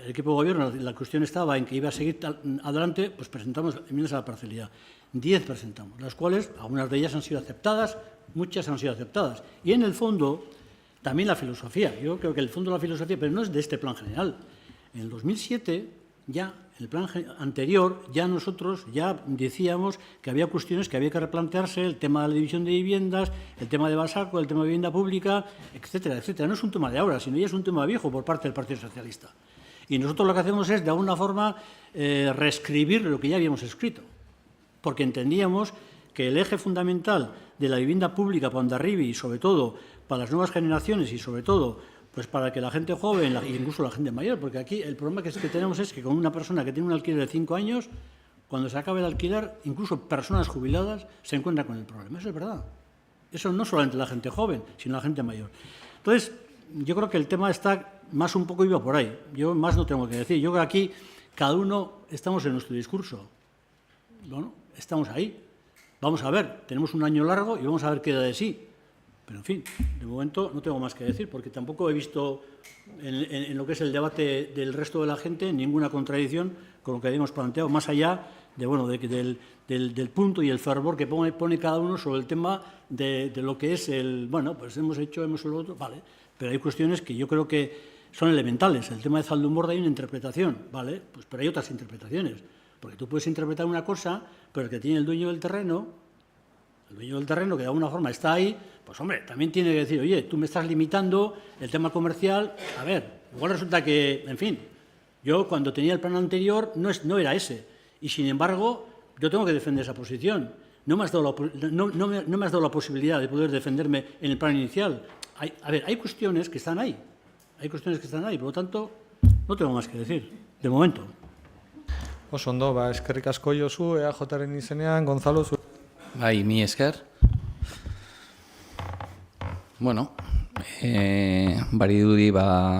equipo de gobierno la cuestión estaba en que iba a seguir adelante, pues presentamos enmiendas a la parcialidad. 10 presentamos, las cuales, algunas de ellas han sido aceptadas, muchas han sido aceptadas. Y en el fondo, también la filosofía. Yo creo que el fondo de la filosofía, pero no es de este plan general. En el 2007, ya, en el plan anterior, ya nosotros ya decíamos que había cuestiones que había que replantearse, el tema de la división de viviendas, el tema de Basaco, el tema de vivienda pública, etcétera, etcétera. No es un tema de ahora, sino ya es un tema viejo por parte del Partido Socialista. Y nosotros lo que hacemos es, de alguna forma, reescribir lo que ya habíamos escrito, porque entendíamos que el eje fundamental de la vivienda pública para Hondarribia y, sobre todo, para las nuevas generaciones y, sobre todo, pues para que la gente joven e incluso la gente mayor, porque aquí el problema que tenemos es que con una persona que tiene un alquiler de 5 años, cuando se acabe el alquiler, incluso personas jubiladas se encuentran con el problema. Eso es verdad. Eso no solamente la gente joven, sino la gente mayor. Entonces, yo creo que el tema está más un poco iba por ahí. Yo más no tengo que decir. Yo creo que aquí cada uno estamos en nuestro discurso. Bueno, estamos ahí. Vamos a ver, tenemos un año largo y vamos a ver qué da de sí. Pero, en fin, de momento no tengo más que decir, porque tampoco he visto en lo que es el debate del resto de la gente ninguna contradicción con lo que habíamos planteado, más allá de, bueno, del punto y el fervor que pone cada uno sobre el tema de lo que es el, bueno, pues hemos hecho lo otro, vale, pero hay cuestiones que yo creo que son elementales. El tema de Zaldunborda hay una interpretación, vale, pues pero hay otras interpretaciones, porque tú puedes interpretar una cosa, pero el que tiene el dueño del terreno, que de alguna forma está ahí, pues hombre, también tiene que decir, oye, tú me estás limitando el tema comercial. A ver, igual resulta que, en fin, yo cuando tenía el plan anterior no era ese, y sin embargo yo tengo que defender esa posición. No me has dado la posibilidad de poder defenderme en el plan inicial. Hay cuestiones que están ahí. Hay cuestiones que están ahí, por lo tanto, no tengo más que decir, de momento. Oso ondo, eskerrik asko Josu, EAJaren izenean, Gonzalo, zu... Bai, mi esker. Bueno, bari dudi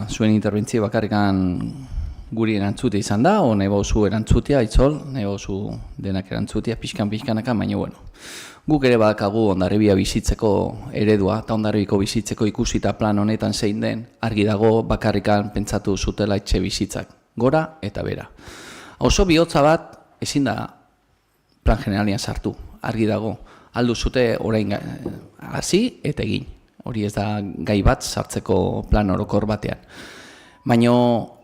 zuen interbentzio bakarrikan guri erantzutea izan da, o nahi bauzu erantzutea, itzol, nahi bauzu denak erantzutea, pixkanaka, baina bueno. Guk ere badakagu Hondarribia bizitzeko eredua, eta Hondarribiko bizitzeko ikusita plan honetan zein den, argi dago bakarrikan pentsatu zutela etxe bizitzak, gora eta bera. Oso bihotza bat ezin da plan generalian sartu, argi dago, aldu zute orain hasi eta egin. Hori ez da gai bat sartzeko plan orokor batean. Baina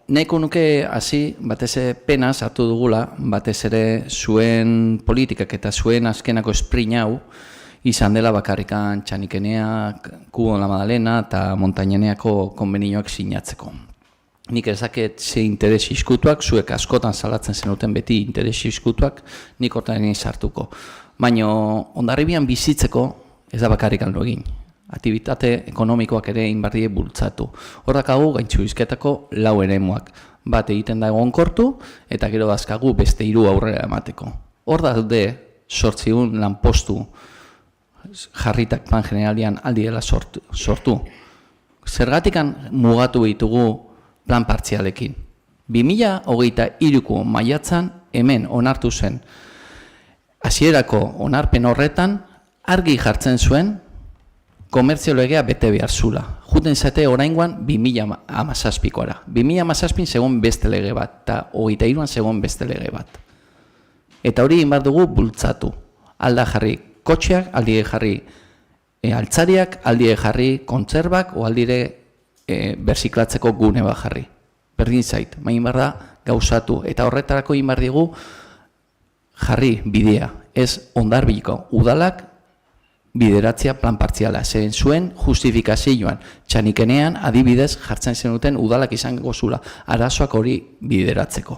nahiko nuke hasi batez ere pena sartu dugula, batez ere zuen politikak eta zuen azkenako esprin hau izan dela bakarrikan Txanikenea, Kubo la Madalena eta Montaineneako konbenioak sinatzeko. Nik ezaket ze interes izkutuak, zuek askotan salatzen zenuten beti interes izkutuak, nik hortan sartuko. Baina Hondarribian bizitzeko ez da bakarrikan lo egin. Aktibitate ekonomikoak ere inbarrie bultzatu. Horrak hau gaintxu izketako lau eremuak. Bat egiten da egonkortu eta gero dazkagu beste 3 aurrera emateko. Hor daude 800 lanpostu jarritak plan generalian aldiela sortu. Zergatikan mugatu ditugu plan partzialekin. 2023ko maiatzan hemen onartu zen hasierako onarpen horretan argi jartzen zuen komertzio legea bete behar zula. Juten zate oraingoan 2017koara. 2017 zegoen beste lege bat, eta 23an zegoen beste lege bat. Eta hori inbar dugu bultzatu. Alda jarri kotxeak, aldire jarri altzariak, aldire jarri kontzerbak, o aldire berziklatzeko gune bat jarri. Berdin zait, main inbar da gauzatu. Eta horretarako inbar digu jarri bidea. Ez Hondarribiko udalak bideratzea plan partziala. Zen zuen justifikazioan Txanikenean adibidez jartzen zenuten udalak izango zula arazoak hori bideratzeko.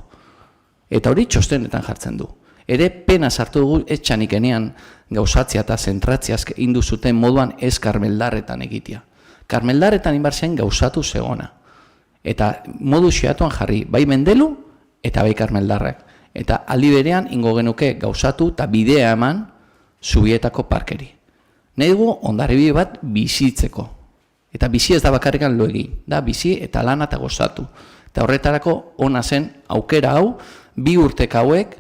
Eta hori txostenetan jartzen du. Ere pena sartu dugu ez Txanikenean gauzatzea eta zentratzea indu zuten moduan ez Karmeldarretan egitea. Karmeldarretan inbar zen gauzatu zegona. Eta modu xeatuan jarri, bai Mendelu eta bai Karmeldarrak. Eta aldi berean ingo genuke gauzatu eta bidea eman Zubietako parkeri. Nahi dugu Hondarribi bat bizitzeko. Eta bizi ez da bakarrikan lo egin. Da bizi eta lana eta gozatu. Eta horretarako ona zen aukera hau, 2 urtek hauek,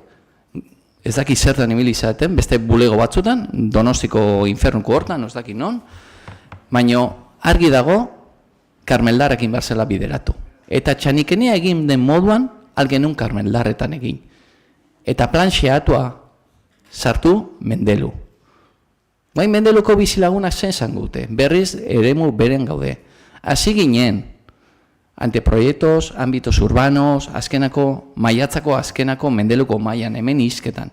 ez daki zertan ibili izaten, beste bulego batzutan, Donostiko infernuko hortan, ez daki non, baina argi dago Karmeldarrekin barzela bideratu. Eta Txanikenea egin den moduan, algenun Karmeldarretan egin. Eta plan xeatua sartu Mendelu. Bain Mendeluko bizilagunak zen zangute, berriz eremu beren gaude. Hasi ginen, anteproiektos, ámbitos urbanos, azkenako, maiatzako azkenako Mendeluko maian, hemen izketan.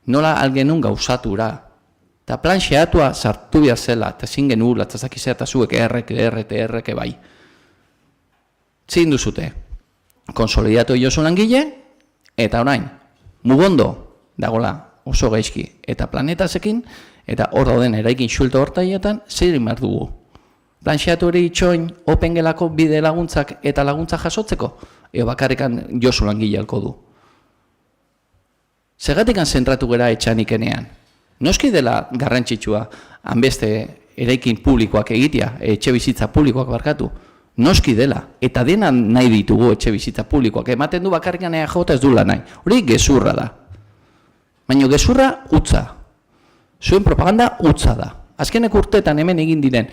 Nola algenun gauzatura. Eta plan xeatua sartu behar zela, eta zingen urla, eta zakizea eta zuek erreke bai. Zein duzute, konsolidatu josu langile, eta orain, mugondo, dagola oso gaizki, eta planetazekin, eta hor dauden eraikin xulto hortaietan, zer imar dugu. Planxeatu hori itxoin, opengelako bide laguntzak eta laguntza jasotzeko, eo bakarrikan josu langile halko du. Zergatikan zentratu gera Txanikenean. Noski dela garrantzitsua, hanbeste eraikin publikoak egitea, etxe bizitza publikoak barkatu. Noski dela, eta dena nahi ditugu etxe bizitza publikoak. Ematen du bakarrikan EAJ ez dula nahi. Hori gezurra da. Baina gezurra utza. Zuen propaganda utza da. Azkenek urteetan hemen egin diren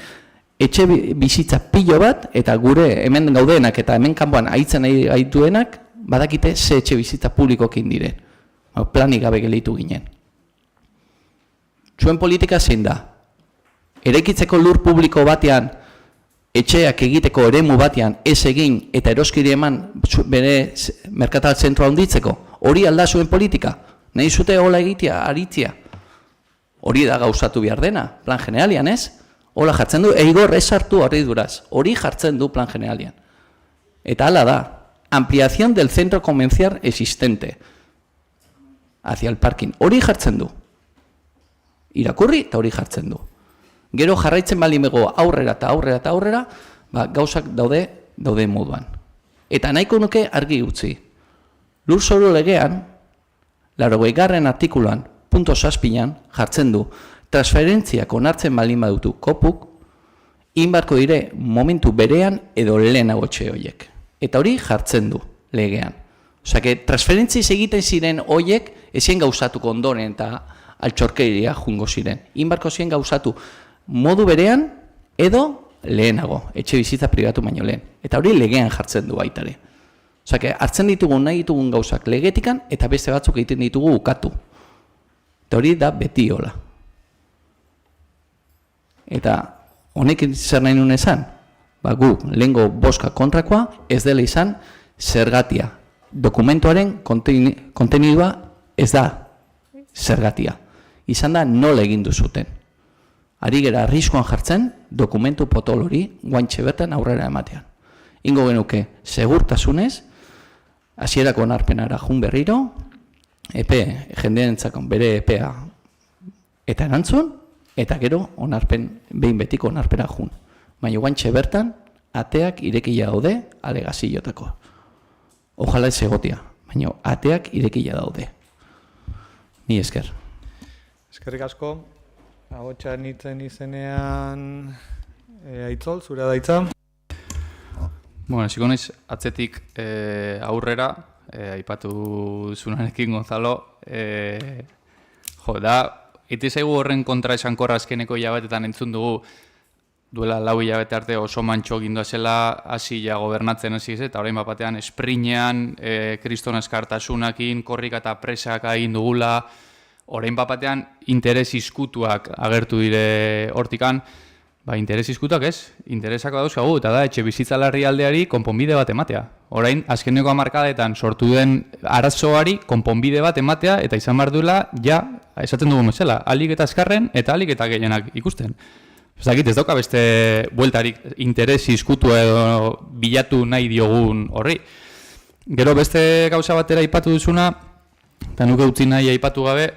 etxe bizitza pilo bat, eta gure hemen gaudenak eta hemen kanpoan aitzen gaituenak, badakite ze etxe bizitza publikoekin diren. Planik gabe gelitu ginen. Zuen politika zein da. Eraikitzeko lur publiko batean, etxeak egiteko eremu batean ez egin eta eroskiri eman bere merkatal zentroa handitzeko. Hori alda zuen politika. Nahi zute hola egitea, aritzia. Hori da gauzatu behar dena, plan generalian ez? Hola jartzen du, eigor ez hartu horri duraz. Hori jartzen du plan generalian. Eta hala da, ampliación del centro comercial existente hacia el parking. Hori jartzen du. Irakurri eta hori jartzen du. Gero jarraitzen baldin bego aurrera eta aurrera eta aurrera, gauzak daude daude moduan. Eta nahiko nuke argi utzi. Lurzoru legean, 80. artikuluan, punto 7an, jartzen du, transferentziak onartzen baldin badutu kopuk, inbarko dire momentu berean edo lehenagotxe horiek. Eta hori jartzen du legean. Osea, transferentziz egiten ziren horiek ezien gauzatuko ondoren eta altxorkeria jungo ziren. Inbarko ziren gauzatu modu berean edo lehenago, etxe bizitza pribatu baino lehen. Eta hori legean jartzen du baitare. Osea, hartzen ditugun nahi ditugun gauzak legetikan eta beste batzuk egiten ditugu ukatu. Eta hori da beti hola. Eta honek zer nahi nuen esan? Gu, lehengo boska kontrakoa ez dela izan zergatia. Dokumentuaren kontenidua ez da zergatia. Izan da nola egin duzuten. Ari gera arriskuan jartzen dokumentu potol hori guantxe bertan aurrera ematean. Ingo genuke segurtasunez, hasierako onarpenara jun berriro, jendeentzako bere epea eta erantzun, eta gero onarpen, behin betiko onarpena jun. Baina guantxe bertan, ateak irekila daude alegaziotako. Ojala ez egotia, baina ateak irekila daude. Ni esker. Eskerrik asko, agotxa nitzen izenean Aitzol, zure da hitza. Bueno, hasiko naiz atzetik aurrera, aipatu zunarekin Gonzalo, da, iti zaigu horren kontra esankorra azkeneko hilabetetan entzun dugu, duela 4 hilabete arte oso mantxo gindoa zela, hasi ja gobernatzen hasi ez, eta orain batean esprinean, kriston eskartasunakin, korrika eta presak egin dugula, orain batean interes izkutuak agertu dire hortikan, interes izkutuak ez, interesak dauzkagu, eta da, etxe bizitza larrialdeari konponbide bat ematea. Orain, azkeneko hamarkadetan sortu den arazoari konponbide bat ematea, eta izan behar duela, ja, esaten dugun bezala, alik eta azkarren, eta alik eta gehienak ikusten. Ez dakit, ez dauka beste bueltarik interes izkutu edo bilatu nahi diogun horri. Gero beste gauza batera aipatu duzuna, eta nuke utzi nahi aipatu gabe,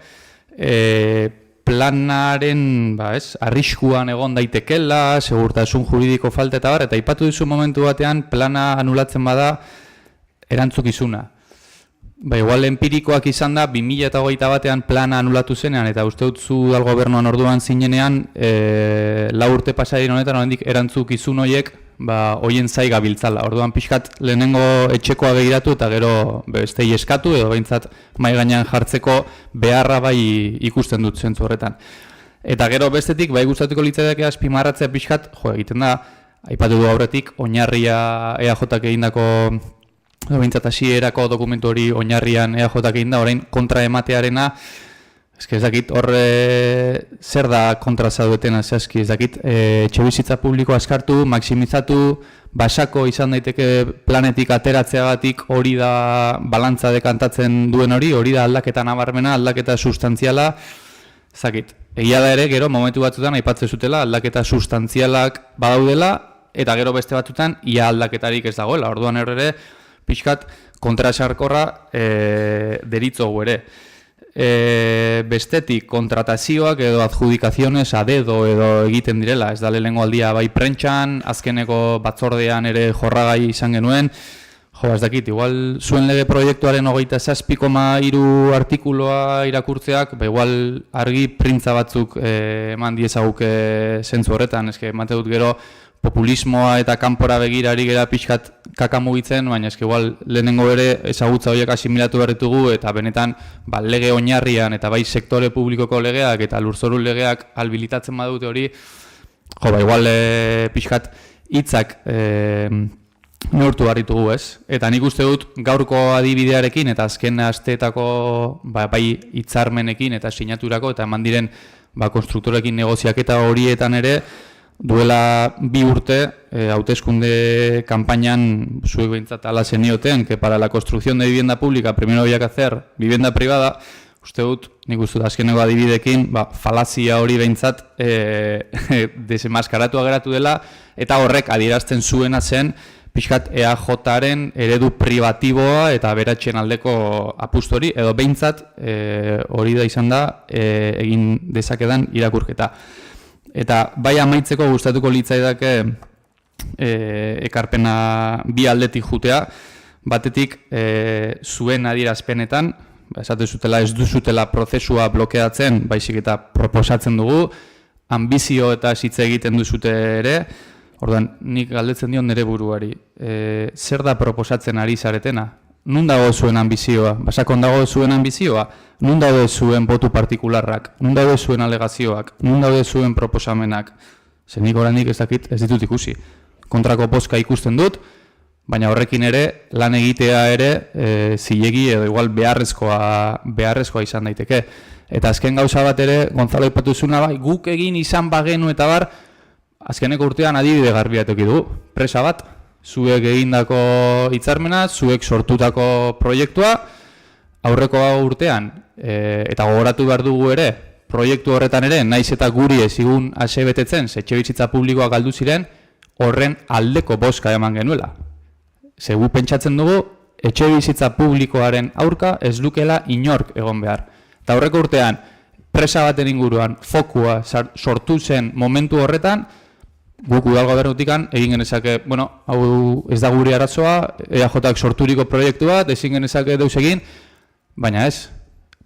planaren arriskuan egon daitekela, segurtasun juridiko falta eta bar, eta aipatu duzu momentu batean plana anulatzen bada erantzukizuna. Igual empirikoak izan da, 2021 batean plana anulatu zenean, eta uste dut zu dal gobernuan orduan zinenean, 4 urte pasadien honetan, oraindik erantzukizun horiek, hoien zai gabiltzala. Orduan pixkat lehenengo etxekoa begiratu eta gero bestei eskatu, edo behintzat mai gainean jartzeko beharra bai ikusten dut zentzu horretan. Eta gero bestetik, gustatuko litzaidake azpimarratzea pixkat, egiten da, aipatu du aurretik, oinarria EAJak egindako behintzat hasierako dokumentu hori oinarrian EAJak egin da, orain kontra ematearena, ez dakit, horre zer da kontra zaudetena zehazki, ez dakit, etxebizitza publiko askartu, maksimizatu, basako izan daiteke planetik ateratzeagatik hori da balantza dekantatzen duen hori da aldaketa nabarmena, aldaketa sustantziala, ez dakit, egia da ere, gero momentu batzutan aipatzen zutela, aldaketa sustantzialak badaudela, eta gero beste batzutan ia aldaketarik ez dagoela, orduan ere, pixkat kontrasarkorra deritzogu ere. Bestetik kontratazioak edo adjudikaziones a dedo edo egiten direla, ez da lehenengo aldia bai prentxan, azkeneko batzordean ere jorragai izan genuen, ez dakit, igual zuen lege proiektuaren 27,3 artikuloa irakurtzeak, igual argi printza batzuk eman diezaguke zentzu horretan, emate dut gero populismoa eta kanpora begirari gera pixkat kakamugitzen, baina igual lehenengo ere ezagutza horiek asimilatu berritugu eta benetan lege oinarrian eta bai sektore publikoko legeak eta lurzoru legeak albilitatzen badute hori, igual pixkat hitzak neurtu barritugu ez. Eta nik uste dut gaurko adibidearekin eta azken asteetako bai hitzarmenekin eta sinaturako eta eman diren konstruktorekin negoziaketa horietan ere, duela 2 urte, hauteskunde kanpainan zuek behintzat ala zenioten, que para la construcción de vivienda pública primero había que hacer vivienda privada, uste dut, nik uste dut azkeneko adibidekin, falazia hori behintzat desemaskaratu ageratu dela, eta horrek adierazten zuena zen, pixkat EAJaren eredu privatiboa eta beratxen aldeko apustori, edo behintzat hori da izan da egin dezakedan irakurketa. Eta bai amaitzeko gustatuko litzaidake ekarpena bi aldetik jutea, batetik zuen adierazpenetan, esate zutela ez duzutela prozesua blokeatzen, baizik eta proposatzen dugu, ambizio eta hitz egiten duzute ere, orduan nik galdetzen dion nire buruari, zer da proposatzen ari zaretena? Nun dago zuen ambizioa? Basakon dago zuen ambizioa? Nun daude zuen botu partikularrak? Nun daude zuen alegazioak? Nun daude zuen proposamenak? Nik oraindik ez dakit, ez ditut ikusi. Kontrako bozka ikusten dut, baina horrekin ere, lan egitea ere, zilegi edo igual beharrezkoa izan daiteke. Eta azken gauza bat ere, Gonzalo aipatu zuna, bai, guk egin izan bagenu eta bar, azkeneko urtean adibide garbia toki dugu, presa bat, zuek egindako hitzarmena, zuek sortutako proiektua, aurreko urtean, eta gogoratu behar dugu ere, proiektu horretan ere, naiz eta guri ezigun ase betetzen, etxebizitza publikoak galdu ziren, horren aldeko bozka eman genuela. Zegu pentsatzen dugu, etxebizitza publikoaren aurka ez lukela inork egon behar. Eta aurreko urtean, presa baten inguruan fokua sortu zen momentu horretan, guk udal gobernutikan egin genezake, bueno, hau ez da guri arazoa, EAJak sorturiko proiektu bat, ezin genezake deus egin, baina ez,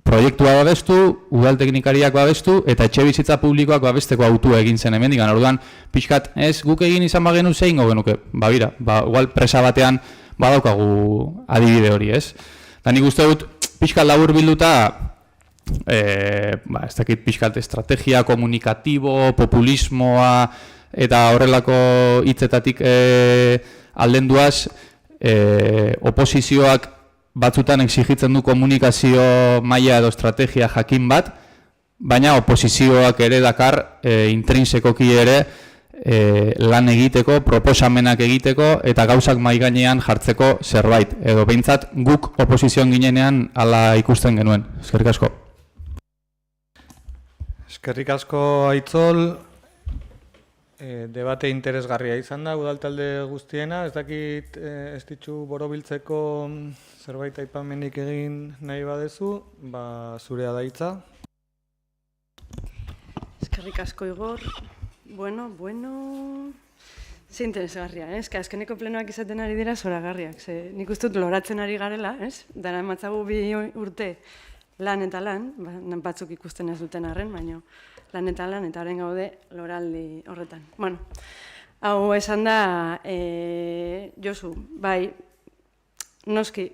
proiektua babestu, udal teknikariak babestu, eta etxebizitza publikoak babesteko autua egin zen hemendik. Orduan, pixkat, ez, guk egin izan bagenu zein genuke, bira, igual presa batean badaukagu adibide hori, ez? Eta nik uste dut, pixkat labur bilduta, ez dakit pixkat estrategia, komunikatibo, populismoa, eta horrelako hitzetatik aldenduaz, oposizioak batzutan exigitzen du komunikazio maila edo estrategia jakin bat, baina oposizioak ere dakar intrinsekoki ere lan egiteko, proposamenak egiteko eta gauzak mahai gainean jartzeko zerbait. Edo behintzat guk oposizioan ginenean hala ikusten genuen. Eskerrik asko. Eskerrik asko Aitzol. Debate interesgarria izan da, udal talde guztiena, ez dakit ez ditzu borobiltzeko zerbait aipamenik egin nahi badezu, zurea da hitza. Eskerrik asko Igor. Bueno, ze interesgarria, ez? Azkeneko plenoak izaten ari dira zoragarriak, nik uste dut loratzen ari garela, ez? Dara matzagu 2 urte lan eta lan, batzuk ikusten ez duten arren, baina lan eta lan, eta haren gaude loraldi horretan. Bueno, hau esan da, Josu, bai, noski,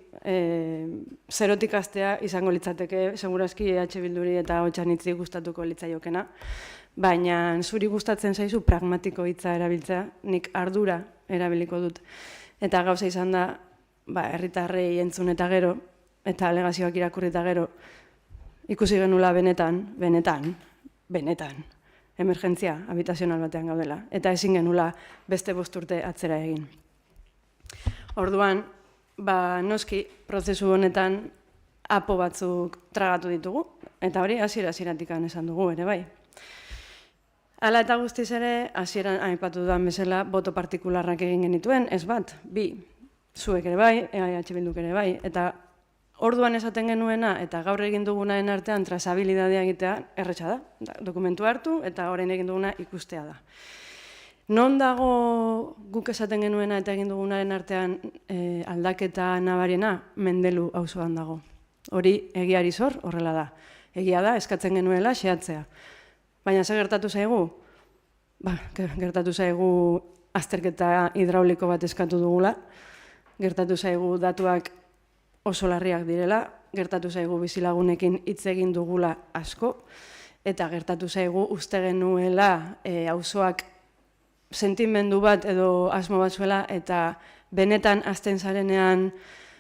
zerotik astea izango litzateke, segurazki EH Bilduri eta Otxanitzi gustatuko litzaiokena, baina zuri gustatzen zaizu pragmatiko hitza erabiltzea, nik ardura erabiliko dut. Eta gauza izan da, herritarrei entzun eta gero, eta alegazioak irakurri eta gero, ikusi genula benetan, emergentzia habitazional batean gaudela, eta ezin genula beste 5 urte atzera egin. Orduan, noski, prozesu honetan apo batzuk tragatu ditugu, eta hori hasieratik esan dugu ere bai. Hala eta guztiz ere, hasieran aipatu dudan bezala, boto partikularrak egin genituen, ez bat, 2, zuek ere bai, EH Bilduk ere bai, eta orduan esaten genuena eta gaur egin dugunaren artean trazabilidadea egitea erretxa da. Dokumentu hartu eta orain egin duguna ikustea da. Non dago guk esaten genuena eta egin dugunaren artean aldaketa nabariena Mendelu auzoan dago. Hori egiari zor horrela da. Egia da, eskatzen genuela xehatzea. Baina ze gertatu zaigu? Gertatu zaigu azterketa hidrauliko bat eskatu dugula. Gertatu zaigu datuak oso larriak direla, gertatu zaigu bizilagunekin hitz egin dugula asko, eta gertatu zaigu uste genuela auzoak sentimendu bat edo asmo bat zuela, eta benetan hasten zarenean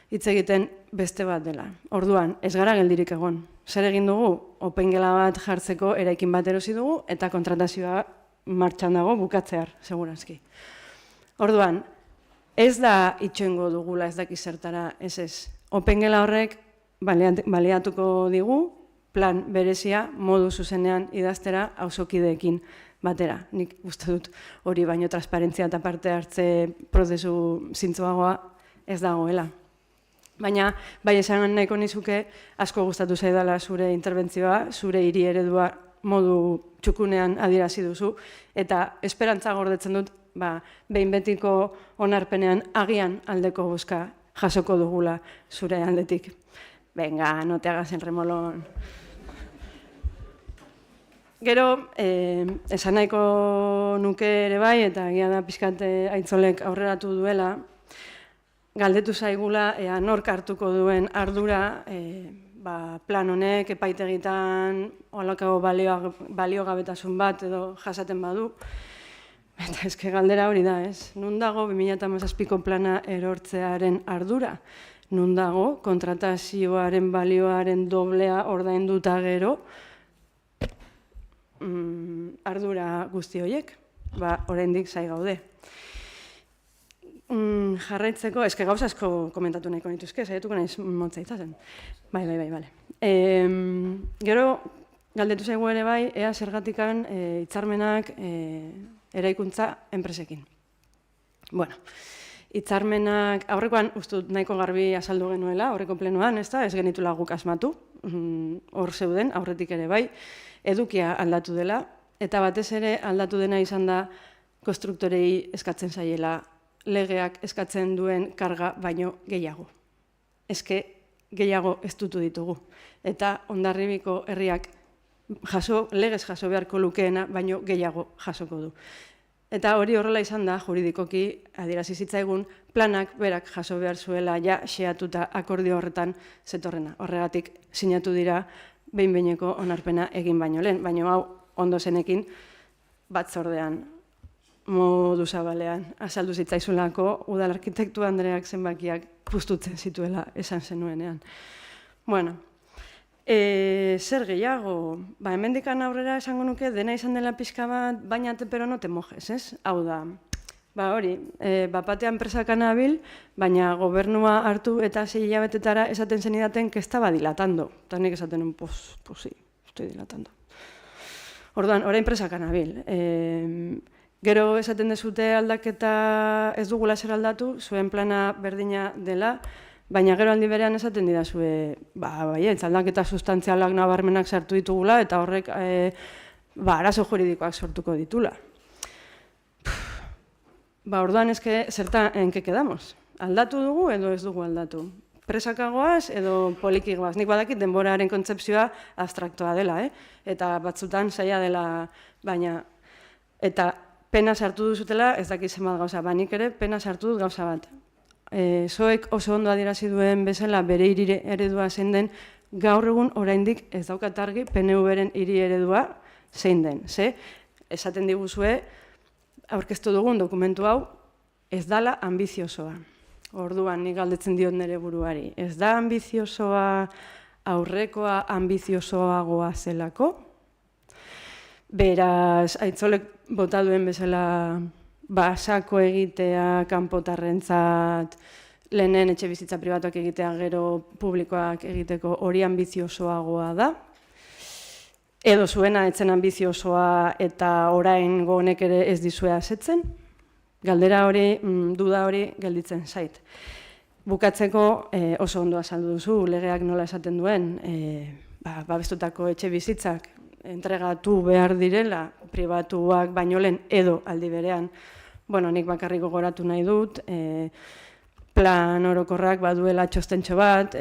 hitz egiten beste bat dela. Orduan, ez gara geldirik egon. Zer egin dugu? Opengela bat jartzeko eraikin bat erosi dugu, eta kontratazioa martxan dago bukatzear, segurazki. Orduan, ez da itxoingo dugula ez daki zertara, ez. Opengela horrek baliatuko digu, plan berezia modu zuzenean idaztera auzokideekin batera. Nik uste dut hori baino transparentzia eta parte hartze prozesu zintzoagoa ez dagoela. Baina, bai esan nahiko nizuke, asko gustatu zaidala zure interbentzioa, zure hiri eredua modu txukunean adierazi duzu, eta esperantza gordetzen dut behin betiko onarpenean agian aldeko bozka jasoko dugula zure aldetik. Venga, no te hagas el remolón. Gero, esan nahiko nuke ere bai, eta egia da pixkate Aitzolek aurreratu duela, galdetu zaigula ea nork hartuko duen ardura plan honek epaitegitan olako baliogabetasun bat edo jasaten badu. Eta eske galdera hori da, ez? Nun dago 2017ko plana erortzearen ardura? Nun dago kontratazioaren balioaren doblea ordainduta gero ardura guzti horiek? Oraindik zai gaude. Jarraitzeko, eske gauza asko komentatu nahiko nituzke, saiatuko naiz motza itzaten. Bai. Gero, galdetu zaigu ere bai, ea zergatikan hitzarmenak eraikuntza enpresekin. Bueno, hitzarmenak aurrekoan ustut nahiko garbi azaldu genuela, aurreko plenoan, ez genitula guk asmatu, hor zeuden, aurretik ere bai, edukia aldatu dela, eta batez ere aldatu dena izan da konstruktorei eskatzen zaiela legeak eskatzen duen karga baino gehiago. Eske gehiago estutu ditugu. Eta Hondarribiko herriak legez jaso beharko lukeena baino gehiago jasoko du. Eta hori horrela izan da, juridikoki adierazi zitzaigun, planak berak jaso behar zuela ja xeatuta akordio horretan zetorrena. Horregatik sinatu dira behin-behineko onarpena egin baino lehen, baino hau ondo zenekin batzordean modu zabalean azaldu zitzaizulako udal arkitektu Andreak zenbakiak pustutzen zituela esan zenuenean. Bueno, zer gehiago? Hemendikan aurrera esango nuke dena izan dela pixka bat, baina pero no te mojes, ez? Hau da, hori, bapatean presaka nabil, baina gobernua hartu eta 6 hilabetetara esaten zenidaten que estaba dilatando. Eta nik esaten, pues sí, estoy dilatando. Orduan, orain presaka nabil. Gero esaten dezute aldaketa ez dugula zer aldatu, zuen plana berdina dela, baina gero aldi berean esaten didazue, baietz, aldaketa sustantzialak nabarmenak sartu ditugula, eta horrek arazo juridikoak sortuko ditula. Orduan eske zerta enke quedamos? Aldatu dugu edo ez dugu aldatu? Presakagoaz edo polikigoaz? Nik badakit denboraren kontzepzioa abstraktoa dela, eta batzutan zaila dela, baina, eta pena sartu duzutela, ez dakit zenbat gauza, nik ere pena sartu dut gauza bat. Zoek oso ondo adierazi duen bezala bere hiri eredua zein den, gaur egun oraindik ez daukat argi PNV-ren hiri eredua zein den. Esaten diguzue, aurkeztu dugun dokumentu hau, ez dala ambiziosoa. Orduan, nik galdetzen diot nire buruari. Ez da ambiziosoa aurrekoa ambiziosoagoa zelako? Beraz, Aitzolek bota duen bezala basako egitea, kanpotarrentzat, lehenen etxe bizitza pribatuak egitea gero publikoak egiteko hori ambiziosoagoa da. Edo zuena etzen ambiziosoa eta orain honek ere ez dizue asetzen. Galdera hori, duda hori gelditzen zait. Bukatzeko oso ondo azaldu duzu, legeak nola esaten duen, babestutako etxe bizitzak entregatu behar direla, pribatuak baino lehen edo aldi berean. Nik bakarrik gogoratu nahi dut, plan orokorrak baduela txostentxo bat,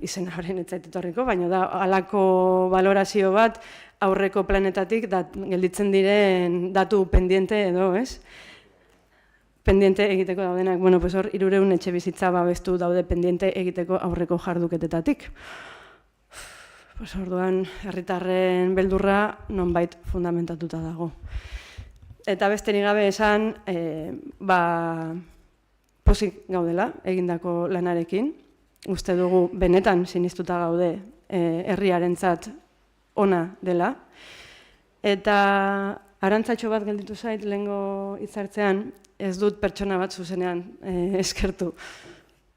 izena horrein ez zait etorriko, baina da halako balorazio bat aurreko planetatik gelditzen diren datu pendiente edo, ez? Pendiente egiteko daudenak, hor 300 etxe bizitza babestu daude pendiente egiteko aurreko jarduketetatik. Orduan, herritarren beldurra nonbait fundamentatuta dago. Eta besterik gabe esan, pozik gaudela egindako lanarekin. Uste dugu benetan sinistuta gaude herriarentzat ona dela. Eta arantzatxo bat gelditu zait lehengo hitzartzean, ez dut pertsona bat zuzenean eskertu.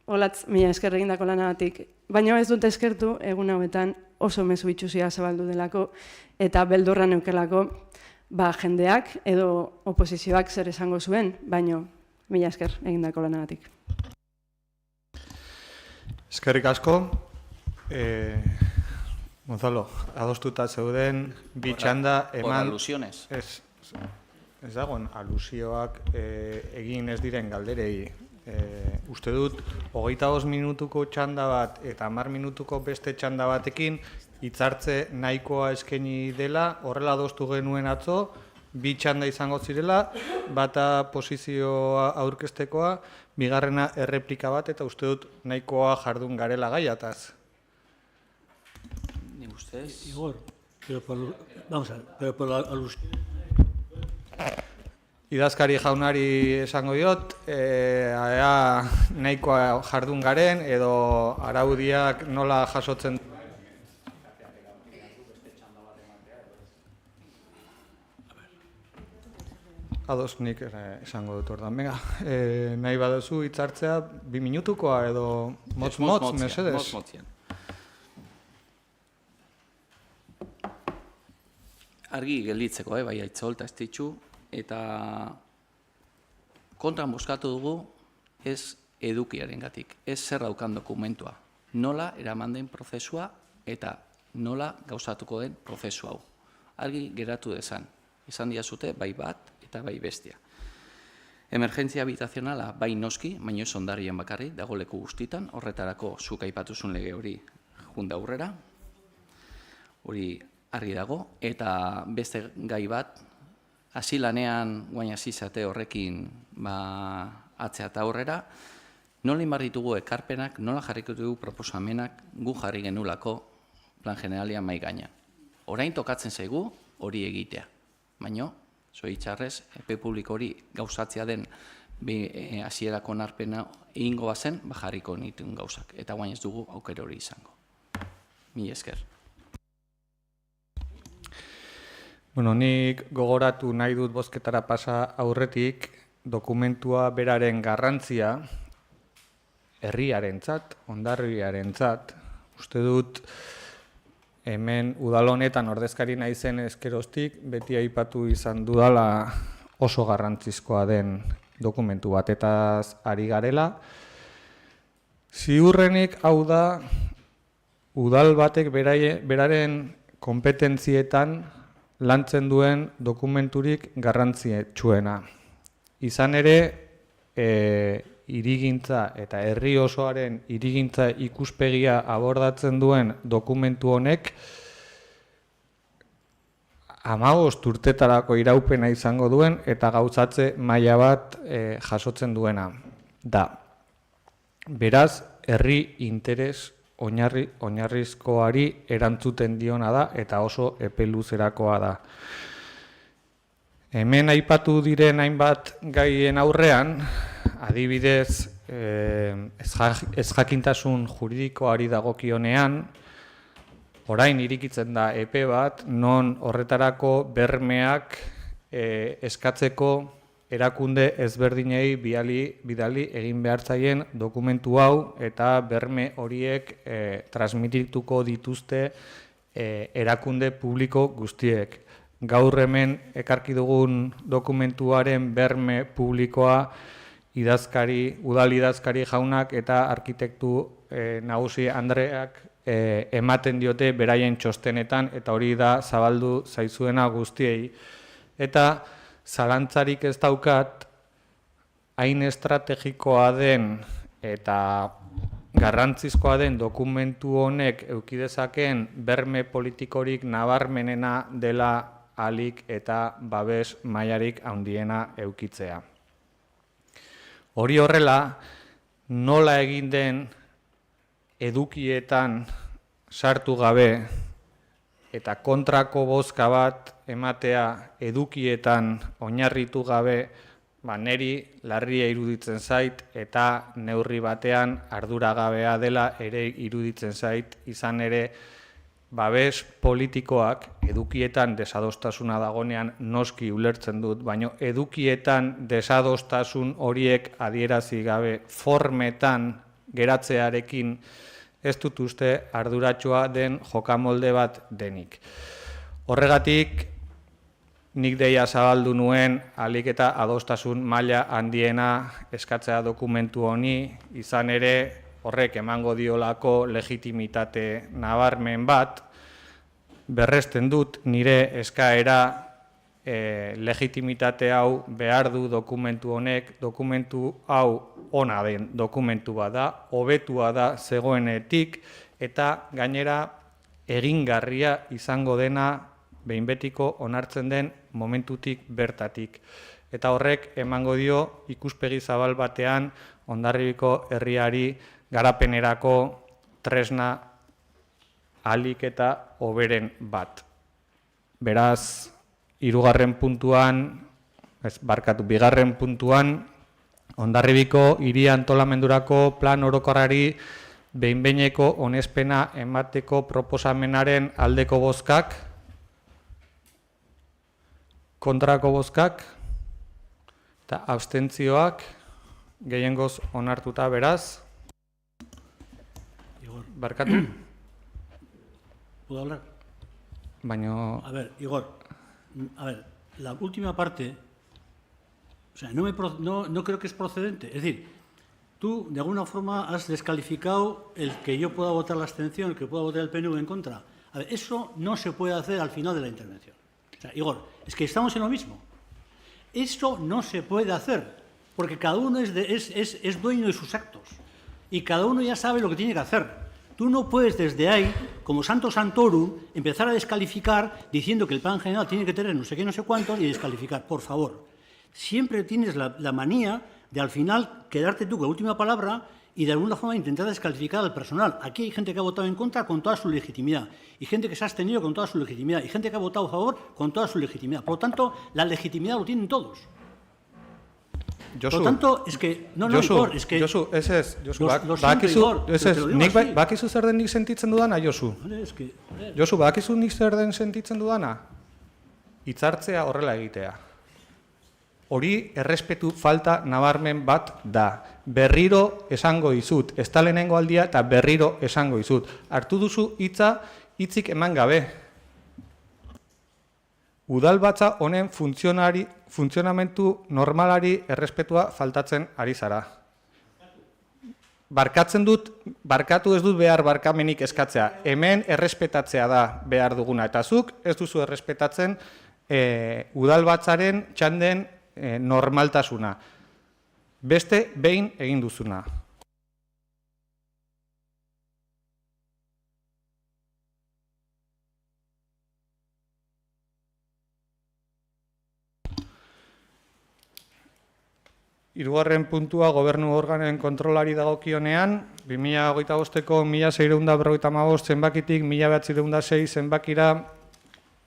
Olatz, mila esker egindako lanagatik. Baina ez dut eskertu egun hauetan oso mezu itxusia zabaldu delako eta beldurra neukelako jendeak edo oposizioak zer esango zuen, baina mila esker egindako lanagatik. Eskerrik asko. Gonzalo, adostuta zeuden bi txanda eman... Por alusiones. ez dagoen alusioak egin ez diren galderei. Uste dut, 25 minutuko txanda bat eta 10 minutuko beste txanda batekin hitzartze nahikoa eskaini dela, horrela adostu genuen atzo, 2 txanda izango zirela, bata posizioa aurkeztekoa, bigarrena erreplika bat, eta uste dut nahikoa jardun garela gaiataz. Ni ustez. Igor, vamos a ver, pero por la alusión. Idazkari jaunari esango diot, ea nahikoa jardun garen, edo araudiak nola jasotzen ados nik esango dut ordan. Venga, nahi baduzu hitzartzea 2 minutukoa edo motz-motz, mesedez. Motz-motzian. Argi gelditzeko, bai Aitzol eta Estitxu, eta kontran bozkatu dugu ez edukiarengatik, ez zer daukan dokumentua, nola eraman den prozesua eta nola gauzatuko den prozesu hau. Argi geratu dezan, izan diazute bai bat eta bai bestia. Emergentzia habitazionala bai noski, baino ez ondarrien bakarri, dago leku guztitan, horretarako zuk aipatuzun lege hori junda aurrera, hori argi dago, eta beste gai bat, hasi lanean guain hasi zate horrekin atzea eta aurrera, nola inbar ditugu ekarpenak, nola jarriko dugu proposamenak gu jarri genulako plan generalia mai gainean. Orain tokatzen zaigu hori egitea, baino, zoritxarrez, epe publiko hori gauzatzea den hasierako onarpena egingo bazen, jarriko nituen gauzak, eta guain ez dugu aukera hori izango. Mila esker. Bueno, nik gogoratu nahi dut bozketara pasa aurretik, dokumentua beraren garrantzia, herriarentzat, Hondarribiarentzat, uste dut, hemen udal honetan ordezkari naizen ezkeroztik, beti aipatu izan dudala oso garrantzizkoa den dokumentu batetaz ari garela. Ziurrenik hau da, udal batek beraren konpetentzietan lantzen duen dokumenturik garrantzitsuena. Izan ere, hirigintza eta herri osoaren hirigintza ikuspegia abordatzen duen dokumentu honek 15 urtetarako iraupena izango duen eta gauzatze maila bat jasotzen duena da. Beraz, herri interes oinarrizkoari erantzuten diona da eta oso epe luzerakoa da. Hemen aipatu diren hainbat gaien aurrean, adibidez, ezjakintasun juridikoari dagokionean, orain irikitzen da epe bat, non horretarako bermeak eskatzeko erakunde ezberdinei bidali egin behartzaien dokumentu hau eta berme horiek transmitituko dituzte erakunde publiko guztiek. Gaur hemen ekarki dugun dokumentuaren berme publikoa udal idazkari jaunak eta arkitektu nagusi Andreak ematen diote beraien txostenetan eta hori da zabaldu zaizuena guztiei. Eta zalantzarik ez daukat, hain estrategikoa den eta garrantzizkoa den dokumentu honek eukidezakeen berme politikorik nabarmenena dela ahalik eta babes mailarik handiena eukitzea. Hori horrela, nola egin den edukietan sartu gabe eta kontrako bozka bat ematea edukietan oinarritu gabe, neri larria iruditzen zait eta neurri batean arduragabea dela ere iruditzen zait, izan ere babes politikoak edukietan desadostasuna dagonean noski ulertzen dut, baina edukietan desadostasun horiek adierazi gabe formetan geratzearekin ez dut uste arduratsua den jokamolde bat denik. Horregatik, nik deia zabaldu nuen ahalik eta adostasun maila handiena eskatzea dokumentu honi, izan ere horrek emango diolako legitimitate nabarmen bat, berresten dut nire eskaera legitimitate hau behar du dokumentu honek, dokumentu hau ona den dokumentu bada, hobetua da zegoenetik, eta gainera egingarria izango dena behin betiko onartzen den momentutik bertatik. Eta horrek emango dio ikuspegi zabal batean Hondarribiko herriari garapenerako tresna ahalik eta hoberen bat. Beraz, bigarren puntuan, Hondarribiko hiri antolamendurako plan orokorrari behin-behineko onespena emateko proposamenaren aldeko bozkak, kontrako bozkak eta abstentzioak gehiengoz onartuta. Beraz, barkatu? ¿Puedo hablar? Baina... A ver, Igor, la última parte, o sea, no creo que es procedente. Es decir, tú de alguna forma has descalificado el que yo pueda votar la abstención, el que pueda votar el PNV en contra. A ver, eso no se puede hacer al final de la intervención. O sea, Igor, es que estamos en lo mismo. Eso no se puede hacer, porque cada uno es dueño de sus actos y cada uno ya sabe lo que tiene que hacer. Tú no puedes desde ahí, como Santo Santorum, empezar a descalificar diciendo que el plan general tiene que tener no sé qué, no sé cuántos y descalificar. Por favor, siempre tienes la manía de al final quedarte tú con la última palabra y de alguna forma intentar descalificar al personal. Aquí hay gente que ha votado en contra con toda su legitimidad y gente que se ha abstenido con toda su legitimidad y gente que ha votado a favor con toda su legitimidad. Por lo tanto, la legitimidad lo tienen todos. Josu, por lo tanto, es que... No, Josu, Igor, es que... Josu, lo siento, Igor, te lo digo así. Bakizu zer den nik sentitzen dudana, Josu? Es que... Josu, bakizu nik zer den sentitzen dudana? Hitzartzea horrela egitea. Hori errespetu falta nabarmen bat da. Berriro esango dizut, ez da lehenengo aldia eta berriro esango dizut. Hartu duzu hitzik eman gabe. Udalbatza honen funtzionamentu normalari errespetua faltatzen ari zara. Barkatu ez dut behar barkamenik eskatzea. Hemen errespetatzea da behar duguna. Eta zuk ez duzu errespetatzen udalbatzaren txanden normaltasuna. Beste behin egin duzuna. Hirugarren puntua gobernu organoen kontrolari dagokionean, 2025ko 1655 zenbakitik 1906 zenbakira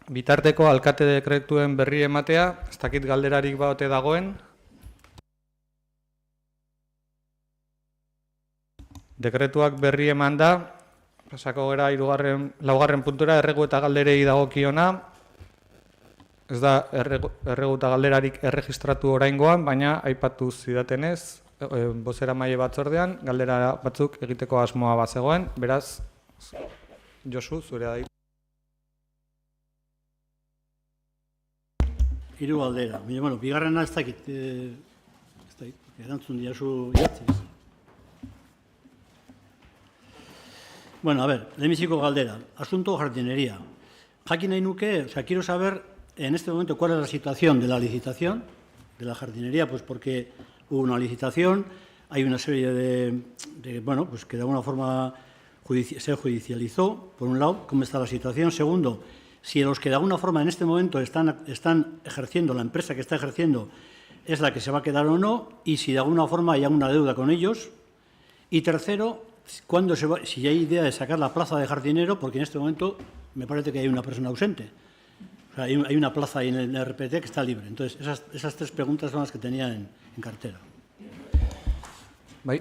bitarteko alkate dekretuen berri ematea, ez dakit galderarik baote dagoen. Dekretuak berri eman da, pasako gara laugarren puntura erregu eta galderei dagokiona. Ez da erregu eta galderarik erregistratu oraingoan, baina aipatu zidatenez, bozeramaile batzordean, galdera batzuk egiteko asmoa bazegoen, beraz, Josu, zurea da. Hiru galdera. Bueno, bigarrena ez dakit, erantzun diazu idatziz. Bueno, a ver, lehenbiziko galdera. Asunto jardinería. Jakin nahi nuke, quiero saber en este momento cuál es la situación de la licitación de la jardinería, pues porque hubo una licitación, hay una serie de bueno, pues que de alguna forma se judicializó, por un lado, cómo está la situación. Segundo, si los que de alguna forma en este momento están ejerciendo, la empresa que está ejerciendo es la que se va a quedar o no, y si de alguna forma hay alguna deuda con ellos. Y tercero, si hay idea de sacar la plaza de jardinero, porque en este momento me parece que hay una persona ausente. O sea, hay una plaza ahí en el RPT que está libre. Entonces, esas tres preguntas son las que tenía en cartera. Bai,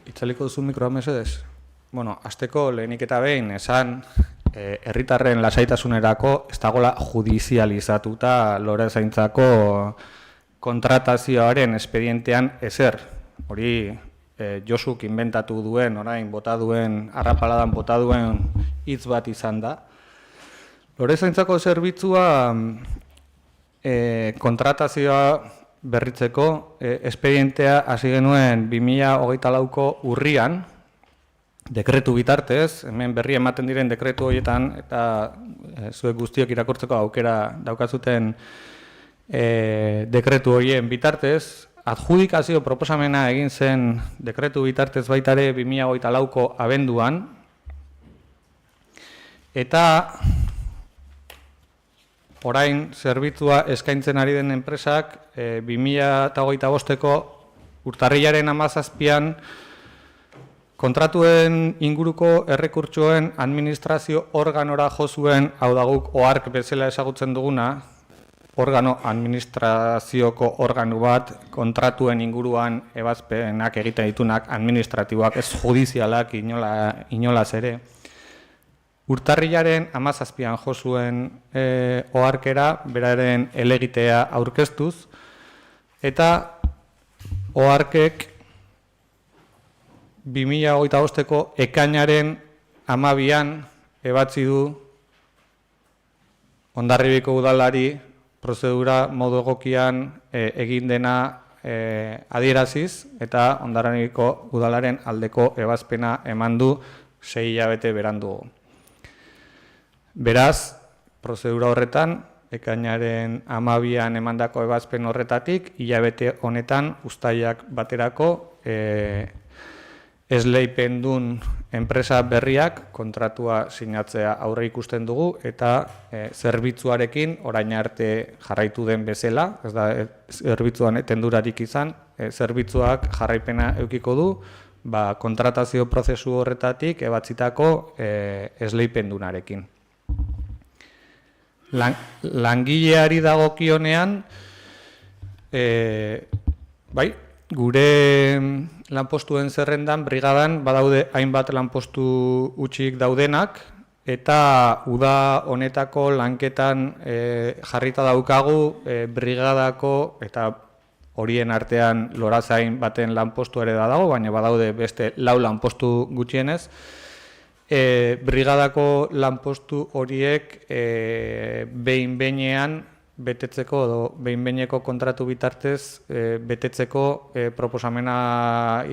itzaliko duzu mikroa mesedez. Bueno, hasteko lehenik eta behin esan herritarren lasaitasunerako ez dagoela judizializatuta lorezaintzako kontratazioaren espedientean ezer. Hori Josuk inventatu duen, orain bota duen, arrapaladan bota duen hitz bat izan da. Lorezaintzako zerbitzua kontratazioa berritzeko espedientea hasi genuen 2024ko urrian, dekretu bitartez, hemen berri ematen diren dekretu horietan, eta zuek guztiok irakurtzeko aukera daukazuten dekretu horien bitartez, adjudikazio proposamena egin zen dekretu bitartez baitare 2024ko abenduan, eta orain zerbitzua eskaintzen ari den enpresak 2025ko urtarrilaren 17an kontratuen inguruko errekurtsoen administrazio organora jo zuen, hau da guk OARK bezala ezagutzen duguna, organo administrazioko organo bat, kontratuen inguruan ebazpenak egiten ditunak administratiboak, ez judizialak inolaz ere. Urtarrilaren 17an jo zuen OARKera, beraren helegitea aurkeztuz, eta OARKek 2025ko ekainaren 12an ebatzi du Hondarribiko udalari prozedura modu egokian egin dena adieraziz, eta Hondarribiko udalaren aldeko ebazpena eman du 6 hilabete berandugo. Beraz, prozedura horretan, ekainaren 12an emandako ebazpen horretatik, hilabete honetan uztailak baterako esleipendun enpresa berriak kontratua sinatzea aurre ikusten dugu, eta zerbitzuarekin orain arte jarraitu den bezala, ez da zerbitzuan etendurarik izan, zerbitzuak jarraipena edukiko du, kontratazio prozesu horretatik ebatzitako esleipendunarekin. Langileari dagokionean, gure lanpostuen zerrendan, brigadan, badaude hainbat lanpostu utxik daudenak, eta uda honetako lanketan jarrita daukagu brigadako, eta horien artean lorazain baten lanpostu ere da dago, baina badaude beste 4 lanpostu gutxienez. Brigadako lanpostu horiek behin-behinean betetzeko edo behin-behineko kontratu bitartez betetzeko proposamena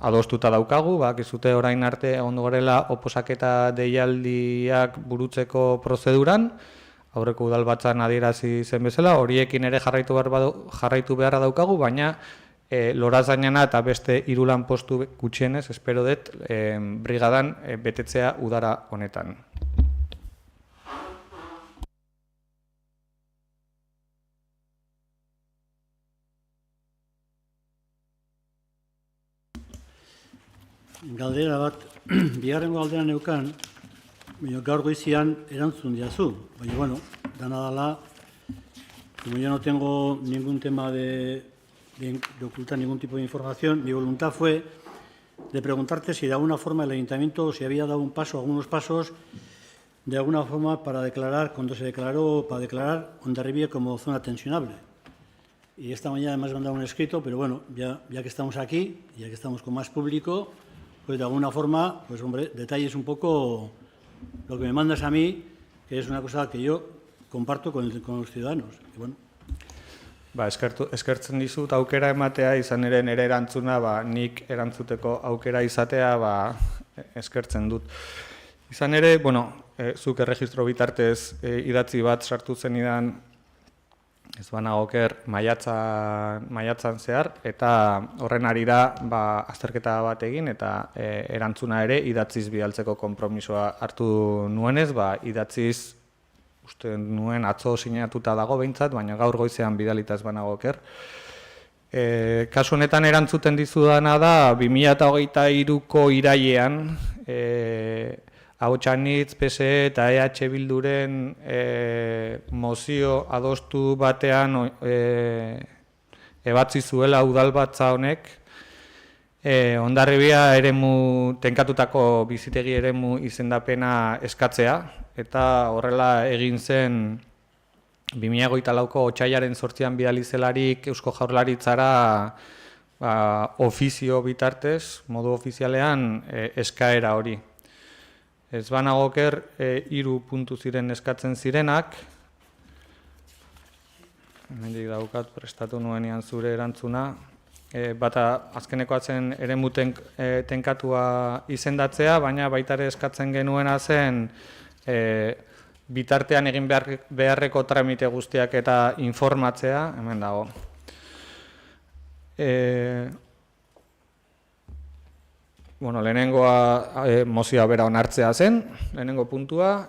adostuta daukagu, bakizute orain arte ondo garela oposaketa deialdiak burutzeko prozeduran, aurreko udalbatzan adierazi zen bezala, horiekin ere jarraitu beharra daukagu, baina lorazainana eta beste 3 lanpostu gutxienez, espero dut, brigadan betetzea udara honetan. Galdera bat, bigarrengo galdera neukan, gaur goizian erantzun diazu, baina, bueno, dana dala, como yo no tengo ningún tema de ocultar ningún tipo de información, mi voluntad fue de preguntarte si de alguna forma el Ayuntamiento se había dado algunos pasos, de alguna forma para declarar, cuando se declaró, para declarar Hondarribia como zona tensionable. Y esta mañana me has mandado un escrito, pero bueno, ya que estamos aquí, ya que estamos con más público, pues de alguna forma, pues hombre, detalles un poco lo que me mandas a mí, que es una cosa que yo comparto con los ciudadanos. Y bueno. Eskertzen dizut aukera ematea, izan ere nire erantzuna, nik erantzuteko aukera izatea, eskertzen dut. Izan ere, zuk erregistro bitartez idatzi bat sartu zenidan, ez banagoker maiatzan zehar, eta horren arira azterketa bat egin, eta erantzuna ere idatziz bidaltzeko konpromisoa hartu nuenez, idatziz uste nuen atzo sinatuta dago behintzat, baina gaur goizean bidalitaz banagoker. Kasu honetan erantzuten dizudana da, 2023ko irailean, Ahotsanitz, PSE eta EH Bilduren mozio adostu batean ebatzi zuela udalbatza honek, Hondarribia tenkatutako bizitegi eremu izendapena eskatzea, eta horrela egin zen 2024ko otsailaren 8an bidali zelarik Eusko Jaurlaritzara ofizio bitartez, modu ofizialean eskaera hori. Ez banagoker 3 puntu ziren eskatzen zirenak, hemendik daukat prestatu nuenean zure erantzuna, bata azkenekoa zen eremu tenkatua izendatzea, baina baita ere eskatzen genuena zen bitartean egin beharreko tramite guztiak eta informatzea, hemen dago. Lehenengoa mozioa bera onartzea zen, lehenengo puntua.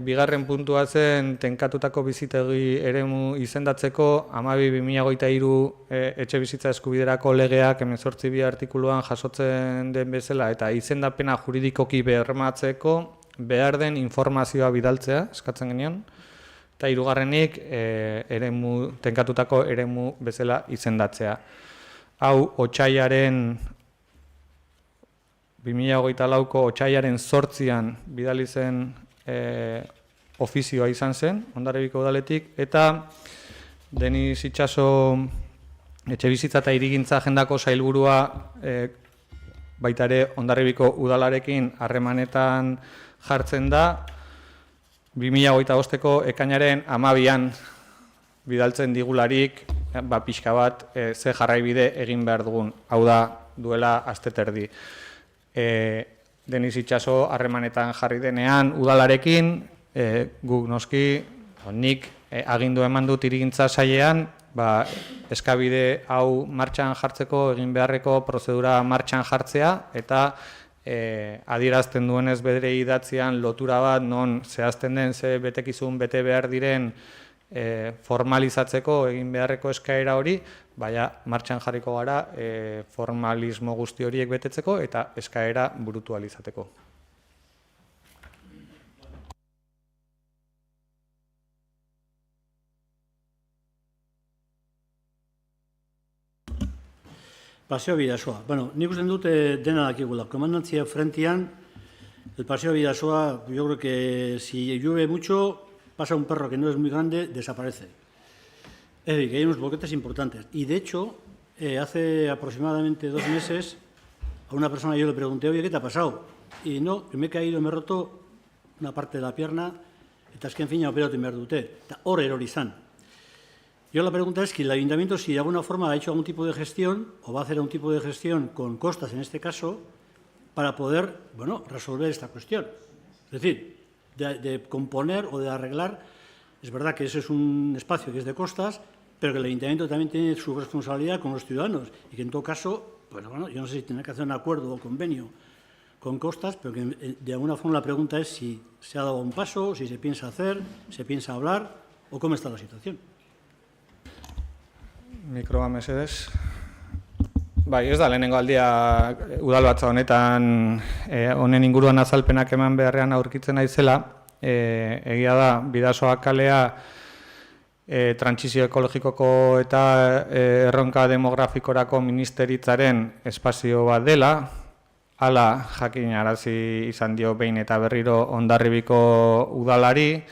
Bigarren puntua zen tenkatutako bizitegi eremu izendatzeko 12/2023 etxe bizitza eskubiderako legeak 18.2 artikuluan jasotzen den bezala eta izendapena juridikoki bermatzeko behar den informazioa bidaltzea eskatzen genion. Eta hirugarrenik tenkatutako eremu bezala izendatzea. Hau otsailaren 2024ko otsailaren 8an bidali zen ofizioa izan zen, Hondarribiko udaletik, eta Denis Itxaso etxe bizitza eta hirigintza agendako sailburua baita ere Hondarribiko udalarekin harremanetan jartzen da, 2025ko ekainaren 12an bidaltzen digularik, pixka bat ze jarraibide egin behar dugun, hau da duela aste terdi. Denis Itxaso harremanetan jarri denean udalarekin, guk noski, nik agindu eman dut hirigintza sailean, eskabide hau martxan jartzeko, egin beharreko prozedura martxan jartzea, eta adierazten duenez bere idatzian lotura bat non zehazten den ze betekizun bete behar diren formalizatzeko egin beharreko eskaera hori, martxan jarriko gara formalismo guzti horiek betetzeko eta eskaera burutu ahal izateko. Paseo Bidasoa. Nik usten dute dena dakigula. Komandantzia frentian, el Paseo Bidasoa, yo creo que si llueve mucho, pasa un perro que no es muy grande, desaparece. Es decir, que hay unos boquetes importantes. Y de hecho, hace aproximadamente 2 meses, a una persona yo le pregunté, oye, ¿qué te ha pasado? Y no, que me he caído, me he roto una parte de la pierna, eta azken fina operatu behar dute. Eta hor erori izan. Yo la pregunta es que el ayuntamiento, si de alguna forma ha hecho algún tipo de gestión, o va a hacer algún tipo de gestión con costas en este caso, para poder, resolver esta cuestión. Es decir, de componer o de arreglar, es verdad que ese es un espacio que es de costas, pero que el ayuntamiento también tiene su responsabilidad con los ciudadanos y que en todo caso, yo no sé si tiene que hacer un acuerdo o convenio con costas, pero que de alguna forma la pregunta es si se ha dado un paso, si se piensa hacer, se piensa hablar o cómo está la situación. Mikroa mesedez. Ez da lehenengo aldia udalbatza honetan honen inguruan azalpenak eman beharrean aurkitzen naizela. Egia da, Bidasoa kalea trantsizio ekologikoko eta erronka demografikorako ministeritzaren espazio bat dela. Hala jakinarazi izan dio behin eta berriro Hondarribiko udalari.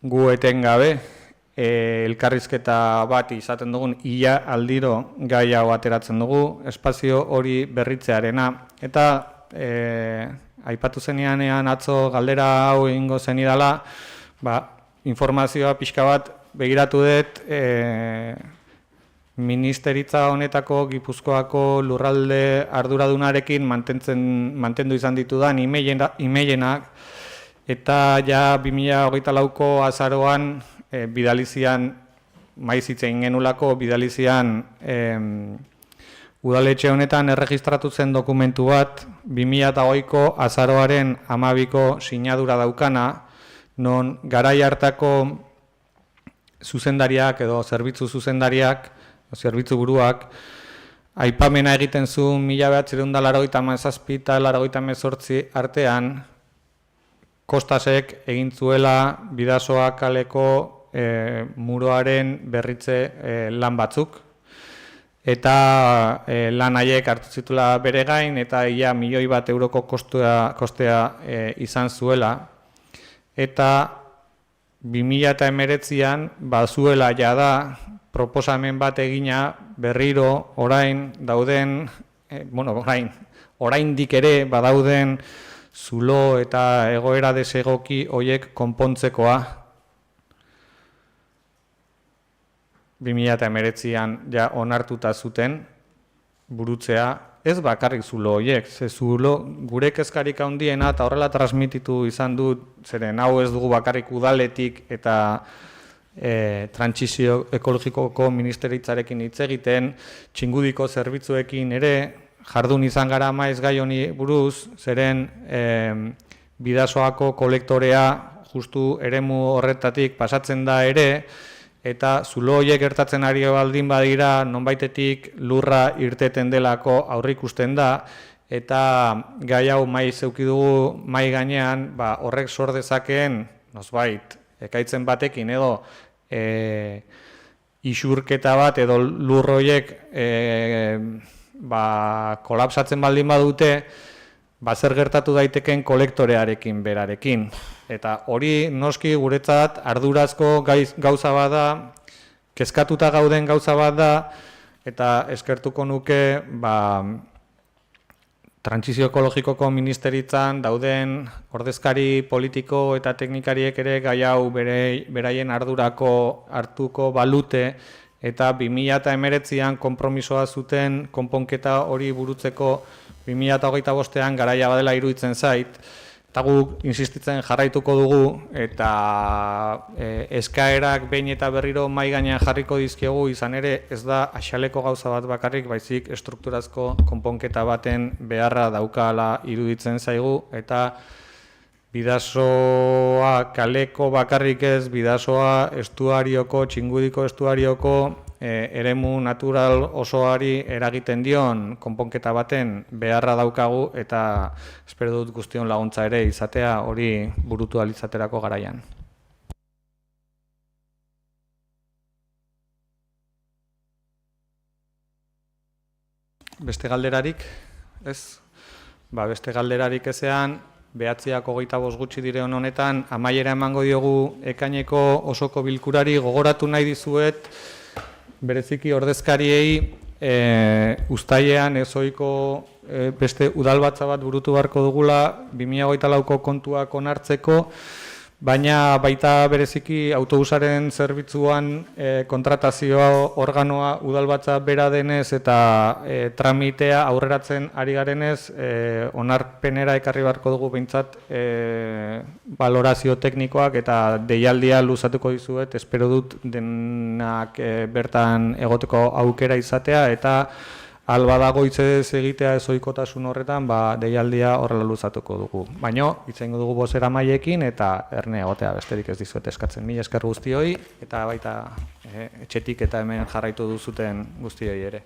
Gu etengabe elkarrizketa bat izaten dugun ia aldiro gai hau ateratzen dugu, espazio hori berritzearena. Eta aipatu zenianean atzo galdera hau egingo zenidala, informazioa pixka bat begiratu dut ministeritza honetako Gipuzkoako lurralde arduradunarekin mantendu izan ditudan emailenak, eta ja 2024ko azaroan bidalizian, maiz hitz egin genulako, bidalizian udaletxe honetan erregistratu zen dokumentu bat 2008ko azaroaren 12ko sinadura daukana, non garai hartako zuzendariak edo zerbitzu zuzendariak, zerbitzu buruak, aipamena egiten zuen 1987 eta 1988 artean, Kostasek egin zuela Bidasoa kaleko muroaren berritze lan batzuk, eta lan haiek hartu zitula bere gain, eta ia 1 milioi euroko kostea izan zuela. Eta 2019an bazuela jada proposamen bat egina berriro orain dauden, oraindik ere badauden zulo eta egoera desegoki horiek konpontzekoa. 2019an ja onartuta zuten burutzea, ez bakarrik zulo horiek, ze zulo gure kezkarik handiena eta horrela transmititu izan dut, zeren hau ez dugu bakarrik udaletik eta trantsizio ekologikoko ministeritzarekin hitz egiten, txingudiko zerbitzuekin ere, jardun izan gara maiz gai honi buruz, zeren Bidasoako kolektorea justu eremu horretatik pasatzen da ere, eta zulo horiek gertatzen ari baldin badira, nonbaitetik lurra irteten delako aurrikusten da, eta gai hau mai zeuki dugu mai gainean, horrek sor dezakeen, nozbait, ekaitzen batekin edo isurketa bat edo lur horiek kolapsatzen baldin badute, zer gertatu daiteken kolektorearekin berarekin. Eta hori noski guretzat ardurazko gauza bat da, kezkatuta gauden gauza bat da, eta eskertuko nuke trantsizio ekologikoko ministeritzan dauden ordezkari politiko eta teknikariek ere gai hau beraien ardurako hartuko balute, eta 2019an konpromisoa zuten konponketa hori burutzeko 2025an garaia badela iruditzen zait, eta guk insistitzen jarraituko dugu, eta eskaerak behin eta berriro mahai gainean jarriko dizkiegu, izan ere ez da axaleko gauza bat bakarrik, baizik estrukturazko konponketa baten beharra daukala iruditzen zaigu, eta Bidasoa kaleko bakarrik ez, Bidasoa estuarioko, txingudiko estuarioko eremu natural osoari eragiten dion konponketa baten beharra daukagu, eta espero dut guztion laguntza ere izatea hori burutu alitzaterako garaian. Beste galderarik? Ez? Beste galderarik ezean, 9:25 gutxi diren honetan, amaiera emango diogu ekaineko osoko bilkurari. Gogoratu nahi dizuet, bereziki ordezkariei uztailean ezoiko beste udalbatza bat burutu beharko dugula 2024ko kontuak onartzeko, baina baita bereziki autobusaren zerbitzuan kontratazio organoa udalbatza bera denez eta tramitea aurreratzen ari garenez, onarpenera ekarri beharko dugu behintzat balorazio teknikoak, eta deialdia luzatuko dizuet, espero dut denak bertan egoteko aukera izatea, eta alba da goitzez egitea ezoikotasun horretan, deialdia horrela luzatuko dugu. Baina, itzengo dugu bozera maiekin eta erne egotea besterik ez dizuet eskatzen. Mila esker guztioi, eta baita etxetik eta hemen jarraitu duzuten guztioi ere.